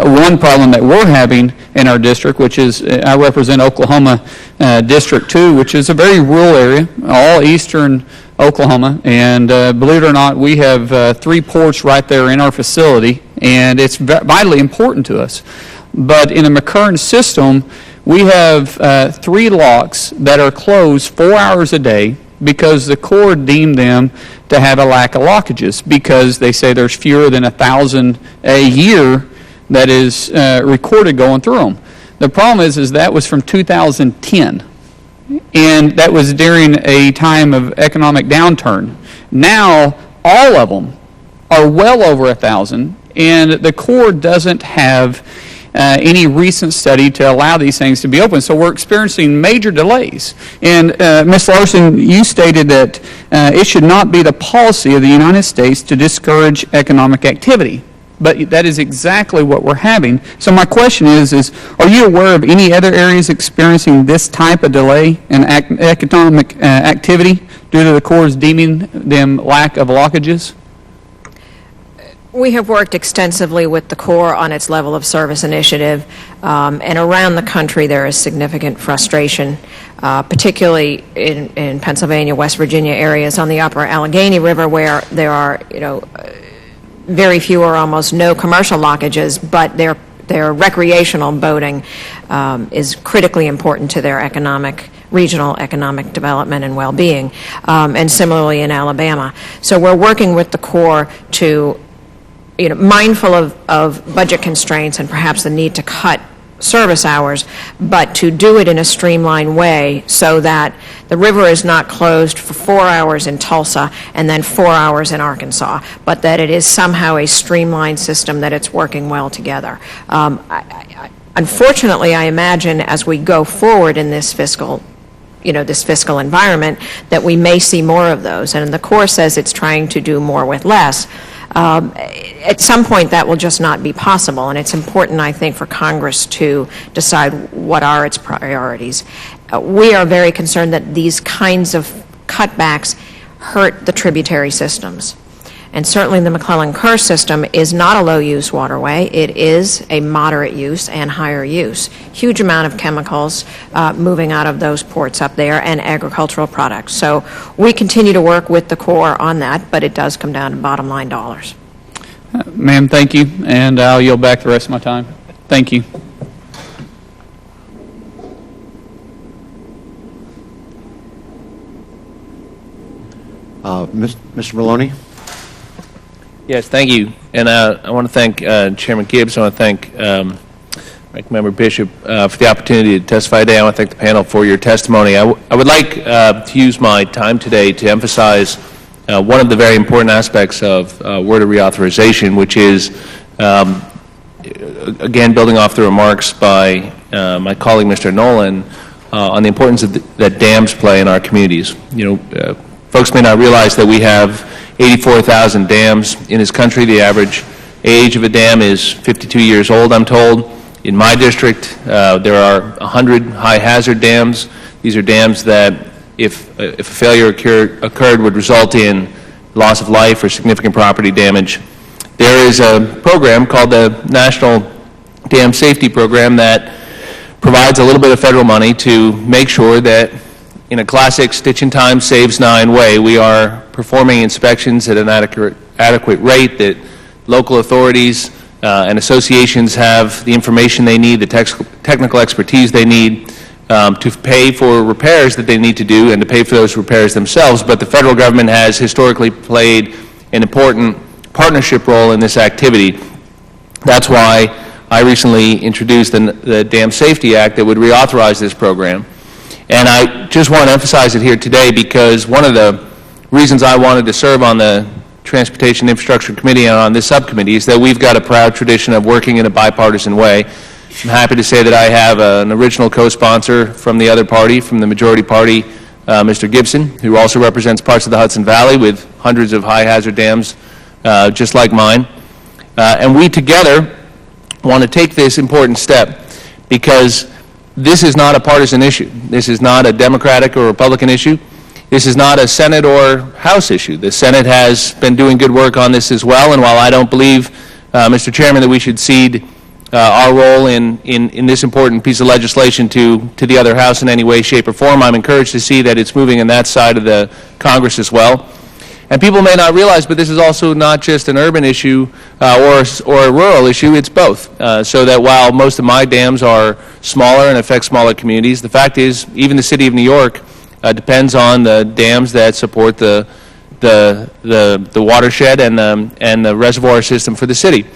one problem that we're having in our district, which is, I represent Oklahoma District 2, which is a very rural area, all eastern Oklahoma. And believe it or not, we have 3 ports right there in our facility, and it's vitally important to us. But in the McCurran system, we have 3 locks that are closed 4 hours a day because the Corps deemed them to have a lack of lockages, because they say there's fewer than 1,000 a year that is recorded going through them. The problem is that was from 2010, and that was during a time of economic downturn. Now, all of them are well over 1,000, and the Corps doesn't have any recent study to allow these things to be open. So we're experiencing major delays. And Ms. Larson, you stated that it should not be the policy of the United States to discourage economic activity. But that is exactly what we're having. So my question is are you aware of any other areas experiencing this type of delay in economic activity due to the Corps deeming them lack of lockages? We have worked extensively with the Corps on its level of service initiative, and around the country there is significant frustration, particularly in Pennsylvania, West Virginia areas on the upper Allegheny River, where there are, very few or almost no commercial lockages, but their recreational boating is critically important to their regional economic development and well-being, and similarly in Alabama. So we're working with the Corps to, mindful of budget constraints and perhaps the need to cut service hours, but to do it in a streamlined way so that the river is not closed for 4 hours in Tulsa and then 4 hours in Arkansas, but that it is somehow a streamlined system, that it's working well together. Unfortunately, I imagine as we go forward in this fiscal environment that we may see more of those, and the Corps says it's trying to do more with less. At some point that will just not be possible, and it's important, I think, for Congress to decide what are its priorities. We are very concerned that these kinds of cutbacks hurt the tributary systems. And certainly the McClellan-Kerr system is not a low-use waterway. It is a moderate use and higher use. Huge amount of chemicals moving out of those ports up there, and agricultural products. So we continue to work with the Corps on that, but it does come down to bottom line dollars. Ma'am, thank you, and I'll yield back the rest of my time. Thank you. Mr. Maloney? Yes, thank you. And I want to thank Chairman Gibbs. I want to thank Ranking Member Bishop for the opportunity to testify today. I want to thank the panel for your testimony. I would like to use my time today to emphasize one of the very important aspects of word of reauthorization, which is, again, building off the remarks by my colleague, Mr. Nolan, on the importance that dams play in our communities. Folks may not realize that we have 84,000 dams in this country. The average age of a dam is 52 years old, I'm told. In my district, there are 100 high-hazard dams. These are dams that, if a failure occurred, would result in loss of life or significant property damage. There is a program called the National Dam Safety Program that provides a little bit of federal money to make sure that, in a classic stitch-in-time saves-9 way, we are performing inspections at an adequate rate, that local authorities and associations have the information they need, the technical expertise they need to pay for repairs that they need to do and to pay for those repairs themselves. But the federal government has historically played an important partnership role in this activity. That's why I recently introduced the Dam Safety Act that would reauthorize this program. And I just want to emphasize it here today because one of the reasons I wanted to serve on the Transportation Infrastructure Committee and on this subcommittee is that we've got a proud tradition of working in a bipartisan way. I'm happy to say that I have an original co-sponsor from the other party, from the majority party, Mr. Gibson, who also represents parts of the Hudson Valley with hundreds of high-hazard dams just like mine. And we together want to take this important step because this is not a partisan issue. This is not a Democratic or Republican issue. This is not a Senate or House issue. The Senate has been doing good work on this as well, and while I don't believe, Mr. Chairman, that we should cede our role in this important piece of legislation to the other House in any way, shape, or form, I'm encouraged to see that it's moving in that side of the Congress as well. And people may not realize, but this is also not just an urban issue or a rural issue, it's both. So that while most of my dams are smaller and affect smaller communities, the fact is even the city of New York depends on the dams that support the watershed and the reservoir system for the city.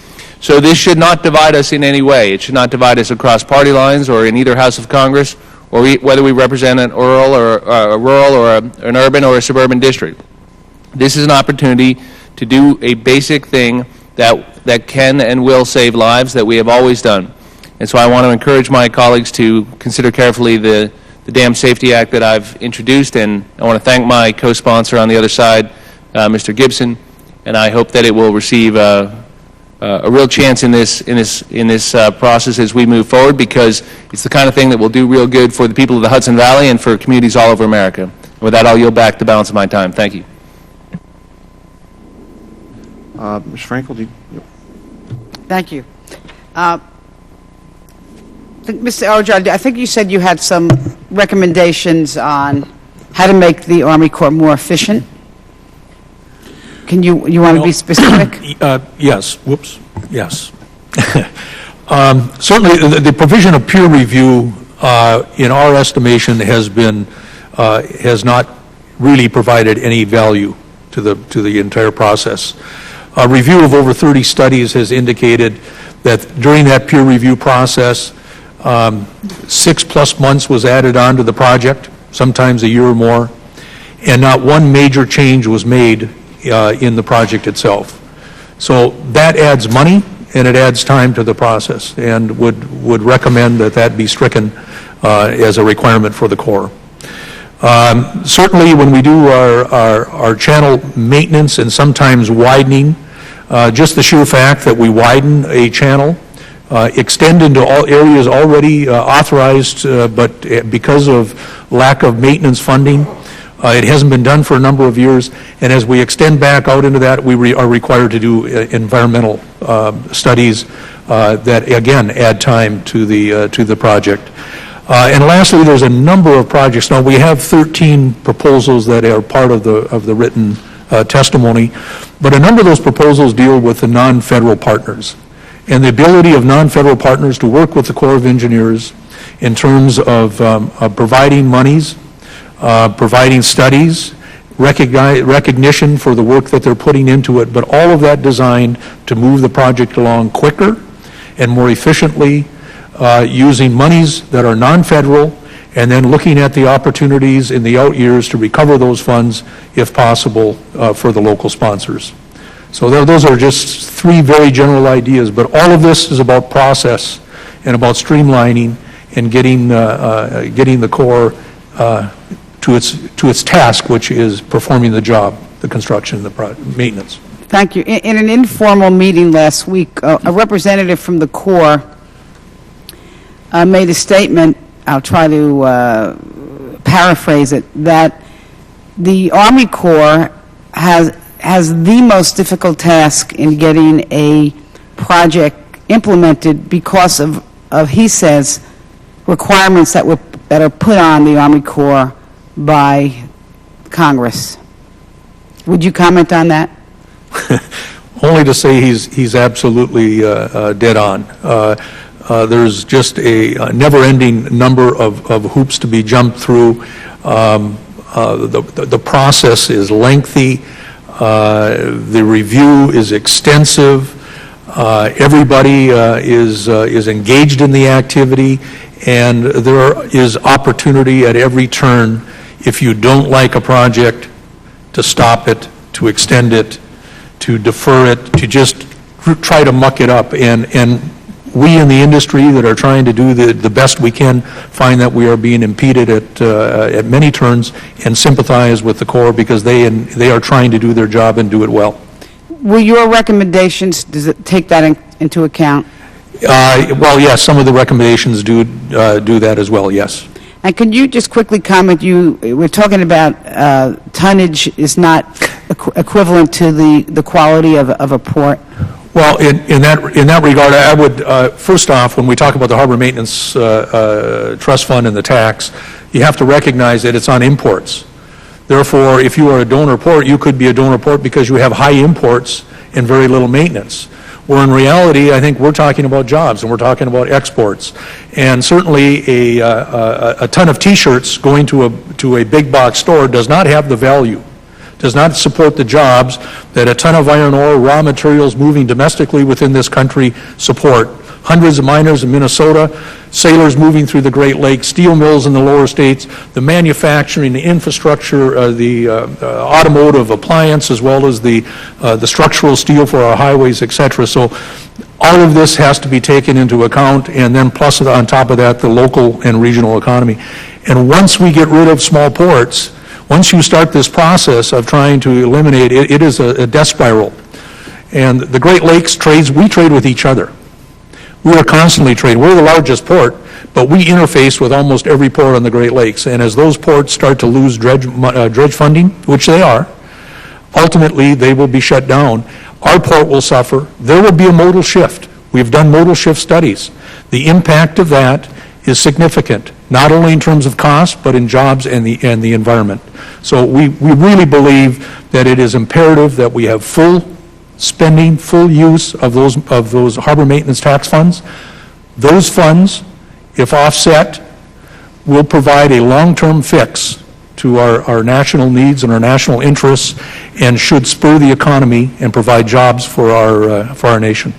So this should not divide us in any way. It should not divide us across party lines or in either House of Congress, or whether we represent an rural or an urban or a suburban district. This is an opportunity to do a basic thing that can and will save lives that we have always done. And so I want to encourage my colleagues to consider carefully the Dam Safety Act that I've introduced, and I want to thank my co-sponsor on the other side, Mr. Gibson, and I hope that it will receive a real chance in this process as we move forward, because it's the kind of thing that will do real good for the people of the Hudson Valley and for communities all over America. With that, I'll yield back the balance of my time. Thank you. Ms. Frankel, do you? Thank you. Mr. Ojard, I think you said you had some recommendations on how to make the Army Corps more efficient. You want to be specific? Yes. Whoops. Yes. Certainly, the provision of peer review, in our estimation, has not really provided any value to the entire process. A review of over 30 studies has indicated that during that peer review process, 6+ months was added on to the project, sometimes a year or more, and not one major change was made in the project itself. So that adds money and it adds time to the process, and would recommend that that be stricken as a requirement for the Corps. Certainly when we do our channel maintenance and sometimes widening, just the sheer fact that we widen a channel, extend into all areas already authorized, but because of lack of maintenance funding, it hasn't been done for a number of years, and as we extend back out into that, we are required to do environmental studies that, again, add time to the project. And lastly, there's a number of projects. Now, we have 13 proposals that are part of the written testimony, but a number of those proposals deal with the non-federal partners and the ability of non-federal partners to work with the Corps of Engineers in terms of providing monies, providing studies, recognition for the work that they're putting into it, but all of that designed to move the project along quicker and more efficiently, using monies that are non-federal, and then looking at the opportunities in the out years to recover those funds, if possible, for the local sponsors. So those are just three very general ideas, but all of this is about process and about streamlining and getting the Corps to its task, which is performing the job, the construction, the maintenance. Thank you. In an informal meeting last week, a representative from the Corps made a statement, I'll try to paraphrase it, that the Army Corps has the most difficult task in getting a project implemented because of he says, requirements that are put on the Army Corps by Congress. Would you comment on that? Only to say he's absolutely dead on. There's just a never-ending number of hoops to be jumped through. The process is lengthy. The review is extensive. Everybody is engaged in the activity, and there is opportunity at every turn, if you don't like a project, to stop it, to extend it, to defer it, to just try to muck it up. And we in the industry that are trying to do the best we can find that we are being impeded at many turns, and sympathize with the Corps because they are trying to do their job and do it well. Will your recommendations, does it take that into account? Well, yes, some of the recommendations do that as well, yes. And can you just quickly comment, we're talking about tonnage is not equivalent to the quality of a port? Well, in that regard, I would, first off, when we talk about the Harbor Maintenance Trust Fund and the tax, you have to recognize that it's on imports. Therefore, if you are a donor port, you could be a donor port because you have high imports and very little maintenance. Where in reality, I think we're talking about jobs and we're talking about exports. And certainly a ton of T-shirts going to a big box store does not have the value, does not support the jobs that a ton of iron ore, raw materials moving domestically within this country support. Hundreds of miners in Minnesota, sailors moving through the Great Lakes, steel mills in the lower states, the manufacturing, the infrastructure, the automotive appliance, as well as the structural steel for our highways, etc. So all of this has to be taken into account, and then plus on top of that, the local and regional economy. And once we get rid of small ports, once you start this process of trying to eliminate it, it is a death spiral. And the Great Lakes we trade with each other. We are constantly trading. We're the largest port, but we interface with almost every port on the Great Lakes. And as those ports start to lose dredge funding, which they are, ultimately they will be shut down. our port will suffer. There will be a modal shift. We've done modal shift studies. The impact of that is significant, not only in terms of cost, but in jobs and the environment. So we really believe that it is imperative that we have full spending, full use of those harbor maintenance tax funds. Those funds, if offset, will provide a long-term fix to our national needs and our national interests, and should spur the economy and provide jobs for our nation.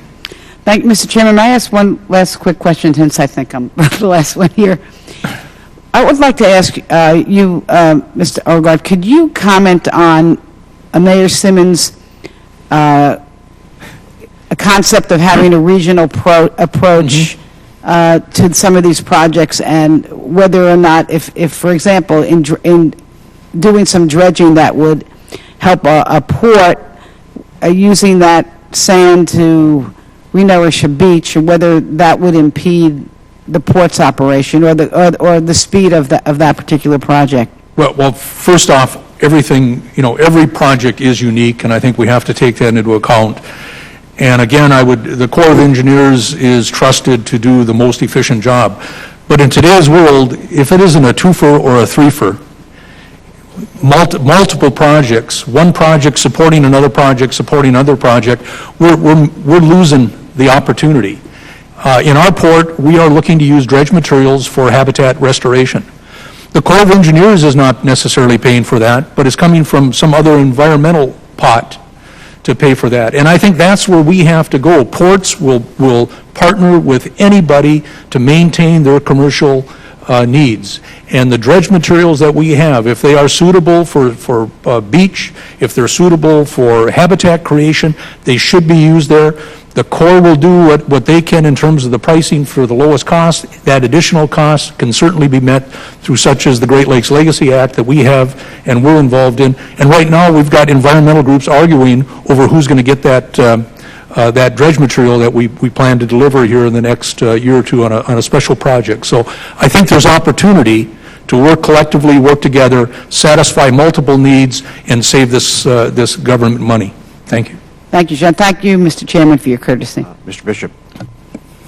Thank you, Mr. Chairman. May I ask one last quick question, since I think I'm the last one here? I would like to ask you, Mr. Ojard, could you comment on Mayor Simmons' a concept of having a regional approach to some of these projects, and whether or not, if for example, in doing some dredging that would help a port using that sand to renourish a beach, or whether that would impede the port's operation or the speed of that particular project? Well, first off, every project is unique, and I think we have to take that into account. And again, the Corps of Engineers is trusted to do the most efficient job. But in today's world, if it isn't a twofer or a threefer, multiple projects, one project supporting another project, supporting another project, we're losing the opportunity. In our port, we are looking to use dredge materials for habitat restoration. The Corps of Engineers is not necessarily paying for that, but it's coming from some other environmental pot to pay for that. And I think that's where we have to go. Ports will partner with anybody to maintain their commercial needs. And the dredge materials that we have, if they are suitable for beach, if they're suitable for habitat creation, they should be used there. The Corps will do what they can in terms of the pricing for the lowest cost. That additional cost can certainly be met through such as the Great Lakes Legacy Act that we have and we're involved in. And right now we've got environmental groups arguing over who's going to get that dredge material that we plan to deliver here in the next year or two on a special project. So I think there's opportunity to work collectively, work together, satisfy multiple needs, and save this government money. Thank you. Thank you, John. Thank you, Mr. Chairman, for your courtesy. Mr. Bishop.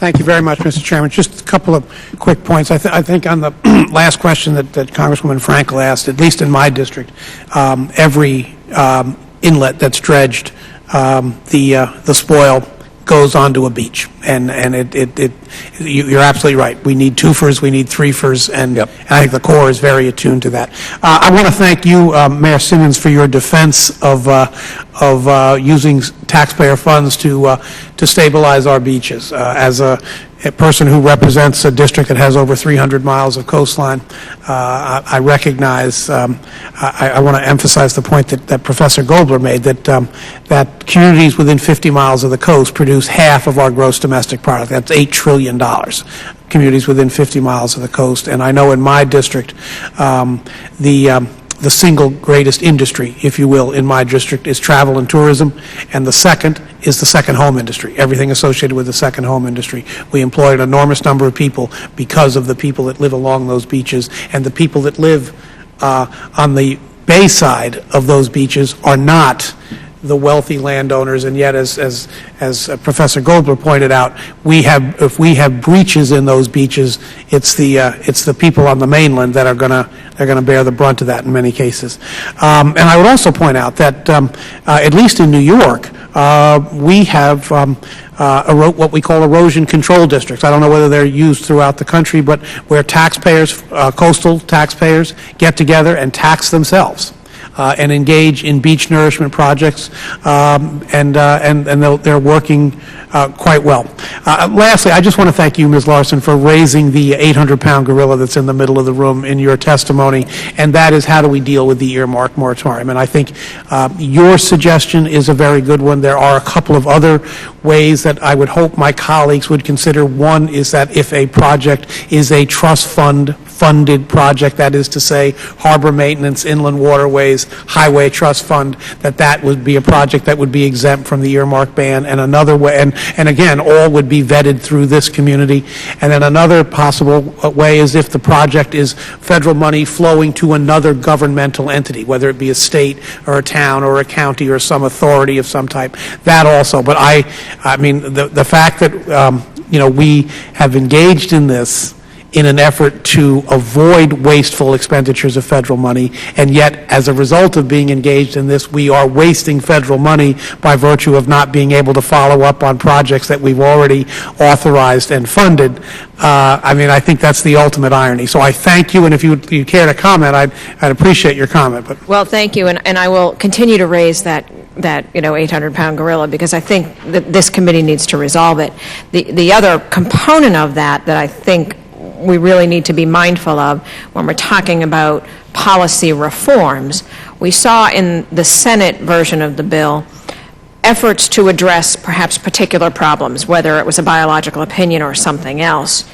Thank you very much, Mr. Chairman. Just a couple of quick points. I think on the last question that Congresswoman Frankel asked, at least in my district, every inlet that's dredged, the spoil goes onto a beach, and you're absolutely right. We need twofers, we need threefers, and I think the Corps is very attuned to that. I want to thank you, Mayor Simmons, for your defense of using taxpayer funds to stabilize our beaches. As a person who represents a district that has over 300 miles of coastline, I recognize, I want to emphasize the point that Professor Gobler made, that communities within 50 miles of the coast produce half of our gross domestic product. That's $8 trillion. Communities within 50 miles of the coast. And I know in my district, the single greatest industry, if you will, in my district is travel and tourism, and the second is the second home industry, everything associated with the second home industry. We employ an enormous number of people because of the people that live along those beaches, and the people that live on the bay side of those beaches are not the wealthy landowners, and yet, as Professor Gobler pointed out, if we have breaches in those beaches, it's the people on the mainland that are going to bear the brunt of that in many cases. And I would also point out that at least in New York, we have what we call erosion control districts. I don't know whether they're used throughout the country, but where taxpayers, coastal taxpayers, get together and tax themselves. And engage in beach nourishment projects, and they're working quite well. Lastly, I just want to thank you, Ms. Larson, for raising the 800-pound gorilla that's in the middle of the room in your testimony, and that is how do we deal with the earmark moratorium. And I think your suggestion is a very good one. There are a couple of other ways that I would hope my colleagues would consider. One is that if a project is a trust fund funded project, that is to say, harbor maintenance, inland waterways, highway trust fund, that would be a project that would be exempt from the earmark ban, and another way, and again, all would be vetted through this community. And then another possible way is if the project is federal money flowing to another governmental entity, whether it be a state or a town or a county or some authority of some type, that also. But I mean, the fact that, we have engaged in this in an effort to avoid wasteful expenditures of federal money, and yet, as a result of being engaged in this, we are wasting federal money by virtue of not being able to follow up on projects that we've already authorized and funded. I mean, I think that's the ultimate irony. So I thank you, and if you care to comment, I'd appreciate your comment. But Well, thank you, and I will continue to raise that 800-pound gorilla, because I think that this committee needs to resolve it. The other component of that I think we really need to be mindful of when we're talking about policy reforms, we saw in the Senate version of the bill efforts to address perhaps particular problems, whether it was a biological opinion or something else.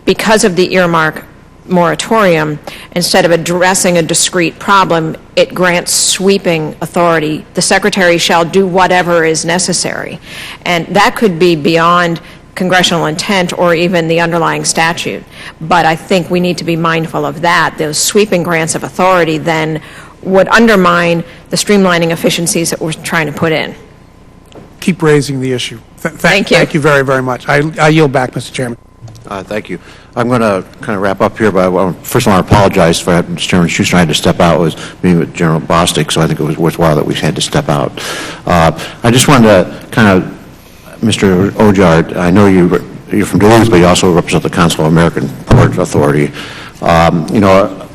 Because of the earmark moratorium, instead of addressing a discrete problem, it grants sweeping authority. The Secretary shall do whatever is necessary. And that could be beyond congressional intent or even the underlying statute. But I think we need to be mindful of that. Those sweeping grants of authority then would undermine the streamlining efficiencies that we're trying to put in. keep raising the issue. Thank you. Thank you very, very much. I yield back, Mr. Chairman. Thank you. I'm going to kind of wrap up here, but first I want to apologize for Mr. Chairman Schuster. I had to step out. It was meeting with General Bostic, so I think it was worthwhile that we had to step out. I just wanted to kind of, Mr. Ojard, I know you're from Duluth, but you also represent the Council of American Port Authority. You know,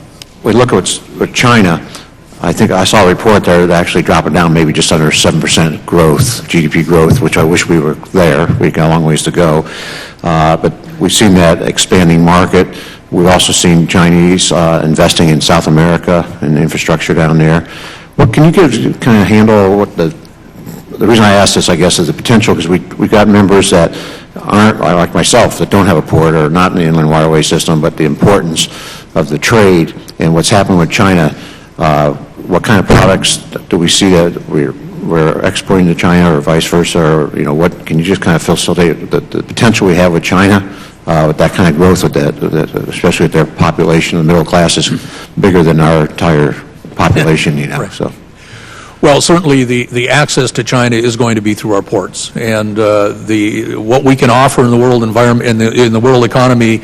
we look at what's China. I think I saw a report there that actually dropped it down maybe just under 7% growth, GDP growth, which I wish we were there. We've got a long ways to go. But we've seen that expanding market. We've also seen Chinese investing in South America and infrastructure down there. What can you kind of handle what the reason I ask this, I guess, is the potential, because we've got members that aren't, like myself, that don't have a port or not in the inland waterway system, but the importance of the trade and what's happening with China. What kind of products do we see that we're exporting to China or vice versa? Or, you know, what can you just kind of facilitate the potential we have with China with that kind of growth, with that, especially with their population? The middle class is bigger than our entire population, you know. Right. So. Well, certainly the access to China is going to be through our ports, and what we can offer in the world environment, in the world economy,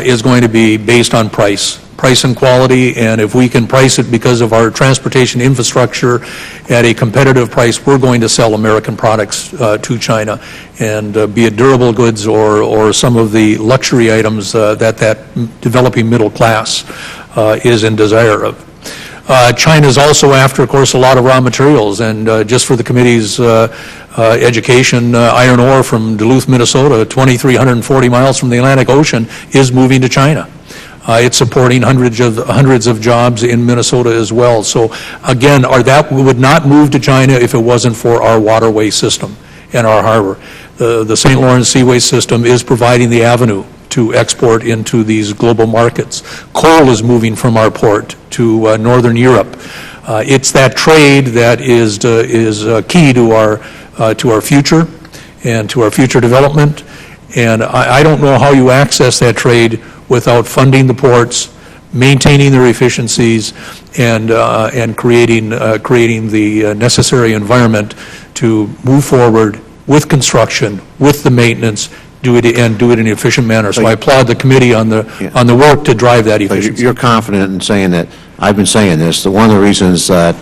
is going to be based on price and quality. And if we can price it because of our transportation infrastructure at a competitive price, we're going to sell American products to China, and be it durable goods or some of the luxury items that developing middle class is in desire of. China's also after, of course, a lot of raw materials, and just for the committee's education, iron ore from Duluth, Minnesota, 2,340 miles from the Atlantic Ocean, is moving to China. It's supporting hundreds of jobs in Minnesota as well. So again, that would not move to China if it wasn't for our waterway system and our harbor. The St. Lawrence Seaway system is providing the avenue to export into these global markets. Coal is moving from our port to Northern Europe. It's that trade that is key to our future and to our future development. And I don't know how you access that trade without funding the ports, maintaining their efficiencies, and creating the necessary environment to move forward with construction, with the maintenance, do it in an efficient manner. So I applaud the committee on the work to drive that efficiency. You're confident in saying that, I've been saying this, that one of the reasons that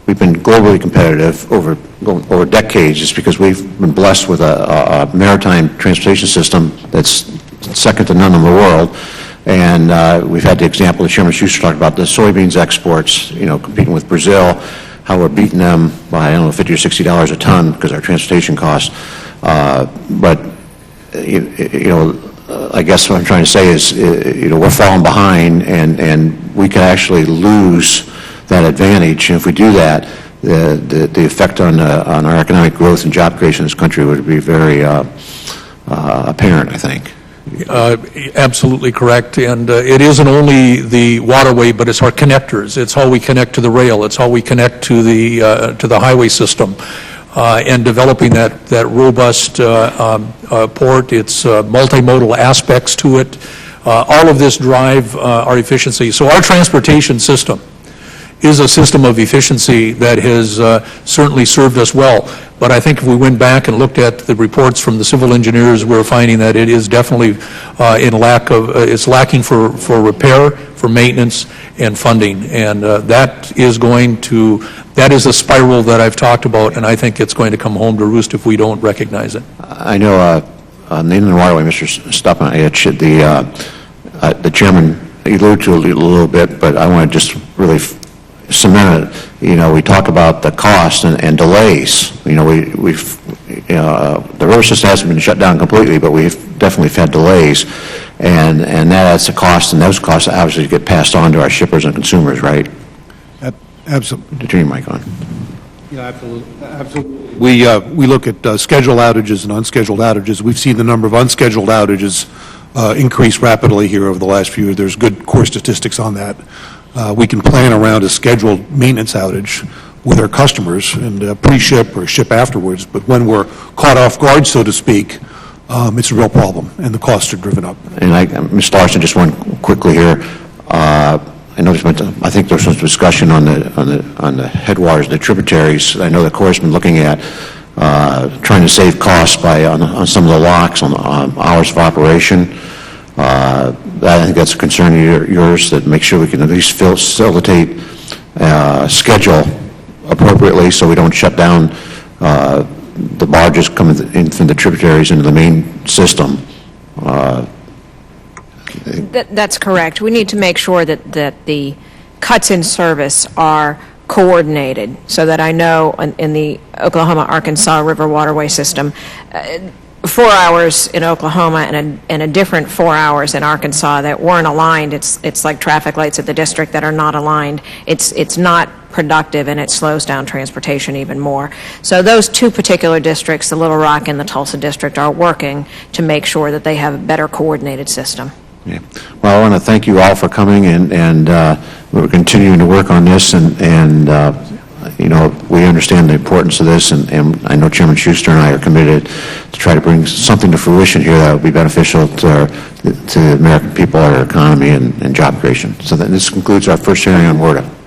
we've been globally competitive over decades is because we've been blessed with a maritime transportation system that's second to none in the world. And we've had the example that Chairman Schuster talked about, the soybeans exports, you know, competing with Brazil, how we're beating them by, I don't know, $50 or $60 a ton because of our transportation costs. But you know, I guess what I'm trying to say is, you know, we're falling behind, and we could actually lose that advantage. And if we do that, the effect on our economic growth and job creation in this country would be very apparent, I think. Absolutely correct, and it isn't only the waterway, but it's our connectors. It's how we connect to the rail. It's how we connect to the highway system, and developing that robust port. It's multimodal aspects to it. All of this drive our efficiency. So our transportation system is a system of efficiency that has certainly served us well. But I think if we went back and looked at the reports from the civil engineers, we're finding that it is definitely it's lacking for repair, for maintenance, and funding. And that is a spiral that I've talked about, and I think it's going to come home to roost if we don't recognize it. I know on the Inland Waterway, Mr. Stephaich, the chairman alluded to it a little bit, but I want to just really cement it. You know, we talk about the cost and delays. You know, the river system hasn't been shut down completely, but we've definitely had delays, and that adds to cost, and those costs obviously get passed on to our shippers and consumers, right? Absolutely. Turn your mic on. Yeah, absolutely. We look at scheduled outages and unscheduled outages. We've seen the number of unscheduled outages increase rapidly here over the last few years. There's good core statistics on that. We can plan around a scheduled maintenance outage with our customers and pre-ship or ship afterwards, but when we're caught off guard, so to speak, it's a real problem, and the costs are driven up. And Mr. Larson, just one quickly here. I noticed, I think there's some discussion on the headwaters, the tributaries. I know the Corps has been looking at trying to save costs on some of the locks on hours of operation. I think that's a concern of yours, that make sure we can at least facilitate schedule appropriately so we don't shut down the barges coming in from the tributaries into the main system. That's correct. We need to make sure that the cuts in service are coordinated, so that I know in the Oklahoma-Arkansas River Waterway system, 4 hours in Oklahoma and a different 4 hours in Arkansas that weren't aligned. It's like traffic lights at the district that are not aligned. It's not productive, and it slows down transportation even more. So those two particular districts, the Little Rock and the Tulsa district, are working to make sure that they have a better coordinated system. Yeah. Well, I want to thank you all for coming, and we're continuing to work on this, and you know, we understand the importance of this, and I know Chairman Schuster and I are committed to try to bring something to fruition here that will be beneficial to the American people, our economy, and job creation. So this concludes our first hearing on WRDA.